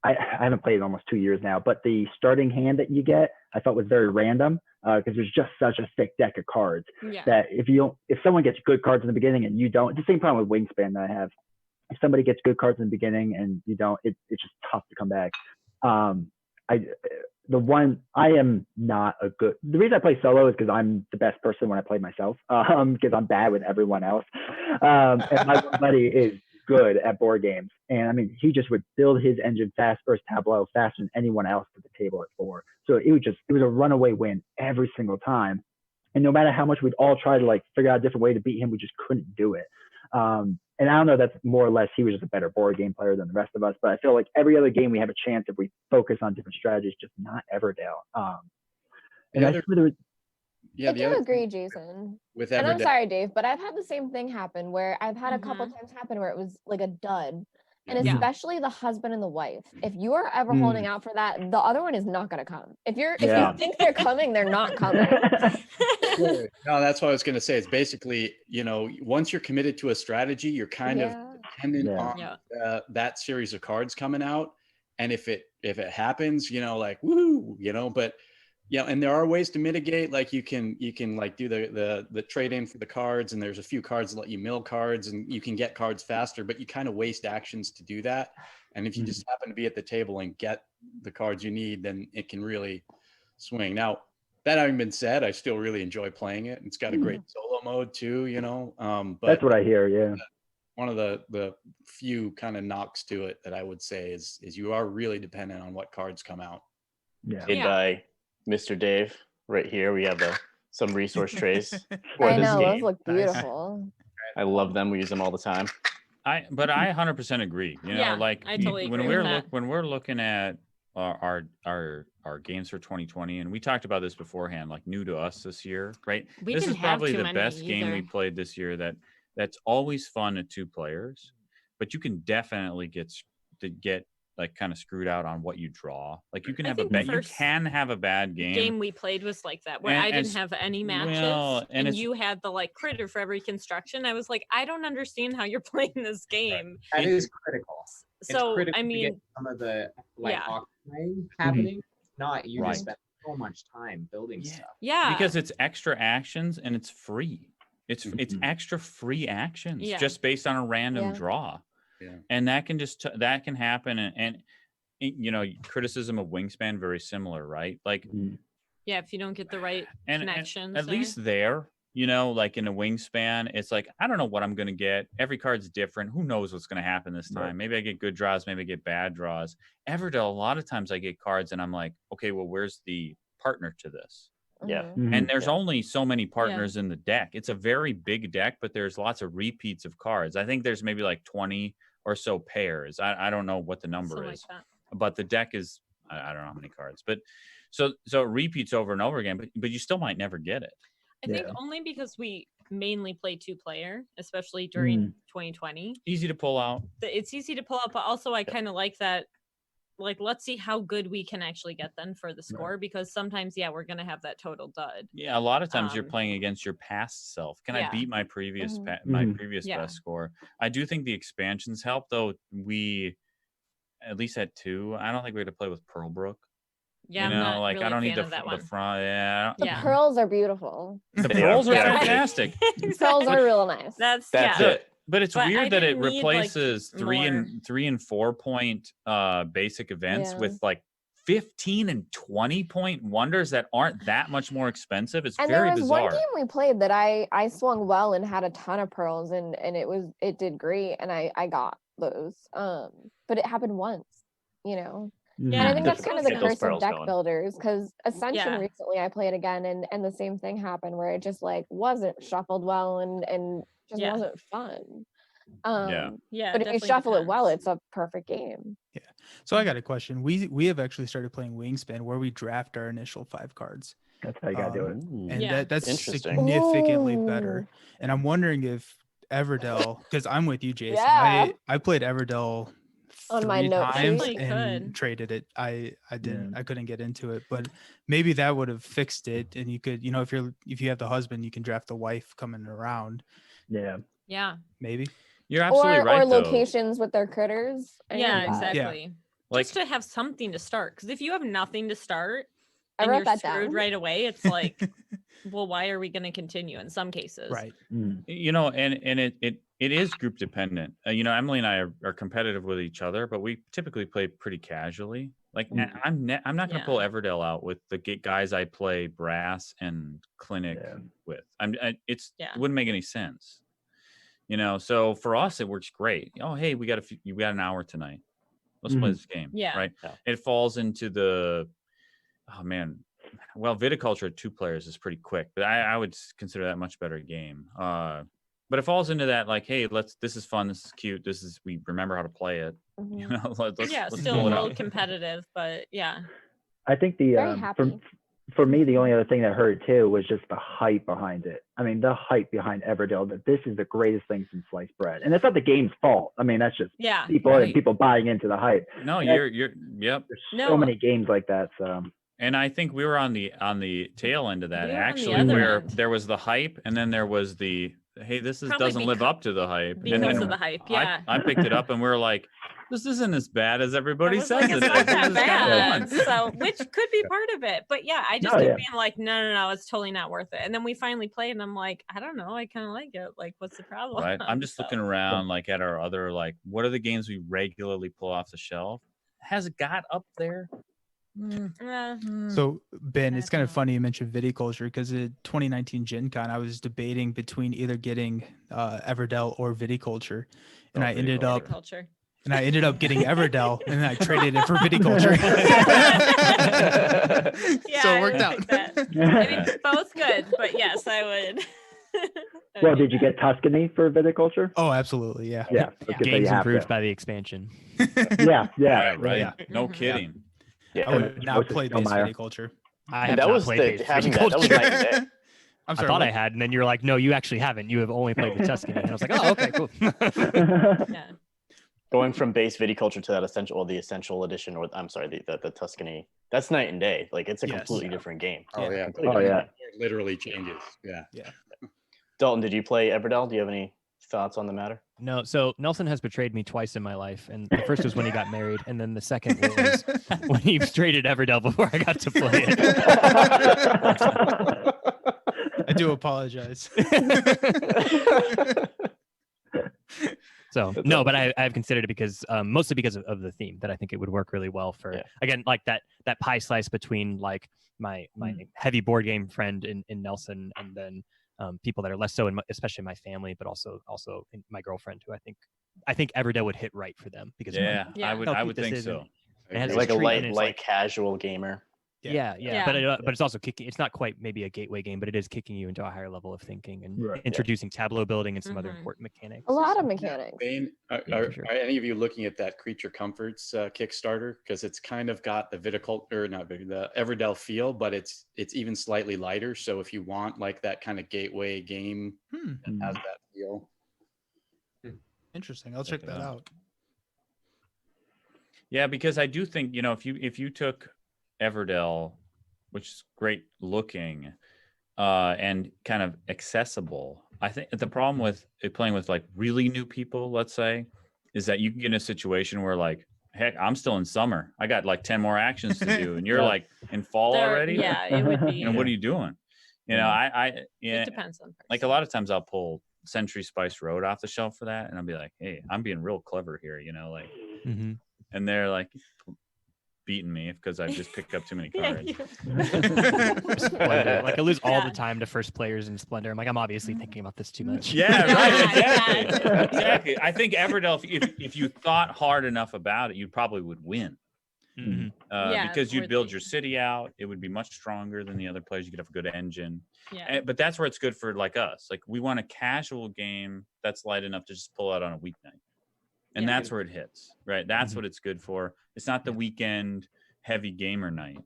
[SPEAKER 6] I haven't played in almost 2 years now, but the starting hand that you get, I thought was very random because there's just such a thick deck of cards that if someone gets good cards in the beginning and you don't, it's the same problem with Wingspan that I have. If somebody gets good cards in the beginning and you don't, it's just tough to come back. I am not a good, the reason I play solo is because I'm the best person when I play myself, because I'm bad with everyone else. And my buddy is good at board games. And I mean, he just would build his engine fast, first tableau faster than anyone else to the table at 4. So it was a runaway win every single time. And no matter how much we'd all try to like figure out a different way to beat him, we just couldn't do it. And I don't know, that's more or less, he was just a better board game player than the rest of us. But I feel like every other game we have a chance if we focus on different strategies, just not Everdell. And I
[SPEAKER 9] do agree, Jason.
[SPEAKER 7] With
[SPEAKER 9] and I'm
[SPEAKER 7] Everdell,
[SPEAKER 9] sorry, Dave, but I've had the same thing happen where I've had a couple times happen where it was like a dud. And especially the husband and the wife. If you are ever holding out for that, the other one is not going to come. If you think they're coming, they're not coming.
[SPEAKER 7] No, that's what I was going to say. It's basically, once you're committed to a strategy, you're kind of dependent on that series of cards coming out. And if it happens, like woohoo, but and there are ways to mitigate. Like you can like do the trade in for the cards, and there's a few cards that let you mill cards, and you can get cards faster, but you kind of waste actions to do that. And if you just happen to be at the table and get the cards you need, then it can really swing. Now, that having been said, I still really enjoy playing it. It's got a great solo mode too, but
[SPEAKER 6] that's what I hear. Yeah.
[SPEAKER 7] One of the few kind of knocks to it that I would say is you are really dependent on what cards come out.
[SPEAKER 6] Yeah.
[SPEAKER 1] Made by Mr. Dave right here. We have some resource trays for
[SPEAKER 9] I
[SPEAKER 1] this
[SPEAKER 9] know,
[SPEAKER 1] game.
[SPEAKER 9] those look beautiful.
[SPEAKER 1] I love them. We use them all the time.
[SPEAKER 2] I 100% agree. You know,
[SPEAKER 4] Yeah,
[SPEAKER 2] like
[SPEAKER 4] I totally
[SPEAKER 2] when
[SPEAKER 4] agree with that.
[SPEAKER 2] when we're looking at our games for 2020, and we talked about this beforehand, like new to us this year, right?
[SPEAKER 4] We
[SPEAKER 2] This
[SPEAKER 4] didn't
[SPEAKER 2] is
[SPEAKER 4] have
[SPEAKER 2] probably
[SPEAKER 4] too
[SPEAKER 2] the
[SPEAKER 4] many
[SPEAKER 2] best game we
[SPEAKER 4] either.
[SPEAKER 2] played this year. That's always fun at 2 players, but you can definitely get like kind of screwed out on what you draw. Like you can
[SPEAKER 4] I
[SPEAKER 2] have a
[SPEAKER 4] think the
[SPEAKER 2] bad you
[SPEAKER 4] first
[SPEAKER 2] can have a bad
[SPEAKER 4] game we played was like that, where I
[SPEAKER 2] And
[SPEAKER 4] didn't have any matches,
[SPEAKER 2] well, and
[SPEAKER 4] and
[SPEAKER 2] it's-
[SPEAKER 4] you had the like critter for every construction. I was like, I don't understand how you're playing this game.
[SPEAKER 8] That is critical. It's
[SPEAKER 4] So
[SPEAKER 8] critical
[SPEAKER 4] I
[SPEAKER 8] to get
[SPEAKER 4] mean,
[SPEAKER 8] some of the like
[SPEAKER 4] yeah.
[SPEAKER 8] auction happening. Not you
[SPEAKER 2] Right.
[SPEAKER 8] just spend so much time building stuff.
[SPEAKER 4] yeah,
[SPEAKER 2] because it's extra actions and it's free. It's extra free actions
[SPEAKER 4] Yeah.
[SPEAKER 2] just based on a random
[SPEAKER 9] Yeah.
[SPEAKER 2] draw.
[SPEAKER 7] Yeah.
[SPEAKER 2] And that can happen and you know, criticism of Wingspan very similar, right? Like
[SPEAKER 4] yeah, if you don't get the right
[SPEAKER 2] and
[SPEAKER 4] connections,
[SPEAKER 2] at least there, you know, like in a Wingspan, it's like I don't know what I'm going to get. Every card's different. Who knows what's going to happen this time?
[SPEAKER 6] Right.
[SPEAKER 2] Maybe I get good draws, maybe I get bad draws. Everdell, a lot of times I get cards and I'm like, okay, well, where's the partner to this?
[SPEAKER 1] Yeah.
[SPEAKER 9] Mhm.
[SPEAKER 2] And there's
[SPEAKER 1] Yeah.
[SPEAKER 2] only so many partners in the deck. It's a very big deck, but there's lots of repeats of cards. I think there's maybe like 20 or so pairs. I don't know what the number
[SPEAKER 4] something
[SPEAKER 2] is,
[SPEAKER 4] like that.
[SPEAKER 2] but the deck is I don't know how many cards, but so it repeats over and over again, but you still might never get it.
[SPEAKER 4] I think
[SPEAKER 6] Yeah.
[SPEAKER 4] only because we mainly play 2-player, especially during 2020.
[SPEAKER 2] Easy to pull out.
[SPEAKER 4] It's easy to pull up, but also I kind of like that. Like, let's see how good we can actually get then for the score, because sometimes, yeah, we're gonna have that total dud.
[SPEAKER 2] Yeah, a lot of times you're
[SPEAKER 4] Um,
[SPEAKER 2] playing against your past self. Can I
[SPEAKER 4] yeah.
[SPEAKER 2] beat my previous
[SPEAKER 9] Mhm.
[SPEAKER 2] my
[SPEAKER 6] Mhm.
[SPEAKER 2] previous
[SPEAKER 4] Yeah.
[SPEAKER 2] best score? I do think the expansions help, though. We at least at 2. I don't think we had to play with Pearlbrook.
[SPEAKER 4] Yeah,
[SPEAKER 2] you
[SPEAKER 4] I'm
[SPEAKER 2] know,
[SPEAKER 4] not
[SPEAKER 2] like
[SPEAKER 4] really
[SPEAKER 2] I don't
[SPEAKER 4] a
[SPEAKER 2] need
[SPEAKER 4] fan
[SPEAKER 2] the
[SPEAKER 4] of that
[SPEAKER 2] the
[SPEAKER 4] one.
[SPEAKER 2] front. Yeah,
[SPEAKER 9] The
[SPEAKER 4] Yeah.
[SPEAKER 9] pearls are beautiful.
[SPEAKER 2] the
[SPEAKER 1] They
[SPEAKER 2] pearls are
[SPEAKER 1] Yeah.
[SPEAKER 2] fantastic.
[SPEAKER 9] Pearls are real nice.
[SPEAKER 4] That's
[SPEAKER 1] That's
[SPEAKER 4] yeah.
[SPEAKER 1] it.
[SPEAKER 2] But it's
[SPEAKER 4] But I
[SPEAKER 2] weird that it
[SPEAKER 4] didn't need, like,
[SPEAKER 2] replaces 3 and 4 point basic events
[SPEAKER 9] Yeah.
[SPEAKER 2] with like 15 and 20 point wonders that aren't that much more expensive. It's
[SPEAKER 9] And
[SPEAKER 2] very
[SPEAKER 9] there was
[SPEAKER 2] bizarre.
[SPEAKER 9] one game we played that I swung well and had a ton of pearls and it did great and I got those. But it happened once, you know.
[SPEAKER 6] Mhm.
[SPEAKER 9] And I think
[SPEAKER 1] Yeah.
[SPEAKER 9] that's kind of the
[SPEAKER 1] Get those
[SPEAKER 9] curse of
[SPEAKER 1] pearls
[SPEAKER 9] deck
[SPEAKER 1] going.
[SPEAKER 9] builders because Ascension
[SPEAKER 4] Yeah.
[SPEAKER 9] recently I played again and the same thing happened where it just like wasn't shuffled well and just
[SPEAKER 4] Yeah.
[SPEAKER 9] wasn't fun.
[SPEAKER 4] Yeah,
[SPEAKER 9] But if you
[SPEAKER 4] definitely
[SPEAKER 9] shuffle it well,
[SPEAKER 4] depends.
[SPEAKER 9] it's a perfect game.
[SPEAKER 5] So I got a question. We have actually started playing Wingspan where we draft our initial 5 cards.
[SPEAKER 6] That's how you gotta do it.
[SPEAKER 1] Ooh.
[SPEAKER 5] And
[SPEAKER 4] Yeah.
[SPEAKER 5] that's
[SPEAKER 1] Interesting.
[SPEAKER 5] significantly better.
[SPEAKER 9] Ooh.
[SPEAKER 5] And I'm wondering if Everdell, because I'm with you, Jason.
[SPEAKER 9] Yeah.
[SPEAKER 5] I played Everdell
[SPEAKER 9] On my
[SPEAKER 5] 3
[SPEAKER 9] note
[SPEAKER 5] times
[SPEAKER 4] sheet.
[SPEAKER 5] and
[SPEAKER 4] Could.
[SPEAKER 5] traded it. I couldn't get into it, but maybe that would have fixed it. And you could, you know, if you have the husband, you can draft the wife coming around.
[SPEAKER 6] Yeah.
[SPEAKER 4] Yeah.
[SPEAKER 5] Maybe.
[SPEAKER 2] You're absolutely right,
[SPEAKER 9] or
[SPEAKER 2] though.
[SPEAKER 9] locations with their critters. I
[SPEAKER 4] Yeah,
[SPEAKER 9] heard that.
[SPEAKER 4] exactly.
[SPEAKER 2] Like
[SPEAKER 4] Just to have something to start, because if you have nothing to start
[SPEAKER 9] I
[SPEAKER 4] and
[SPEAKER 9] wrote
[SPEAKER 4] you're
[SPEAKER 9] that
[SPEAKER 4] screwed
[SPEAKER 9] down.
[SPEAKER 4] right away, it's like, well, why are we going to continue? In some cases,
[SPEAKER 5] Right.
[SPEAKER 6] Mm.
[SPEAKER 2] you know, and it is group dependent. You know, Emily and I are competitive with each other, but we typically play pretty casually. Like I'm not going to pull Everdell out with the guys I play Brass and Clinic
[SPEAKER 6] Yeah.
[SPEAKER 2] with. It
[SPEAKER 4] Yeah.
[SPEAKER 2] wouldn't make any sense. You know, so for us it works great. Oh, hey, you got an hour tonight. Let's play
[SPEAKER 6] Mhm.
[SPEAKER 2] this game.
[SPEAKER 4] Yeah.
[SPEAKER 2] Right.
[SPEAKER 1] Yeah.
[SPEAKER 2] It falls into the oh man. Well, Viticulture at 2 players is pretty quick, but I would consider that a much better game. But it falls into that like, hey, this is fun, this is cute, we remember how to play it.
[SPEAKER 9] Mhm.
[SPEAKER 2] You know, let's
[SPEAKER 4] Yeah,
[SPEAKER 2] let's
[SPEAKER 4] still a
[SPEAKER 2] pull it
[SPEAKER 4] little
[SPEAKER 2] out.
[SPEAKER 4] competitive, but yeah.
[SPEAKER 6] I think
[SPEAKER 9] Very
[SPEAKER 6] the
[SPEAKER 9] happy.
[SPEAKER 6] for me the only other thing that hurt too was just the hype behind it. I mean, the hype behind Everdell that this is the greatest thing since sliced bread, and it's not the game's fault. I mean, that's just
[SPEAKER 4] Yeah.
[SPEAKER 6] people
[SPEAKER 2] Right.
[SPEAKER 6] people buying into the hype.
[SPEAKER 2] No,
[SPEAKER 6] Yeah.
[SPEAKER 2] you're yep.
[SPEAKER 6] There's
[SPEAKER 4] No.
[SPEAKER 6] so many games like that. So
[SPEAKER 2] And I think we were on the tail end of that
[SPEAKER 4] We were on the
[SPEAKER 2] actually,
[SPEAKER 4] other
[SPEAKER 2] where
[SPEAKER 4] end.
[SPEAKER 2] there was the hype, and then there was the hey, this
[SPEAKER 4] Probably
[SPEAKER 2] doesn't live up to the hype. And
[SPEAKER 4] Because
[SPEAKER 2] then
[SPEAKER 4] of the hype, yeah.
[SPEAKER 2] I picked it up, and we were like, this isn't as bad as
[SPEAKER 4] I
[SPEAKER 2] everybody
[SPEAKER 4] was
[SPEAKER 2] says
[SPEAKER 4] like,
[SPEAKER 2] it
[SPEAKER 4] it's
[SPEAKER 2] is.
[SPEAKER 4] not
[SPEAKER 2] This
[SPEAKER 4] that
[SPEAKER 2] is kinda
[SPEAKER 4] bad.
[SPEAKER 2] fun.
[SPEAKER 4] So, which could be part of it. But yeah, I just
[SPEAKER 6] No,
[SPEAKER 4] kept
[SPEAKER 6] yeah.
[SPEAKER 4] being like, no, it's totally not worth it. And then we finally played, and I'm like, I don't know, I kind of like it. Like, what's the problem?
[SPEAKER 2] Right. I'm just
[SPEAKER 4] So,
[SPEAKER 2] looking around like at our other like what are the games we regularly pull off the shelf? Has it got up there?
[SPEAKER 5] So Ben, it's kind of
[SPEAKER 4] Definitely.
[SPEAKER 5] funny you mentioned Viticulture because at 2019 Gen Con, I was debating between either getting Everdell or Viticulture, and
[SPEAKER 2] Oh,
[SPEAKER 5] I ended up
[SPEAKER 4] Viticulture.
[SPEAKER 5] getting Everdell, and I traded it for Viticulture.
[SPEAKER 4] Yeah,
[SPEAKER 5] So
[SPEAKER 4] I
[SPEAKER 5] it worked
[SPEAKER 4] would
[SPEAKER 5] out.
[SPEAKER 4] think that. I mean, both good, but yes, I would.
[SPEAKER 6] Well, did you get Tuscany for viticulture?
[SPEAKER 5] Oh, absolutely. Yeah.
[SPEAKER 6] Yeah. I was gonna say you
[SPEAKER 3] Games
[SPEAKER 6] have
[SPEAKER 3] improved
[SPEAKER 6] to.
[SPEAKER 3] by the expansion.
[SPEAKER 6] Yeah.
[SPEAKER 2] Yeah, right.
[SPEAKER 5] Yeah.
[SPEAKER 2] No
[SPEAKER 4] Mhm.
[SPEAKER 2] kidding.
[SPEAKER 1] Yeah.
[SPEAKER 5] I would not
[SPEAKER 6] Moses
[SPEAKER 5] play base
[SPEAKER 6] Stillmeyer.
[SPEAKER 5] viticulture.
[SPEAKER 3] I
[SPEAKER 1] And
[SPEAKER 3] have
[SPEAKER 1] that
[SPEAKER 3] not
[SPEAKER 1] was
[SPEAKER 3] played
[SPEAKER 1] the,
[SPEAKER 3] base
[SPEAKER 1] having that was
[SPEAKER 3] viticulture.
[SPEAKER 1] night and day.
[SPEAKER 5] I'm
[SPEAKER 3] I
[SPEAKER 5] sorry.
[SPEAKER 3] thought
[SPEAKER 5] what?
[SPEAKER 3] I had, and then you're like, no, you actually haven't. You have only played the Tuscany. And I was like, oh, okay, cool.
[SPEAKER 4] Yeah.
[SPEAKER 1] Going from base viticulture to that essential, or the essential edition, or I'm sorry, the Tuscany. That's night and day. Like it's a
[SPEAKER 5] Yes.
[SPEAKER 1] completely different game.
[SPEAKER 7] Oh yeah.
[SPEAKER 1] Completely
[SPEAKER 6] Oh,
[SPEAKER 1] different
[SPEAKER 6] yeah.
[SPEAKER 1] game.
[SPEAKER 7] It literally changes. Yeah.
[SPEAKER 1] Dalton, did you play Everdell? Do you have any thoughts on the matter?
[SPEAKER 3] No, so Nelson has betrayed me twice in my life, and the first was when he got married, and then the second was when he traded Everdell before I got to play it.
[SPEAKER 5] I do apologize.
[SPEAKER 3] So no, but I've considered it because mostly because of the theme, that I think it would work really well for
[SPEAKER 1] Yeah.
[SPEAKER 3] again, like that pie slice between like my heavy board game friend in Nelson, and then people that are less so, especially my family, but also in my girlfriend, who I think Everdell would hit right for them because of
[SPEAKER 2] Yeah,
[SPEAKER 4] Yeah.
[SPEAKER 2] I would
[SPEAKER 3] how
[SPEAKER 2] I
[SPEAKER 3] cute
[SPEAKER 2] would
[SPEAKER 3] this
[SPEAKER 2] think
[SPEAKER 3] is,
[SPEAKER 2] so.
[SPEAKER 3] and it has
[SPEAKER 7] Agreed.
[SPEAKER 1] Like a
[SPEAKER 3] treat,
[SPEAKER 1] light
[SPEAKER 3] and it's
[SPEAKER 1] light
[SPEAKER 3] like-
[SPEAKER 1] casual gamer.
[SPEAKER 3] Yeah,
[SPEAKER 4] Yeah.
[SPEAKER 3] but it's also kicking. It's not quite maybe a gateway game, but it is kicking you into a higher level of thinking and
[SPEAKER 6] Right, yeah.
[SPEAKER 3] introducing tableau building and some other
[SPEAKER 4] Mhm.
[SPEAKER 3] important mechanics.
[SPEAKER 9] A lot of mechanics.
[SPEAKER 7] Bane, are,
[SPEAKER 3] Yeah,
[SPEAKER 7] are,
[SPEAKER 3] for sure.
[SPEAKER 7] are any of you looking at that Creature Comforts Kickstarter? Because it's kind of got the viticulture, not the Everdell feel, but it's even slightly lighter. So if you want like that kind of gateway game
[SPEAKER 5] Hmm.
[SPEAKER 7] that has that feel,
[SPEAKER 5] Interesting. I'll
[SPEAKER 2] Check
[SPEAKER 5] check
[SPEAKER 2] it
[SPEAKER 5] that
[SPEAKER 2] out.
[SPEAKER 5] out.
[SPEAKER 2] Yeah, because I do think, if you took Everdell, which is great looking and kind of accessible, I think the problem with playing with like really new people, let's say, is that you can get in a situation where like, heck, I'm still in summer. I got like 10 more actions to do, and you're
[SPEAKER 6] Yeah.
[SPEAKER 2] like in fall already.
[SPEAKER 4] Yeah, it would be.
[SPEAKER 2] What are you doing? I
[SPEAKER 4] It depends on person.
[SPEAKER 2] like a lot of times I'll pull Century Spice Road off the shelf for that, and I'll be like, hey, I'm being real clever here, like,
[SPEAKER 3] Mhm.
[SPEAKER 2] and they're like beating me because I've just picked up too many
[SPEAKER 4] Yeah,
[SPEAKER 2] cards.
[SPEAKER 3] Splendor. Like I lose all the
[SPEAKER 4] Yeah.
[SPEAKER 3] time to first players in Splendor. I'm like, I'm obviously thinking about this too much.
[SPEAKER 2] Yeah,
[SPEAKER 4] Yeah,
[SPEAKER 2] right.
[SPEAKER 4] yeah.
[SPEAKER 2] Exactly. Exactly. I think Everdell, if you thought hard enough about it, you probably would win.
[SPEAKER 3] Mhm.
[SPEAKER 4] Yeah,
[SPEAKER 2] Because you'd
[SPEAKER 4] or
[SPEAKER 2] build
[SPEAKER 4] the-
[SPEAKER 2] your city out. It would be much stronger than the other players. You could have a good engine.
[SPEAKER 4] Yeah.
[SPEAKER 2] But that's where it's good for like us. Like we want a casual game that's light enough to just pull out on a weeknight. And
[SPEAKER 4] Yeah.
[SPEAKER 2] that's where it hits, right? That's
[SPEAKER 3] Mhm.
[SPEAKER 2] what it's good for. It's not the weekend heavy gamer night,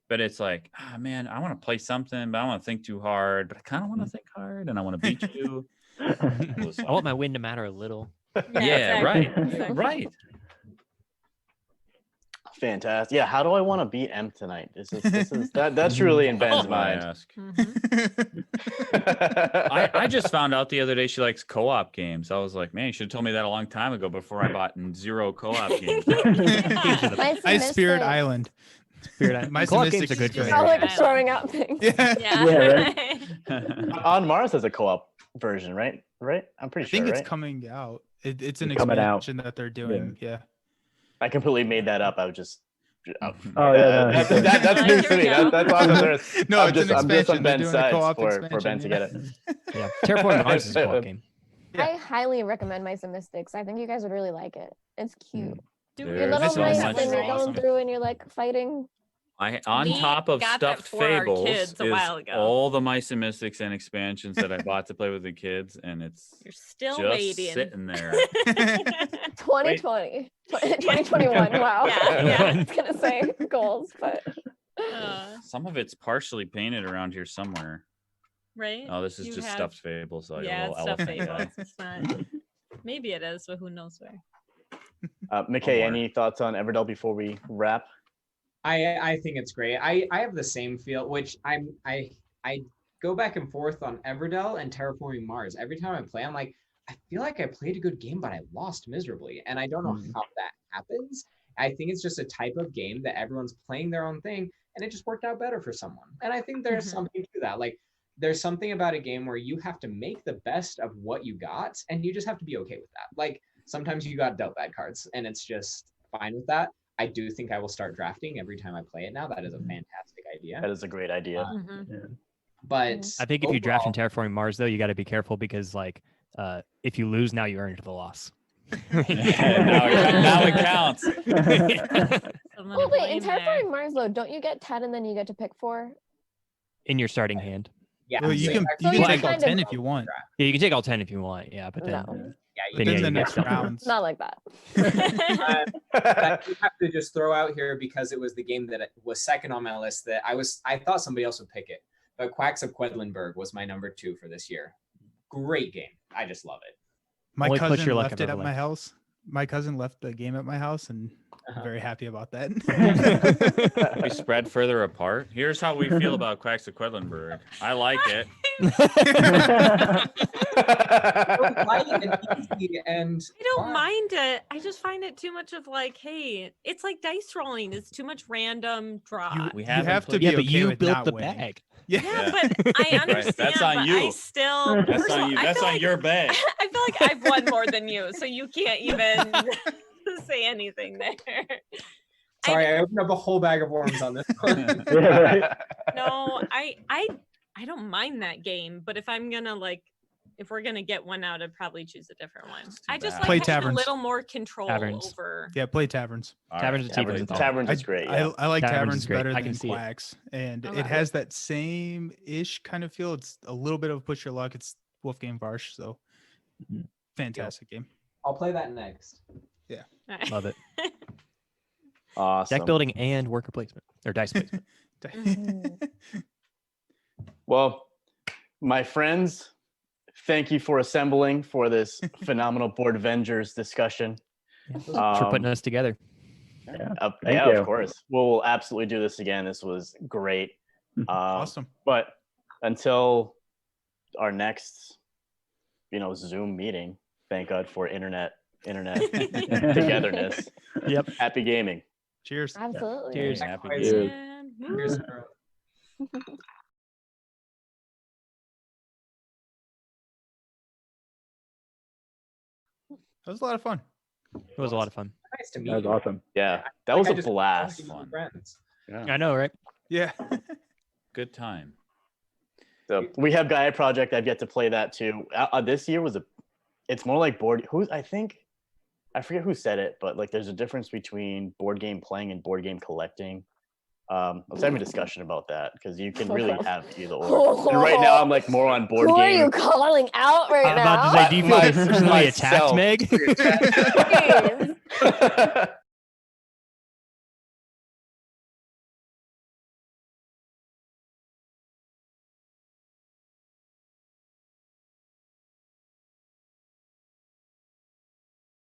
[SPEAKER 2] but it's like, man, I want to play something, but I don't want to think too hard, but I kind of want to think hard and I want to beat you.
[SPEAKER 3] I want my win to matter a little.
[SPEAKER 2] Yeah, right. Right.
[SPEAKER 1] Fantastic. Yeah. How do I want to beat M tonight? This is that's really in Ben's
[SPEAKER 2] That's what I
[SPEAKER 1] mind.
[SPEAKER 2] ask.
[SPEAKER 4] Mhm.
[SPEAKER 2] I just found out the other day she likes co-op games. I was like, man, you should have told me that a long time ago before I bought 0 co-op games.
[SPEAKER 9] My
[SPEAKER 5] I Spirit
[SPEAKER 9] semester-
[SPEAKER 5] Island. My
[SPEAKER 3] Co-op
[SPEAKER 5] Symistix
[SPEAKER 3] games are good
[SPEAKER 5] is
[SPEAKER 3] for me.
[SPEAKER 9] Sound like a
[SPEAKER 4] Yeah.
[SPEAKER 9] throwing out thing.
[SPEAKER 5] Yeah.
[SPEAKER 4] Yeah.
[SPEAKER 6] Yeah,
[SPEAKER 1] On Mars has a co-op version, right? Right? I'm
[SPEAKER 5] I
[SPEAKER 1] pretty
[SPEAKER 5] think
[SPEAKER 1] sure,
[SPEAKER 5] it's
[SPEAKER 1] right?
[SPEAKER 5] coming out. It's an
[SPEAKER 6] It's coming out.
[SPEAKER 5] expansion that they're doing. Yeah.
[SPEAKER 1] I completely made that up. I was just.
[SPEAKER 6] Oh, yeah, no,
[SPEAKER 1] that's
[SPEAKER 6] he's-
[SPEAKER 1] that's news to me.
[SPEAKER 4] Here we go.
[SPEAKER 1] That's awesome. There's,
[SPEAKER 5] No,
[SPEAKER 1] I'm
[SPEAKER 5] it's
[SPEAKER 1] just,
[SPEAKER 5] an
[SPEAKER 1] I'm just
[SPEAKER 5] expansion.
[SPEAKER 1] on
[SPEAKER 5] They're
[SPEAKER 1] Ben's
[SPEAKER 5] doing a
[SPEAKER 1] side
[SPEAKER 5] co-op
[SPEAKER 1] for
[SPEAKER 5] expansion.
[SPEAKER 1] Ben to get it.
[SPEAKER 3] Yeah, Terraforming Mars is a co-op game.
[SPEAKER 5] Yeah.
[SPEAKER 9] I highly recommend my Symistix. I think you guys would really like it. It's cute.
[SPEAKER 4] Do
[SPEAKER 9] Your
[SPEAKER 2] There's
[SPEAKER 9] little
[SPEAKER 2] so
[SPEAKER 9] mice,
[SPEAKER 2] much
[SPEAKER 9] and you're
[SPEAKER 2] awesome.
[SPEAKER 9] going through and you're like fighting.
[SPEAKER 2] On
[SPEAKER 4] We
[SPEAKER 2] top of
[SPEAKER 4] got that
[SPEAKER 2] Stuffed
[SPEAKER 4] for our
[SPEAKER 2] Fables
[SPEAKER 4] kids a
[SPEAKER 2] is
[SPEAKER 4] while ago.
[SPEAKER 2] all the My Mystics and expansions that I bought to play with the kids, and it's
[SPEAKER 4] You're still
[SPEAKER 2] just
[SPEAKER 4] waiting.
[SPEAKER 2] sitting there.
[SPEAKER 9] 2020. 2021. Wow.
[SPEAKER 4] Yeah, yeah.
[SPEAKER 9] I was gonna say goals, but
[SPEAKER 2] Some of it's partially painted around here somewhere.
[SPEAKER 4] right?
[SPEAKER 2] Oh, this is
[SPEAKER 4] You
[SPEAKER 2] just
[SPEAKER 4] have-
[SPEAKER 2] Stuffed Fables. So like
[SPEAKER 4] Yeah,
[SPEAKER 2] a
[SPEAKER 4] it's
[SPEAKER 2] little
[SPEAKER 4] stuff
[SPEAKER 2] elephant guy.
[SPEAKER 4] fables. It's not. Maybe it is, but who knows where?
[SPEAKER 1] McKay,
[SPEAKER 2] more.
[SPEAKER 1] any thoughts on Everdell before we wrap?
[SPEAKER 8] I think it's great. I have the same feel, which I go back and forth on Everdell and Terraforming Mars. Every time I play, I'm like, I feel like I played a good game, but I lost miserably, and I don't know how that happens. I think it's just a type of game that everyone's playing their own thing, and it just worked out better for someone. And I think there's
[SPEAKER 4] Mhm.
[SPEAKER 8] something to that. Like, there's something about a game where you have to make the best of what you got, and you just have to be okay with that. Like, sometimes you got dealt bad cards, and it's just fine with that. I do think I will start drafting every time I play it now. That is a fantastic idea.
[SPEAKER 1] That is a great idea.
[SPEAKER 4] Mhm.
[SPEAKER 8] But
[SPEAKER 3] I think if you draft in
[SPEAKER 8] overall-
[SPEAKER 3] Terraforming Mars, though, you got to be careful because, like, if you lose now, you earned the loss.
[SPEAKER 2] Yeah, now it counts.
[SPEAKER 4] Someone
[SPEAKER 9] Oh
[SPEAKER 4] to
[SPEAKER 9] wait, in
[SPEAKER 4] blame there.
[SPEAKER 9] Terraforming Mars though, don't you get 10 and then you get to pick 4?
[SPEAKER 3] In your starting hand.
[SPEAKER 8] Yeah,
[SPEAKER 5] Well, you
[SPEAKER 8] so
[SPEAKER 5] can
[SPEAKER 8] back
[SPEAKER 5] you
[SPEAKER 8] to
[SPEAKER 5] can
[SPEAKER 8] the
[SPEAKER 5] take all
[SPEAKER 9] kind
[SPEAKER 5] 10
[SPEAKER 9] of-
[SPEAKER 5] if you want.
[SPEAKER 3] Yeah, you can take all 10 if you want. Yeah, but then
[SPEAKER 9] No.
[SPEAKER 8] Yeah,
[SPEAKER 5] But
[SPEAKER 3] Then
[SPEAKER 5] then
[SPEAKER 3] yeah,
[SPEAKER 5] the
[SPEAKER 3] you
[SPEAKER 5] next
[SPEAKER 3] get stuff.
[SPEAKER 5] rounds.
[SPEAKER 9] Not like that.
[SPEAKER 8] that we have to just throw out here because it was the game that was second on my list that I thought somebody else would pick it, but Quacks of Quedlinburg was my number 2 for this year. Great game. I just love it.
[SPEAKER 5] My
[SPEAKER 3] Only push
[SPEAKER 5] cousin
[SPEAKER 3] your luck
[SPEAKER 5] left
[SPEAKER 3] I've
[SPEAKER 5] it
[SPEAKER 3] ever
[SPEAKER 5] at my
[SPEAKER 3] liked.
[SPEAKER 5] house. My cousin left the game at my house, and
[SPEAKER 8] Uh-huh.
[SPEAKER 5] I'm very happy about that.
[SPEAKER 2] We spread further apart. Here's how we feel about Quacks of Quedlinburg. I like it.
[SPEAKER 8] Light and easy and
[SPEAKER 4] I don't
[SPEAKER 8] fun.
[SPEAKER 4] mind it. I just find it too much of like, hey, it's like dice rolling. It's too much random draw.
[SPEAKER 2] We
[SPEAKER 5] you
[SPEAKER 2] haven't
[SPEAKER 5] have to
[SPEAKER 2] played-
[SPEAKER 5] be
[SPEAKER 3] Yeah, but
[SPEAKER 5] okay
[SPEAKER 3] you
[SPEAKER 5] with
[SPEAKER 3] built
[SPEAKER 5] not
[SPEAKER 3] the
[SPEAKER 5] winning.
[SPEAKER 3] bag.
[SPEAKER 5] Yeah.
[SPEAKER 4] Yeah, but I understand.
[SPEAKER 2] That's on
[SPEAKER 4] but
[SPEAKER 2] you.
[SPEAKER 4] I still.
[SPEAKER 2] That's on you.
[SPEAKER 4] I
[SPEAKER 2] That's
[SPEAKER 4] feel
[SPEAKER 2] on
[SPEAKER 4] like-
[SPEAKER 2] your bag.
[SPEAKER 4] I feel like I've won more than you, so you can't even say anything there.
[SPEAKER 8] Sorry, I opened up a whole bag of worms on this one.
[SPEAKER 6] Yeah, right.
[SPEAKER 4] No, I don't mind that game, but if I'm gonna like, if we're gonna get one out, I'd probably choose a different one.
[SPEAKER 2] That's too
[SPEAKER 4] I just
[SPEAKER 2] bad.
[SPEAKER 4] like
[SPEAKER 5] Play
[SPEAKER 4] having a
[SPEAKER 5] taverns.
[SPEAKER 4] little more control
[SPEAKER 3] Taverns.
[SPEAKER 4] over.
[SPEAKER 5] Yeah, play taverns.
[SPEAKER 2] All
[SPEAKER 3] Taverns
[SPEAKER 2] right.
[SPEAKER 3] and Taverns
[SPEAKER 2] Taverns.
[SPEAKER 3] is
[SPEAKER 1] Taverns
[SPEAKER 5] I,
[SPEAKER 1] is great. Yeah.
[SPEAKER 5] I like
[SPEAKER 3] Taverns
[SPEAKER 5] taverns
[SPEAKER 3] is great.
[SPEAKER 5] better
[SPEAKER 3] I
[SPEAKER 5] than
[SPEAKER 3] can see it.
[SPEAKER 5] quacks, and
[SPEAKER 4] I
[SPEAKER 5] it
[SPEAKER 4] love
[SPEAKER 5] has that same-ish kind of feel. It's a little bit of push your luck. It's Wolfgang Varsh, so
[SPEAKER 3] Mhm.
[SPEAKER 5] fantastic game.
[SPEAKER 8] I'll play that next.
[SPEAKER 3] Love it.
[SPEAKER 1] Awesome.
[SPEAKER 3] Deck building and worker placement or dice placement.
[SPEAKER 9] Mhm.
[SPEAKER 1] Well, my friends, thank you for assembling for this phenomenal Board Avengers discussion.
[SPEAKER 3] Thanks for putting us together.
[SPEAKER 1] Yeah,
[SPEAKER 6] Thank
[SPEAKER 1] of
[SPEAKER 6] you.
[SPEAKER 1] course. We'll absolutely do this again. This was great.
[SPEAKER 5] Awesome.
[SPEAKER 1] But until our next, Zoom meeting, thank God for internet togetherness.
[SPEAKER 3] Yep.
[SPEAKER 1] Happy gaming.
[SPEAKER 5] Cheers.
[SPEAKER 9] Absolutely.
[SPEAKER 3] Cheers.
[SPEAKER 2] Happy
[SPEAKER 8] Cheers.
[SPEAKER 2] gaming.
[SPEAKER 4] And
[SPEAKER 8] Here's-
[SPEAKER 5] That was a lot of fun.
[SPEAKER 3] It was a lot of fun.
[SPEAKER 8] Nice to meet
[SPEAKER 6] That was
[SPEAKER 8] you.
[SPEAKER 6] awesome.
[SPEAKER 1] Yeah, that
[SPEAKER 8] Like
[SPEAKER 1] was
[SPEAKER 8] I
[SPEAKER 1] a
[SPEAKER 8] just
[SPEAKER 1] blast.
[SPEAKER 8] met
[SPEAKER 2] Fun.
[SPEAKER 8] friends.
[SPEAKER 3] I know, right?
[SPEAKER 5] Yeah.
[SPEAKER 2] Good time.
[SPEAKER 1] So we have Gaia Project. I've yet to play that too. This year it's more like I forget who said it, but like there's a difference between board game playing and board game collecting. Let's have a discussion about that because you can really have either or. And right now I'm like more on board
[SPEAKER 9] Who are
[SPEAKER 1] game.
[SPEAKER 9] you calling out right
[SPEAKER 3] I'm
[SPEAKER 9] now?
[SPEAKER 3] about to say, do you feel
[SPEAKER 1] My-
[SPEAKER 3] personally attacked,
[SPEAKER 1] myself.
[SPEAKER 3] Meg?
[SPEAKER 9] Jeez.